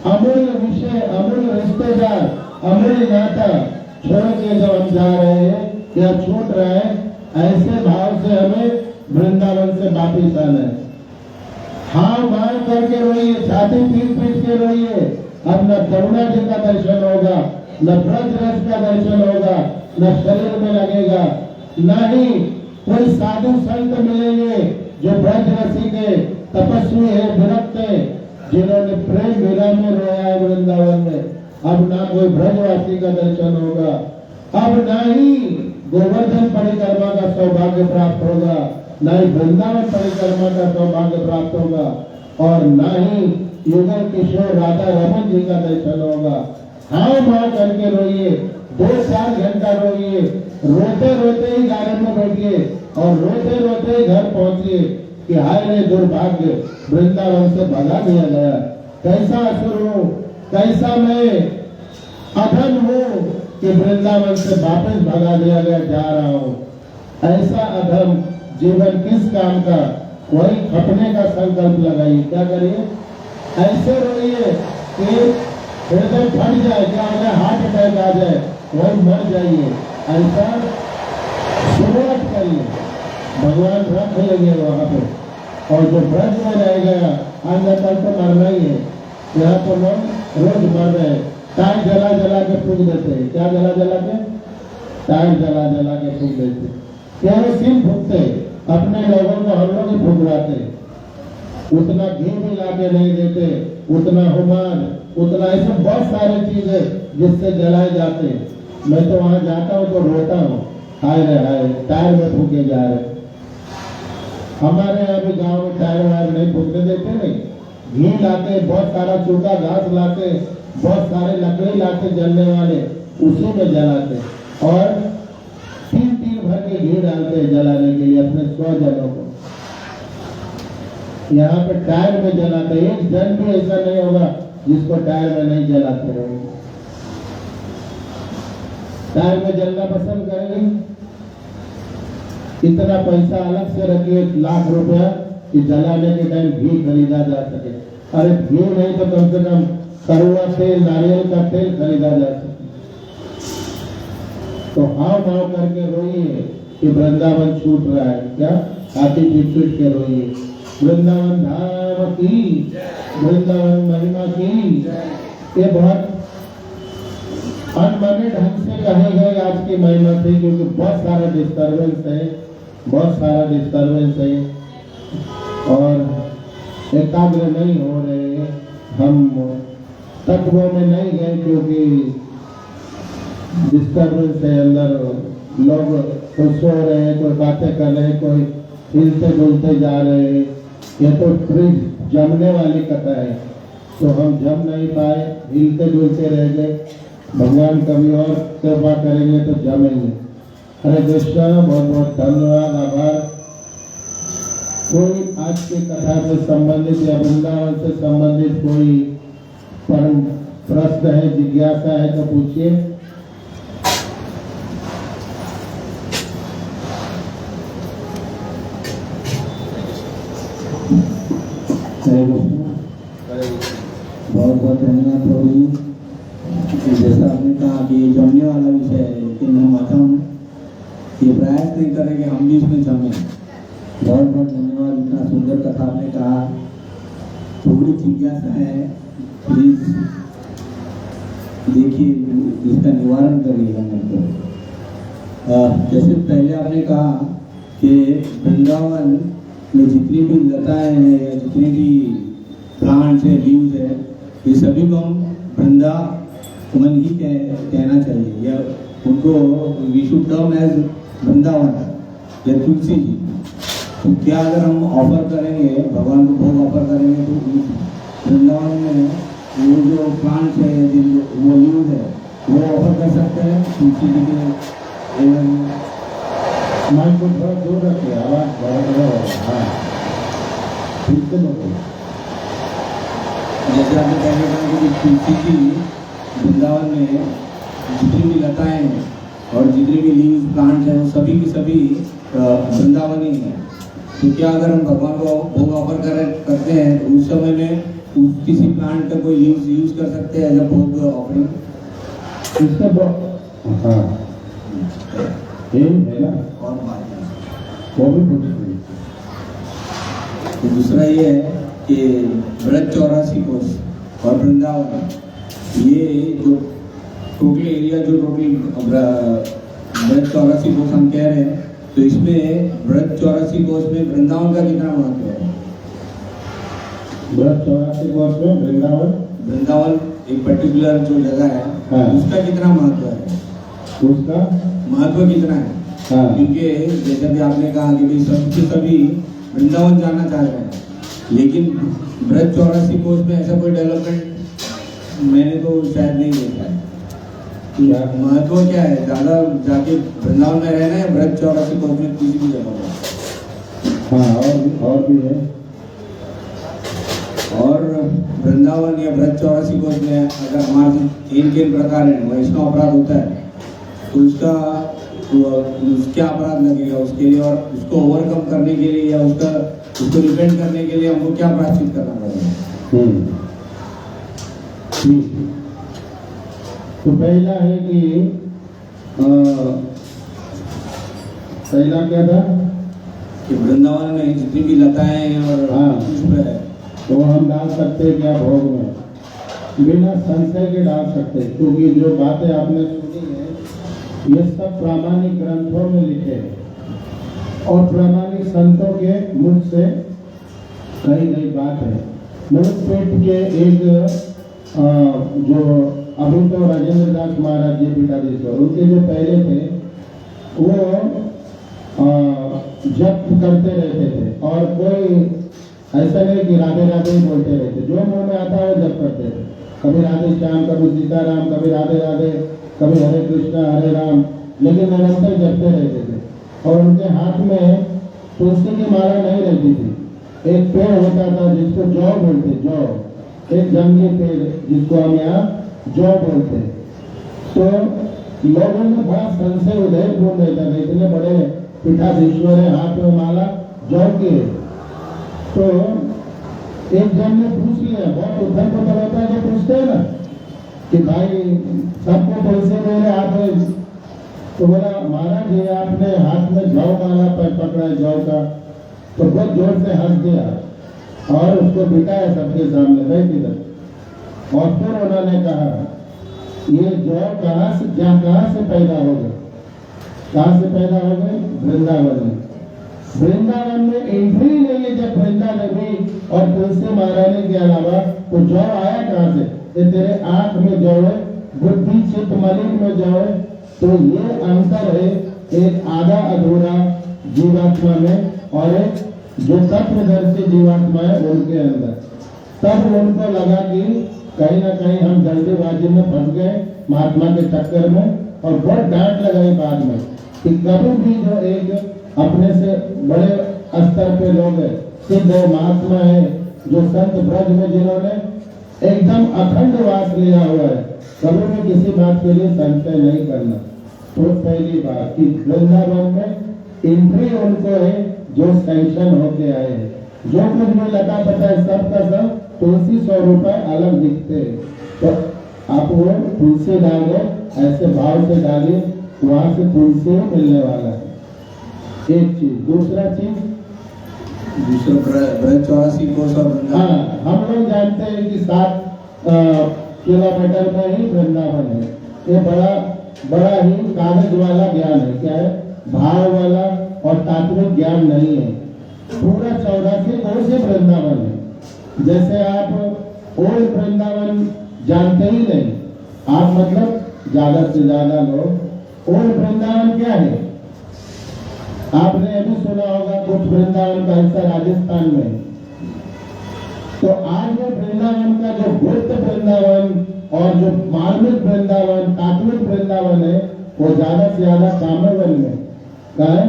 अमूल्य विषय, अमूल्य रिश्तेदार, अमूल्य नाता छोड़ के जब हम जा रहे हैं या छूट रहे हैं, ऐसे भाव से हमें वृंदावन से वापिस आना है। हाँ मार करके रोइए, छाती पीट के रोइए। अब न करुणा जी का दर्शन होगा, न ब्रज रस का दर्शन होगा, न शरीर में लगेगा, न ही कोई साधु संत मिलेंगे जो ब्रज रसी के तपस्वी है, विरक्त है, जिन्होंने प्रेम लीला में रोया है वृंदावन में। अब ना कोई ब्रजवासी का दर्शन होगा, अब ना ही गोवर्धन परिक्रमा का सौभाग्य प्राप्त होगा, न ही वृंदावन परिक्रमा का सौभाग्य प्राप्त होगा, और न ही युगल किशोर राधा रमन जी का दर्शन होगा। हाँ माँ करके रोइए, 2-4 घंटा रोइए, रोते रोते ही गार्डन में बैठिए और रोते रोते ही घर पहुंचिए कि हाय रे दुर्भाग्य, वृंदावन से भगा दिया गया। कैसा असुर हूँ, कैसा मैं अधम हूँ कि वृंदावन से वापस भगा दिया गया, जा रहा हूँ। ऐसा अधम जीवन किस काम का? वही खपने का संकल्प लगाइए। क्या करिए? ऐसे रोइए कि हृदय फट जाए, क्या हो जाए, हार्ट अटैक आ जाए, वही मर जाइए। ऐसा शुरुआत करिए, भगवान रख लेंगे वहां पे। और जो ब्रज में रह गया आगे कल तो मरना ही है। यहाँ तो लोग रोज मर रहे हैं, टायर जला जला के फूक देते हैं। क्या जला जला के? टायर जला जला के फूक देते। केरोसिन फूकते, अपने लोगों को हम लोग ही फूकवाते। उतना घी भी लाके नहीं देते, उतना हुमान, उतना ऐसे बहुत सारे चीजें जिससे जलाए जाते। मैं तो वहां जाता हूँ तो रोता हूँ, हाय रे हाय, टायर में फूके जा रहे। हमारे यहाँ भी गाँव में टायर वायर नहीं फूकने देते। नहीं, घी लाते, बहुत सारा सूखा घास लाते, बहुत सारे लकड़ी लाते जलने वाले, उसी में जलाते और 3 भर के घी डालते जलाने के लिए अपने 100 जनों को। यहाँ पे टायर में जलाते, एक जन भी ऐसा नहीं होगा जिसको टायर में नहीं जलाते रहेंगे। टायर में जलना पसंद करेंगे? इतना पैसा अलग से रखिए, 1 लाख रुपया, कि जलाने के टाइम घी खरीदा जा सके। अरे घी नहीं तो कम से कम कड़वा तेल, नारियल का तेल खरीदा जा सके। तो हाव भाव करके रोइए कि वृंदावन छूट रहा है। क्या? हाथी पीट के रोइए। वृंदावन धाम की, वृंदावन महिमा की। ये बहुत अनमने ढंग से कहे गए आज की महिमा थी, क्योंकि बहुत सारा डिस्टर्बेंस है और एकाग्र नहीं हो रहे, हम तत्वों में नहीं गए, क्योंकि डिस्टर्बेंस है अंदर। लोग कोई सो रहे हैं, कोई बातें कर रहे हैं, कोई हिलते डुलते जा रहे हैं। ये तो फ्रिज जमने वाली कथा है, तो हम जम नहीं पाए, हिलते डुलते रह गए। भगवान कभी और कृपा करेंगे तो जमेंगे। हरे कृष्णा, बहुत बहुत धन्यवाद, आभार। कोई आज की कथा से संबंधित या वृंदावन से संबंधित कोई परम प्रश्न है, जिज्ञासा है तो पूछिए। हरे कृष्ण। बहुत बहुत धन्यवाद प्रभु जी। जैसा आपने कहा कि ये जमने वाला विषय है, लेकिन हम आता हूँ ये प्रयास नहीं करें कि हम भी इसमें जमें। बहुत बहुत धन्यवाद, इतना सुंदर कथा आपने कहा। थोड़ी जिज्ञासा है, प्लीज देखिए, इसका निवारण करिएगा मेरे को। जैसे पहले आपने कहा कि वृंदावन में जितनी भी लताएं हैं या जितनी भी प्लांट्स है, लीव्स है, ये सभी को हम वृंदावन ही कहना चाहिए, या उनको we should term as Vrindavan या तुलसी जी। तो क्या अगर हम ऑफर करेंगे, भगवान को भोग ऑफर करेंगे, तो वृंदावन में वो जो प्लांट्स है, वो लीव्स है, वो ऑफर कर सकते हैं तुलसी जी के। माइक को थोड़ा दूर रखिए, आवाज बहुत हो। हाँ, ठीक से बोलो। जैसे आपने पहले कहा कि तुलसी जी वृंदावन में जितनी भी लताएं हैं और जितने भी लीव्स प्लांट्स हैं, वो सभी की सभी वृंदावन ही है। तो क्या अगर हम भगवान को भोग ऑफर करते हैं, तो उस समय में किसी प्लांट का कोई लीव्स यूज कर सकते हैं एज अ भोग ऑफरिंग? हाँ, है ना, और बात वो भी पूछ रही। तो दूसरा ये है कि ब्रज 84 कोस और वृंदावन, ये जो टोटल एरिया, जो टोटल ब्रज 84 कोस हम कह रहे हैं, तो इसमें ब्रज 84 कोस में वृंदावन का कितना महत्व है? ब्रज 84 कोस में वृंदावन एक पर्टिकुलर जो जगह है, हाँ, उसका कितना महत्व है? उसका महत्व कितना है? हाँ, क्योंकि जैसे भी आपने कहा कि भाई सभी वृंदावन जाना चाह रहे हैं, लेकिन ब्रज 84 कोस में ऐसा कोई डेवलपमेंट मैंने तो शायद नहीं देखा है। महत्व क्या है? ज्यादा जाके वृंदावन में रहना है, ब्रज 84 कोस में किसी भी जगह पर? हाँ, और भी है। और वृंदावन या ब्रज 84 कोस में अगर हमारे किन प्रकार है वैष्णव अपराध होता है, तो उसका क्या अपराध लगेगा उसके लिए, और उसको ओवरकम करने के लिए या उसको रिपेंट करने के लिए हमको क्या प्रायश्चित करना पड़ेगा? ठीक। तो पहला है कि पहला क्या था कि वृंदावन में जितनी भी लताएं हैं और हाँ, पुष्प है, तो हम डाल सकते हैं क्या भोग में? बिना संशय के डाल सकते हैं, क्योंकि जो बातें आपने सुनी है ये सब प्रामाणिक ग्रंथों में लिखे हैं और प्रामाणिक संतों के मुख से कही गई बात है। मनुस्पेट के एक जो अभी तो राजेंद्र दास महाराज जी पीठाधीश्वर, उनके जो पहले थे वो जप करते रहते थे, और कोई ऐसा नहीं कि राधे राधे ही बोलते रहते, जो मुंह में आता है वो जप करते थे। कभी राधे श्याम, कभी सीताराम, कभी राधे राधे, कभी हरे कृष्णा हरे राम, लेकिन निरंतर जपते रहते थे। और उनके हाथ में तुलसी की माला नहीं रहती थी। एक पेड़ होता था जिसको जौ बोलते, जौ, एक जंगली पेड़ जिसको हम यहाँ जौ बोलते। तो लोगों में बड़ा संशय उदयपूर्ण रहता था, इतने बड़े पीठाधीश्वर है, हाथ में माला जौ की है। तो एक जन ने पूछ लिया, बहुत उद्धर को होता है, जो पूछते हैं ना कि भाई सबको पैसे दे रहे आप, तो बोला महाराज जी आपने हाथ में जौ माला पकड़ा है, जौ का, तो बहुत जोर से हंस दिया और उसको बिठाया सबके सामने, बैठ इधर। और फिर उन्होंने कहा ये जौ कहाँ से पैदा हो गए? कहाँ से पैदा हो गए? वृंदावन में। वृंदावन में एंट्री नहीं है जब वृंदा नबी और तुलसी महारानी के अलावा, तो जौ आया कहाँ से? ये तेरे आंख में जौ है, बुद्धि चित्त मलिन में जौ है। तो ये अंतर है एक आधा अधूरा जीवात्मा में और एक जो तत्वदर्शी जीवात्मा है उनके अंदर। तब उनको लगा कि कहीं ना कहीं हम जल्दीबाजी में फंस गए महात्मा के चक्कर में, और बहुत डांट लगाई बाद में कि कभी भी जो एक अपने से बड़े स्तर पे लोग हैं, सिद्ध है, महात्मा है, जो संत ब्रज में जिन्होंने एकदम अखंड वास लिया हुआ है, कभी भी किसी बात के लिए संशय नहीं करना। तो पहली बात कि वृंदावन में एंट्री उनको है जो सैंक्शन होके आए हैं। जो कुछ भी लगा पता है सब का सब तुलसी स्वरूप है, अलग दिखते हैं। तो आप वो तुलसी डालो, ऐसे भाव से डालिए, वहां से तुलसी मिलने वाला है। एक चीज। दूसरा ब्रज 84 को सब। हाँ, हम लोग जानते हैं कि 7 किलोमीटर में ही वृंदावन है। ये बड़ा ही कागज वाला ज्ञान है। क्या है? भाव वाला और तात्विक ज्ञान नहीं है। पूरा 84 कोस से वृंदावन है। जैसे आप ओल्ड वृंदावन जानते ही नहीं, आप मतलब ज्यादा से ज्यादा लोग ओल्ड वृंदावन क्या है? आपने अभी सुना होगा कुछ वृंदावन का हिस्सा राजस्थान में। तो आज वो वृंदावन का जो गुप्त वृंदावन और जो मार्मिक वृंदावन, तात्विक वृंदावन है, वो ज्यादा से ज्यादा कामवन में। क्या है?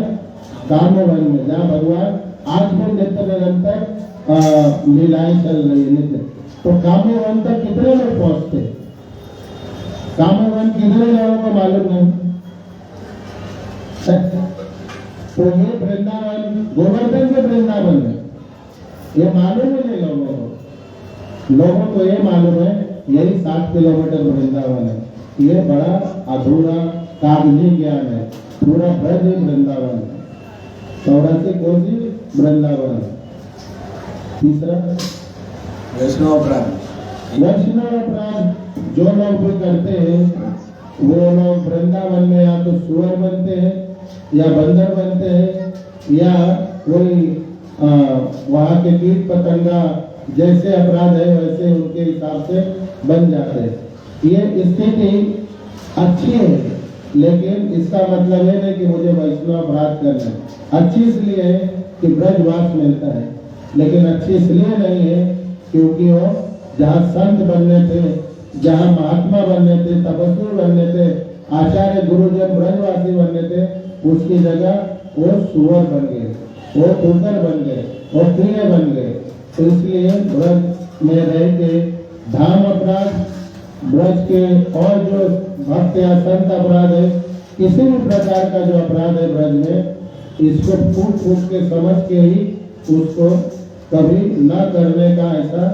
कामवन में, जहाँ भगवान आज भी नित्य निरंतर लीलाएं चल रही है नित्य। तो कामवन तक कितने लोग पहुंचते? कामवन कितने लोगों को मालूम नहीं। तो ये वृंदावन गोवर्धन के वृंदावन है, ये मालूम ही नहीं लोगों को। लोगों को ये मालूम है यही 7 किलोमीटर वृंदावन है। ये बड़ा अधूरा कागजी ज्ञान है। पूरा ब्रज वृंदावन है, 84 कोसी वृंदावन। तीसरा वैष्णव अपराध। वैष्णव अपराध जो लोग भी करते हैं वो लोग वृंदावन में या तो सुअर बनते हैं या बंदर बनते हैं या कोई वहाँ के कीट पतंगा जैसे अपराध है वैसे उनके हिसाब से बन जाते हैं। ये स्थिति अच्छी है, लेकिन इसका मतलब ये नहीं कि मुझे वैष्णव अपराध करना है। अच्छी इसलिए है कि ब्रजवास मिलता है, लेकिन अच्छी इसलिए नहीं है क्योंकि वो जहाँ संत बनने थे, जहाँ महात्मा बनने थे, तपस्वी बनने थे, आचार्य गुरुजन ब्रजवासी बनने थे, उसकी जगह वो सुअर बन गए, वो कुकर बन गए, वो प्रिय बन गए। तो इसलिए ब्रज में रह के धाम अपराध, ब्रज के और जो भक्त या संत अपराध है, किसी भी प्रकार का जो अपराध है ब्रज में, इसको फूट फूट के समझ के ही उसको कभी न करने का ऐसा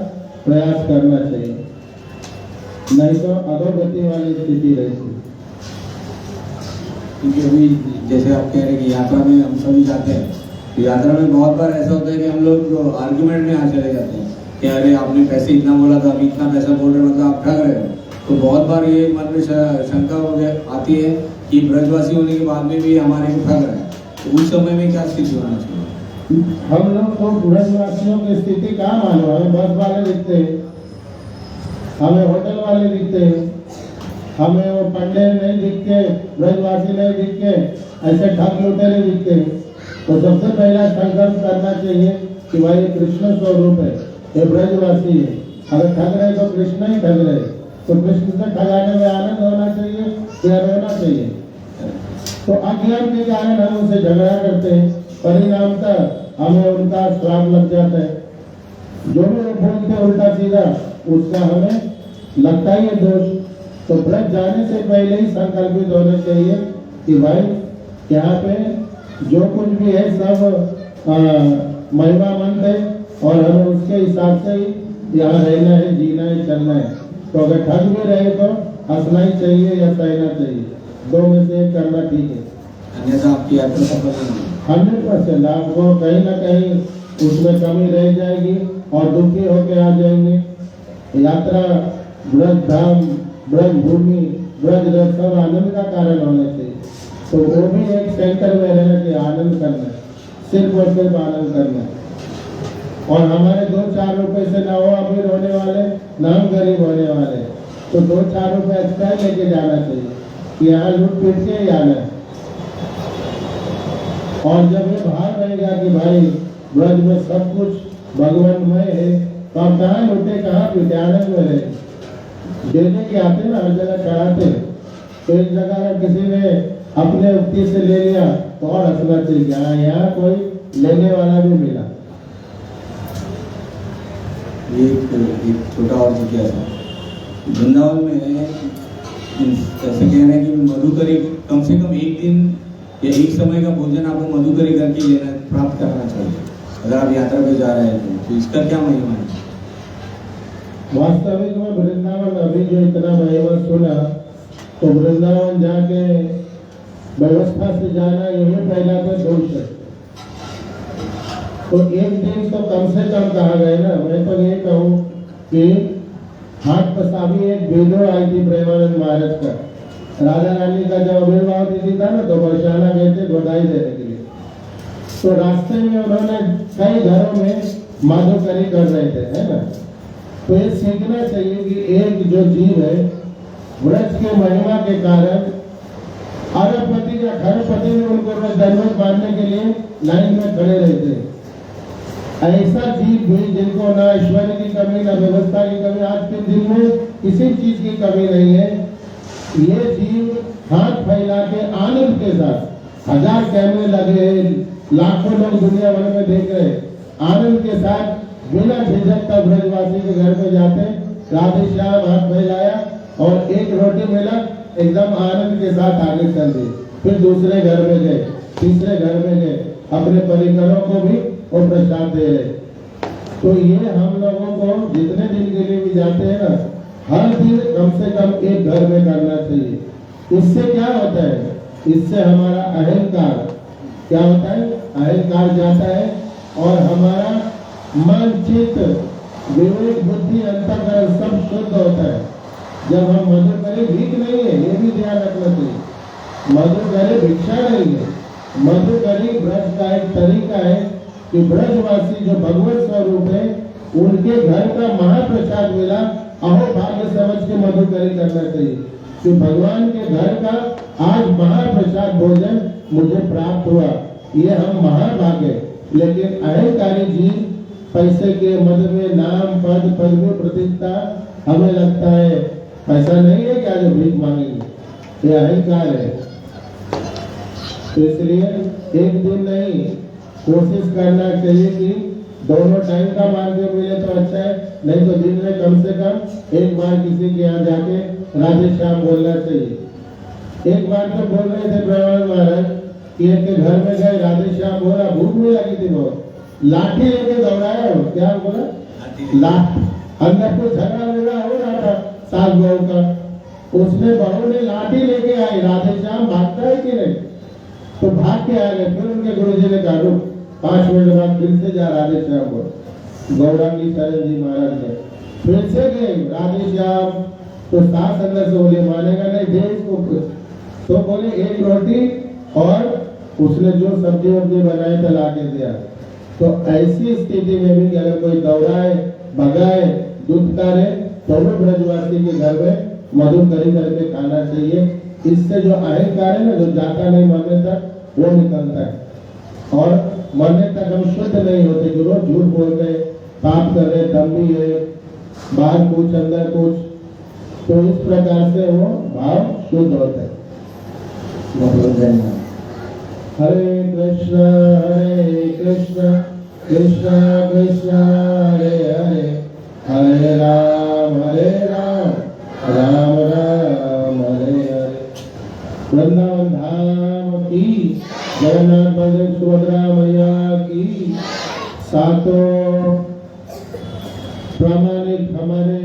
प्रयास करना चाहिए, नहीं तो अधोगति वाली स्थिति रहती। क्योंकि अभी जैसे आप कह रहे हैं कि यात्रा में हम सभी जाते हैं, तो यात्रा में बहुत बार ऐसा होता है कि हम लोग आर्ग्यूमेंट में आ चले जाते हैं कि अरे आपने पैसे इतना बोला था, अभी इतना पैसा बोल रहे हो, मतलब आप ठग रहे हो। तो बहुत बार ये मन में शंका आती है कि ब्रजवासी होने के बाद में भी हमारे को ठग रहे हैं। तो उस समय में क्या स्थिति होना चाहिए? हम लोग तो ब्रजवासियों की स्थिति कहाँ मालूम? हमें बस वाले दिखते हैं, हमें होटल वाले दिखते हैं, हमें वो पंडे नहीं दिखते, ब्रजवासी नहीं दिखते, ऐसे ठग लुटेरे दिखते हैं। तो सबसे पहला संकल्प करना चाहिए कि भाई कृष्ण स्वरूप है, ये ब्रजवासी है। अगर ठग रहे तो कृष्ण ही ठग रहे, तो कृष्ण से ठगाने में आनंद होना चाहिए या रोना चाहिए? तो अज्ञान के कारण हम उनसे झगड़ा करते हैं, परिणामतः हमें उनका श्राप लग जाता है। जो भी वो बोलते उल्टा सीधा, उसका हमें लगता ही है दोष। तो ब्रज जाने से पहले ही संकल्पित होना चाहिए कि भाई यहाँ पे जो कुछ भी है सब महिमामंद है और हमें उसके हिसाब से ही यहाँ रहना है, जीना है, चलना है। तो अगर ठग भी रहे तो हंसना ही चाहिए या सहना चाहिए, 2 में से एक करना ठीक है, अन्यथा आपकी यात्रा सफल नहीं। 100% आपको कहीं ना कहीं उसमें कमी रह जाएगी और दुखी होकर आ जाएंगे। यात्रा ब्रज धाम ब्रज भूमि, ब्रज रस सब आनंद का कारण होना चाहिए। तो वो भी एक सेंटर में रहना चाहिए, आनंद करना, सिर्फ और सिर्फ आनंद करना। और हमारे 2-4 रुपए से ना वो अमीर होने वाले, ना हम गरीब होने वाले, तो 2-4 रुपए एक्स्ट्रा लेके जाना चाहिए कि यहाँ लूट पीट के ही आना है। और जब ये भाव रहेगा कि भाई ब्रज में सब कुछ भगवानमय है, तो आप कहाँ लूटे, कहाँ पीटे, आनंद में रहे। देने के आते ना, हर जगह चढ़ाते, तो एक जगह अगर किसी ने अपने उक्ति से ले लिया तो और हंसना चाहिए, हाँ यहाँ कोई लेने वाला भी मिला। एक छोटा और जिज्ञासा, वृंदावन में ऐसे कह रहे हैं कि मधुकरी कम से कम एक दिन या एक समय का भोजन आपको मधुकरी करके लेना प्राप्त करना चाहिए अगर आप यात्रा पे जा रहे हैं तो इसका क्या महिमा है? वास्तविक में वृंदावन अभी जो इतना महिमा सुना, तो वृंदावन जाके व्यवस्था से जाना यही पहला तो दोष है। तो एक दिन तो कम से कम कहा गया ना। मैं तो ये कहूँ कि हाथ पसावी एक वीडियो आई थी प्रेमानंद महाराज का, राधा रानी का जब आविर्भाव तिथि था ना, तो बरसाना गए थे बधाई देने के लिए। तो रास्ते में उन्होंने कई घरों में माधुकरी कर रहे थे, है ना। तो ये सीखना चाहिए कि एक जो जीव है व्रत के महिमा के कारण अरबपति या खरबपति ने उनको रोज दंडवत मारने के लिए लाइन में खड़े रहते। ऐसा जीव भी जिनको ना ऐश्वर्य की कमी, ना व्यवस्था की कमी, आज के दिन में किसी चीज की कमी नहीं है, ये जीव हाथ फैला के आनंद के साथ, 1000 कैमरे लगे, लाखों लोग दुनिया भर में देख रहे, आनंद के साथ बिना झिझक का ब्रजवासी के घर में जाते, राधे श्याम हाथ फैलाया और एक रोटी मिला, एकदम आनंद के साथ आगे चल दिए। फिर दूसरे घर में गए, तीसरे घर में गए, अपने परिकरों को भी और प्रसाद दे रहे। तो ये हम लोगों को जितने दिन के लिए भी जाते हैं ना, हर दिन कम से कम एक घर में करना चाहिए। इससे क्या होता है, इससे हमारा अहंकार क्या होता है, अहंकार जाता है और हमारा मन, चित्त, विवेक, बुद्धि, अंतःकरण सब शुद्ध होता है। जब हम मधुकरी भीख नहीं है, ये भी ध्यान रखना चाहिए। मधुकरी भिक्षा नहीं है, मधुकरी ब्रज का एक तरीका है कि ब्रजवासी जो भगवत स्वरूप है, उनके घर का महाप्रसाद मिला, अहो भाग्य समझ के मधुकरी करना चाहिए कि भगवान के घर का आज महाप्रसाद भोजन मुझे प्राप्त हुआ, ये हम महाभाग्य। लेकिन अहंकारी जीव पैसे के मद में नाम, पद, पदवी, प्रतिष्ठा, हमें लगता है पैसा नहीं है क्या जो भीख मांगेंगे, ये अहंकार है। तो इसलिए एक दिन नहीं, कोशिश करना चाहिए कि दोनों टाइम का मार्ग मिले तो अच्छा है, नहीं तो दिन में कम से कम एक बार किसी के यहाँ जाके राधे श्याम बोलना चाहिए। एक बार तो बोल रहे थे प्रेमानंद महाराज कि एक के घर में गए, राधे श्याम बोला, भूख भी लगी थी बहुत, लाठी लेके दौड़ाया, क्या बोला, लाठी, अंदर को झगड़ा वगड़ा हो रहा था सास बहू का, उसने बहू ने लाठी लेके आई, राधे श्याम भागता है कि नहीं, तो भाग के आ गए। फिर उनके गुरुजी ने कहा रुक, 5 मिनट बाद फिर से जा राधे श्याम को, गौरांगी शरण जी महाराज ने फिर से गए राधे श्याम, तो सास अंदर से बोले मानेगा नहीं, दे इसको। तो बोले एक रोटी और उसने जो सब्जी वब्जी बनाए थे ला के दिया। तो ऐसी स्थिति में भी अगर कोई दौड़ाए, भगाए, दूध करे, तो भी ब्रजवासी के घर में मधुकरी करके खाना चाहिए। इससे जो अहंकार है ना, जो जाता नहीं मरने तक, वो निकलता है और मरने तक हम शुद्ध नहीं होते। जो रोज झूठ बोल रहे, पाप कर रहे, दम्भी है, बाहर कुछ अंदर कुछ, तो इस प्रकार से वो भाव शुद्ध होता है। हरे कृष्ण कृष्ण कृष्ण हरे हरे, हरे राम राम राम हरे हरे। वृंदावन धाम की, जगन्नाथ बलदेव सुभद्रा मैया की, सातों प्रामाणिक हमारे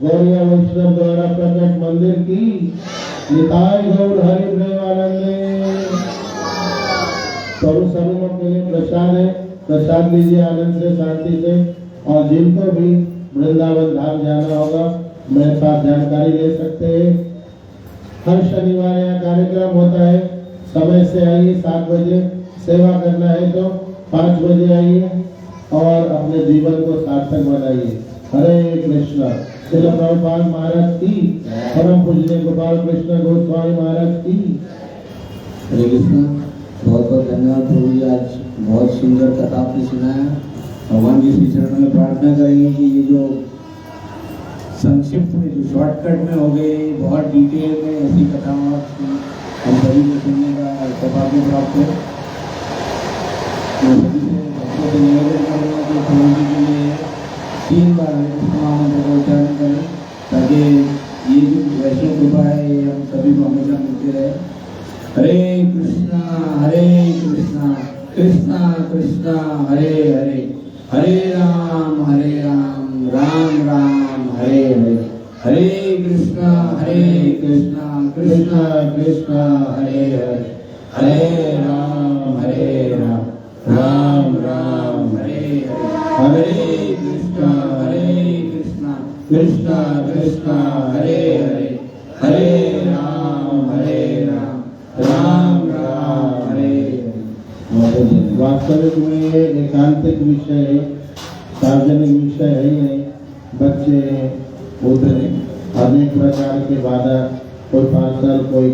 गौरिया वैष्णव द्वारा प्रकट मंदिर की, निताय गौर हरि प्रेमानंदे। स्वरूपों के लिए प्रसाद है, प्रसाद लीजिए आनंद से, शांति से। और जिनको भी वृंदावन धाम जाना होगा मेरे पास जानकारी ले सकते हैं। हर शनिवार यहाँ कार्यक्रम होता है, समय से आइए 7 बजे, सेवा करना है तो 5 बजे आइए और अपने जीवन को सार्थक बनाइए। हरे कृष्णा। श्रील प्रभुपाद महाराज की, परम पूजनीय गोपाल कृष्ण गोस्वामी महाराज की। हरे कृष्ण। बहुत बहुत धन्यवाद प्रभु जी, आज बहुत सुंदर कथा आपने सुनाया। भगवान जी श्री चरणों में प्रार्थना करेंगे कि ये जो संक्षिप्त में, जो शॉर्टकट में हो गए, बहुत डिटेल में ऐसी कथा हम सभी को सुनने का सौभाग्य प्राप्त हो। मैं सभी से भक्तों से निवेदन करूँगा कि प्रभु जी के लिए 3 बार हरे कृष्ण महामंत्र का उच्चारण करें, ताकि ये जो वैष्णव कृपा है ये हम सभी को हमेशा मिलते रहे। हरे कृष्णा कृष्णा कृष्णा हरे हरे, हरे राम राम राम हरे हरे, हरे कृष्णा कृष्णा कृष्णा हरे हरे, हरे राम राम राम हरे हरे, हरे कृष्णा कृष्णा कृष्णा हरे हरे, हरे राम राम राम हरे हरे। वास्तविक में ये एकांतिक विषय है, सार्वजनिक विषय है ही नहीं। बच्चे उधर अनेक प्रकार के बाधा, कोई पार्सल, कोई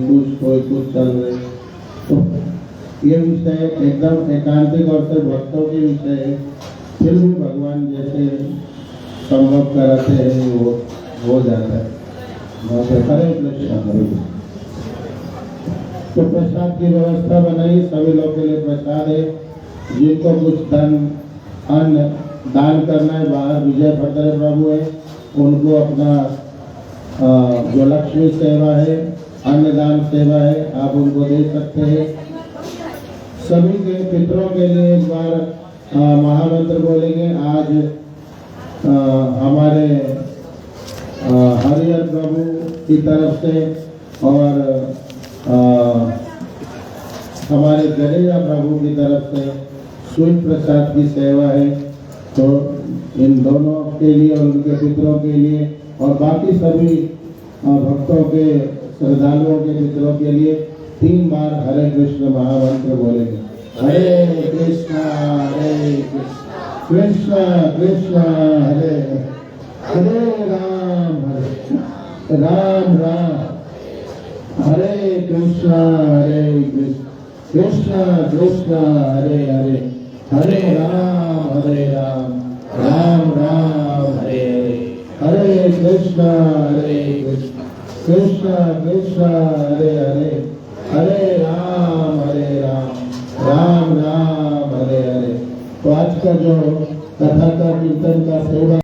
कुछ चल रहे, तो ये विषय एकदम एकांतिक और सिर्फ भक्तों के विषय है। फिर भी भगवान जैसे संभव कराते हैं वो हो जाता है। हरे कृष्ण। तो प्रसाद की व्यवस्था बनाई, सभी लोग के लिए प्रसाद है। जिनको कुछ धन अन्न दान करना है, बाहर विजय भद्र प्रभु है, उनको अपना जो लक्ष्मी सेवा है, अन्नदान सेवा है, आप उनको दे सकते हैं। सभी के पितरों के लिए एक बार महामंत्र बोलेंगे। आज हमारे हरिहर प्रभु की तरफ से और हमारे जडेजा प्रभु की तरफ से स्वीट प्रसाद की सेवा है। तो इन दोनों के लिए और उनके पितरों के लिए और बाकी सभी भक्तों के, श्रद्धालुओं के पितरों के लिए 3 बार हरे कृष्ण महामंत्र बोलेंगे। हरे कृष्ण कृष्ण कृष्ण हरे हरे, राम राम हरे कृष्ण कृष्ण कृष्ण हरे हरे, हरे राम राम राम हरे हरे, हरे कृष्ण कृष्ण कृष्ण हरे हरे, हरे राम राम राम हरे हरे। तो आज का जो कथा का कीर्तन का सेवा